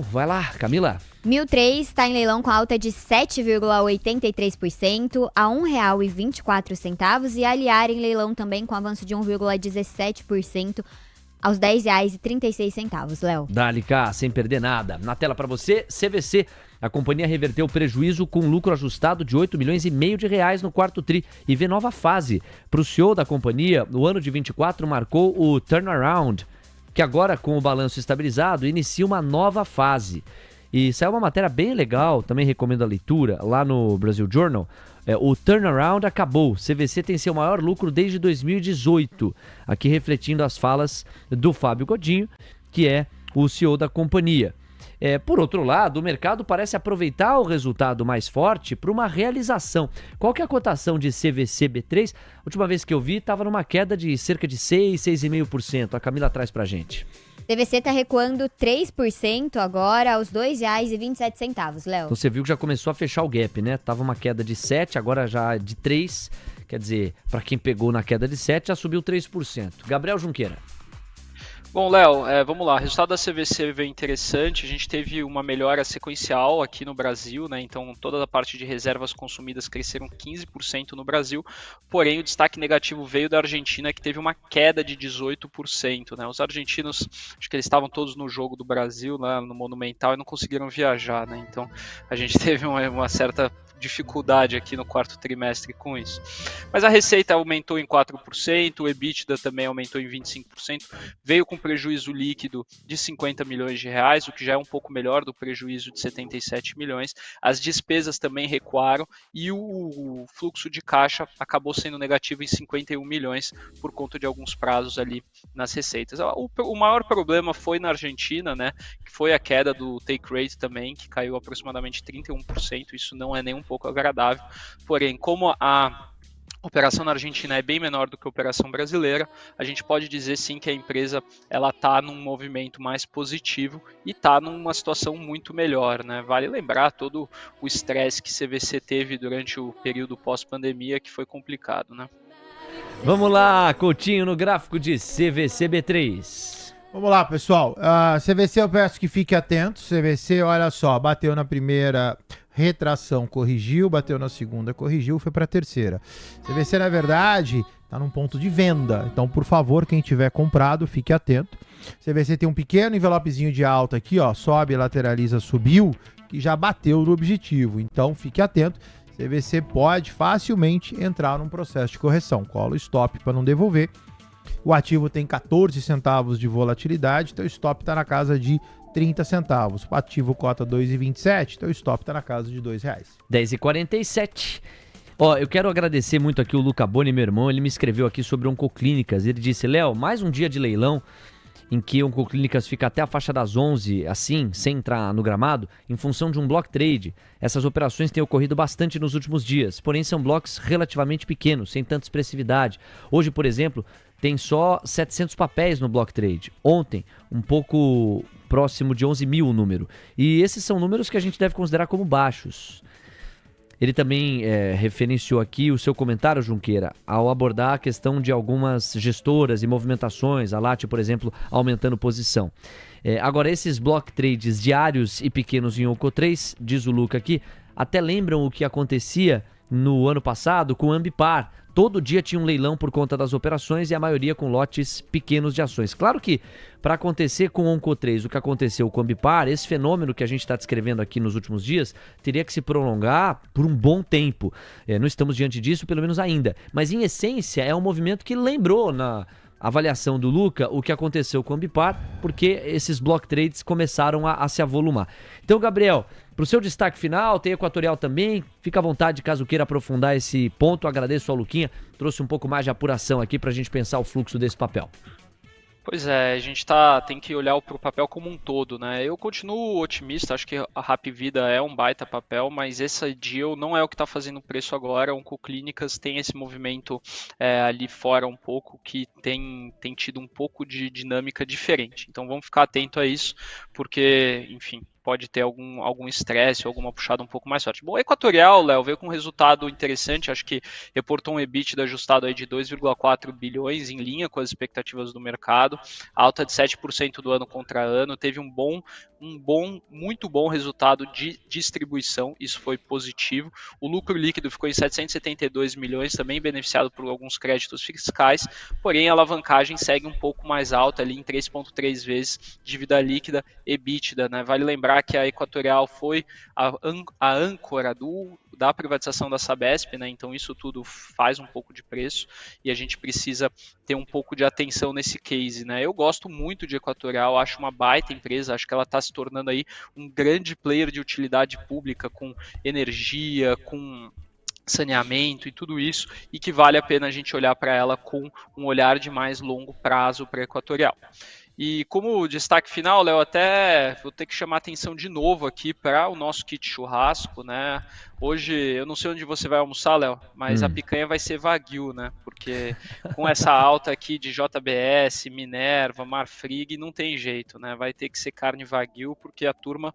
vai lá, Camila. 1003 está em leilão com alta de 7,83% a R$ 1,24 e a Aliar em leilão também com avanço de 1,17% aos R$ 10,36, Léo. Dá-lhe cá, sem perder nada. Na tela para você, CVC. A companhia reverteu o prejuízo com lucro ajustado de 8,5 milhões de reais no quarto tri e vê nova fase. Para o CEO da companhia, o ano de 24 marcou o turnaround, que agora, com o balanço estabilizado, inicia uma nova fase. E saiu uma matéria bem legal, também recomendo a leitura, lá no Brazil Journal. O turnaround acabou. CVC tem seu maior lucro desde 2018. Aqui refletindo as falas do Fábio Godinho, que é o CEO da companhia. Por outro lado, o mercado parece aproveitar o resultado mais forte para uma realização. Qual que é a cotação de CVC B3? A última vez que eu vi, estava numa queda de cerca de 6,5%. A Camila traz pra gente. CVC está recuando 3% agora aos R$ 2,27, Léo. Então você viu que já começou a fechar o gap, né? Tava uma queda de 7, agora já de 3. Quer dizer, para quem pegou na queda de 7, já subiu 3%. Gabriel Junqueira. Bom, Léo, vamos lá. O resultado da CVC veio interessante. A gente teve uma melhora sequencial aqui no Brasil, né? Então, toda a parte de reservas consumidas cresceram 15% no Brasil. Porém, o destaque negativo veio da Argentina, que teve uma queda de 18%, né? Os argentinos, acho que eles estavam todos no jogo do Brasil, lá no Monumental, e não conseguiram viajar, né? Então, a gente teve uma certa dificuldade aqui no quarto trimestre com isso. Mas a receita aumentou em 4%, o EBITDA também aumentou em 25%, veio com prejuízo líquido de 50 milhões de reais, o que já é um pouco melhor do prejuízo de 77 milhões. As despesas também recuaram e o fluxo de caixa acabou sendo negativo em 51 milhões por conta de alguns prazos ali nas receitas. O maior problema foi na Argentina, né, que foi a queda do take rate também, que caiu aproximadamente 31%, isso não é nem um pouco agradável, porém, como a operação na Argentina é bem menor do que a operação brasileira, a gente pode dizer sim que a empresa ela está num movimento mais positivo e está numa situação muito melhor, né? Vale lembrar todo o estresse que CVC teve durante o período pós-pandemia, que foi complicado, né? Vamos lá, Coutinho, no gráfico de CVC-B3. Vamos lá, pessoal. CVC eu peço que fique atento. CVC, olha só, bateu na primeira retração, corrigiu, bateu na segunda, corrigiu, foi para a terceira. CVC, na verdade, está num ponto de venda. Então, por favor, quem tiver comprado, fique atento. CVC tem um pequeno envelopezinho de alta aqui, ó, sobe, lateraliza, subiu, que já bateu no objetivo. Então, fique atento. CVC pode facilmente entrar num processo de correção. Cola o stop para não devolver. O ativo tem 14 centavos de volatilidade, então o stop está na casa de 30 centavos. O ativo cota 2,27, então o stop está na casa de R$2. 10h47. Ó, eu quero agradecer muito aqui o Luca Boni, meu irmão. Ele me escreveu aqui sobre Oncoclínicas. Ele disse: Léo, mais um dia de leilão em que Oncoclínicas fica até a faixa das 11, assim, sem entrar no gramado, em função de um block trade. Essas operações têm ocorrido bastante nos últimos dias, porém são blocos relativamente pequenos, sem tanta expressividade. Hoje, por exemplo, tem só 700 papéis no block trade. Ontem, um pouco próximo de 11 mil o número. E esses são números que a gente deve considerar como baixos. Ele também referenciou aqui o seu comentário, Junqueira, ao abordar a questão de algumas gestoras e movimentações, a LAT, por exemplo, aumentando posição. Agora, esses block trades diários e pequenos em Onco3, diz o Luca aqui, até lembram o que acontecia no ano passado com o Ambipar. Todo dia tinha um leilão por conta das operações e a maioria com lotes pequenos de ações. Claro que para acontecer com o Onco3 o que aconteceu com o Ambipar, esse fenômeno que a gente está descrevendo aqui nos últimos dias, teria que se prolongar por um bom tempo. Não estamos diante disso, pelo menos ainda. Mas em essência é um movimento que lembrou na avaliação do Luca o que aconteceu com o Ambipar, porque esses block trades começaram a se avolumar. Então, Gabriel, para o seu destaque final, tem Equatorial também, fica à vontade caso queira aprofundar esse ponto. Agradeço ao Luquinha, trouxe um pouco mais de apuração aqui para a gente pensar o fluxo desse papel. Pois é, a gente tem que olhar para o papel como um todo, né? Eu continuo otimista, acho que a Hapvida é um baita papel, mas essa deal não é o que está fazendo o preço agora. Oncoclínicas tem esse movimento ali fora um pouco, que tem tido um pouco de dinâmica diferente. Então vamos ficar atento a isso, porque, enfim, pode ter algum estresse, alguma puxada um pouco mais forte. Bom, Equatorial, Léo, veio com um resultado interessante, acho que reportou um EBITDA ajustado aí de 2,4 bilhões, em linha com as expectativas do mercado, alta de 7% do ano contra ano, teve muito bom resultado de distribuição, isso foi positivo. O lucro líquido ficou em 772 milhões, também beneficiado por alguns créditos fiscais, porém a alavancagem segue um pouco mais alta, ali em 3,3 vezes dívida líquida EBITDA, né? Vale lembrar que a Equatorial foi a âncora da privatização da Sabesp, né? Então isso tudo faz um pouco de preço e a gente precisa ter um pouco de atenção nesse case, né? Eu gosto muito de Equatorial, acho uma baita empresa, acho que ela está se tornando aí um grande player de utilidade pública, com energia, com saneamento e tudo isso, e que vale a pena a gente olhar para ela com um olhar de mais longo prazo para a Equatorial. E como destaque final, Léo, até vou ter que chamar a atenção de novo aqui para o nosso kit churrasco, né? Hoje, eu não sei onde você vai almoçar, Léo, mas a picanha vai ser Wagyu, né? Porque com essa alta aqui de JBS, Minerva, Marfrig, não tem jeito, né? Vai ter que ser carne Wagyu, porque a turma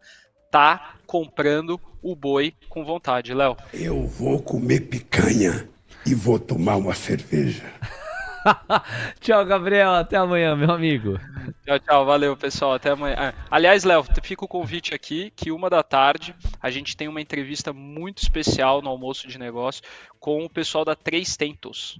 tá comprando o boi com vontade, Léo. Eu vou comer picanha e vou tomar uma cerveja. Tchau, Gabriel. Até amanhã, meu amigo. Tchau. Valeu, pessoal. Até amanhã. Aliás, Léo, fica o convite aqui que 13h a gente tem uma entrevista muito especial no almoço de negócio com o pessoal da 3Tentos.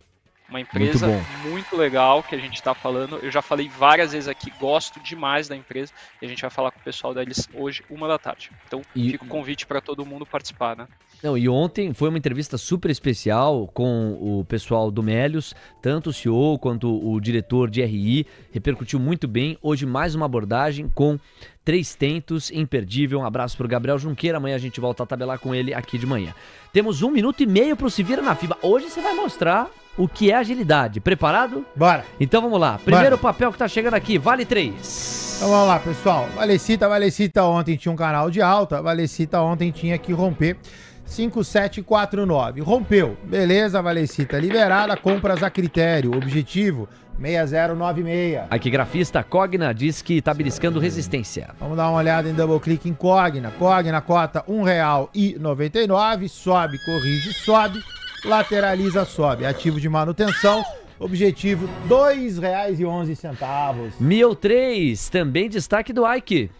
Uma empresa muito legal que a gente está falando. Eu já falei várias vezes aqui, gosto demais da empresa. E a gente vai falar com o pessoal deles hoje, 13h. Então, fica o convite para todo mundo participar, né? Não, e ontem foi uma entrevista super especial com o pessoal do Melius, tanto o CEO quanto o diretor de RI, repercutiu muito bem. Hoje mais uma abordagem com 3Tentos, imperdível. Um abraço pro Gabriel Junqueira, amanhã a gente volta a tabelar com ele aqui de manhã. Temos 1 minuto e meio pro Se Vira na Fibra. Hoje você vai mostrar o que é agilidade. Preparado? Bora. Então vamos lá. Primeiro papel que tá chegando aqui, Vale 3. Então vamos lá, pessoal. Valecita ontem tinha um canal de alta, Valecita ontem tinha que romper 5749. Rompeu. Beleza, Valecita. Liberada, compras a critério. Objetivo 6096. Aqui, grafista Cogna diz que tá beliscando resistência. Vamos dar uma olhada em double click em Cogna. Cogna cota R$1,99. Sobe, corrige, sobe. Lateraliza, sobe. Ativo de manutenção. Objetivo R$2,11. Mil 3, também destaque do Ike.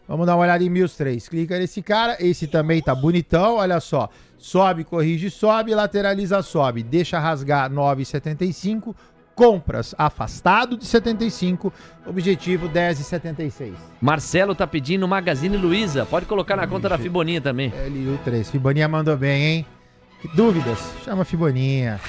Vamos dar uma olhada em 1003. Clica nesse cara. Esse também tá bonitão. Olha só. Sobe, corrige, sobe. Lateraliza, sobe. Deixa rasgar 9,75. Compras afastado de 75. Objetivo 10,76. Marcelo tá pedindo Magazine Luiza. Pode colocar na conta da Fiboninha também. LU3. Fiboninha mandou bem, hein? Dúvidas? Chama Fiboninha.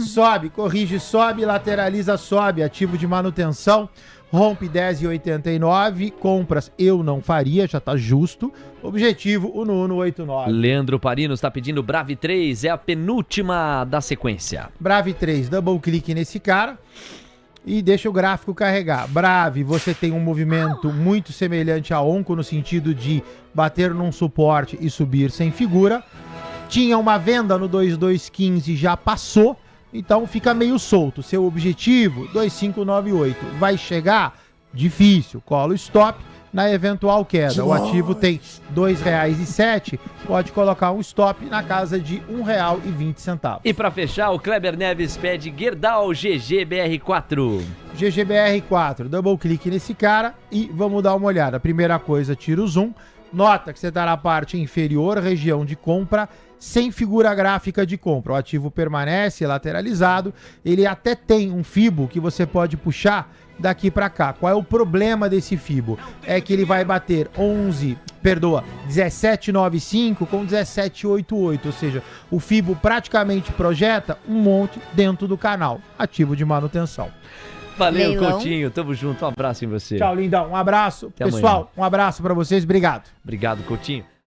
Sobe, corrige, sobe, lateraliza, sobe. Ativo de manutenção. Rompe 10,89. Compras eu não faria, já tá justo. Objetivo 1189. Leandro Parino está pedindo Brave 3. É a penúltima da sequência. Brave 3, double clique nesse cara. E deixa o gráfico carregar. Brave, você tem um movimento muito semelhante a Onco no sentido de bater num suporte e subir sem figura. Tinha uma venda no 2215, já passou, então fica meio solto. Seu objetivo, 2598. Vai chegar? Difícil. Cola o stop na eventual queda. O ativo tem R$2,07. Pode colocar um stop na casa de R$1,20. E para fechar, o Kleber Neves pede Gerdau GGBR4. GGBR4, double clique nesse cara e vamos dar uma olhada. Primeira coisa, tira o zoom. Nota que você está na parte inferior, região de compra, sem figura gráfica de compra. O ativo permanece lateralizado. Ele até tem um FIBO que você pode puxar daqui para cá. Qual é o problema desse FIBO? É que ele vai bater 17,95 com 17,88. Ou seja, o FIBO praticamente projeta um monte dentro do canal. Ativo de manutenção. Valeu, Leilão. Coutinho. Tamo junto. Um abraço em você. Tchau, lindão. Um abraço. Até Pessoal, amanhã. Um abraço para vocês. Obrigado. Obrigado, Coutinho.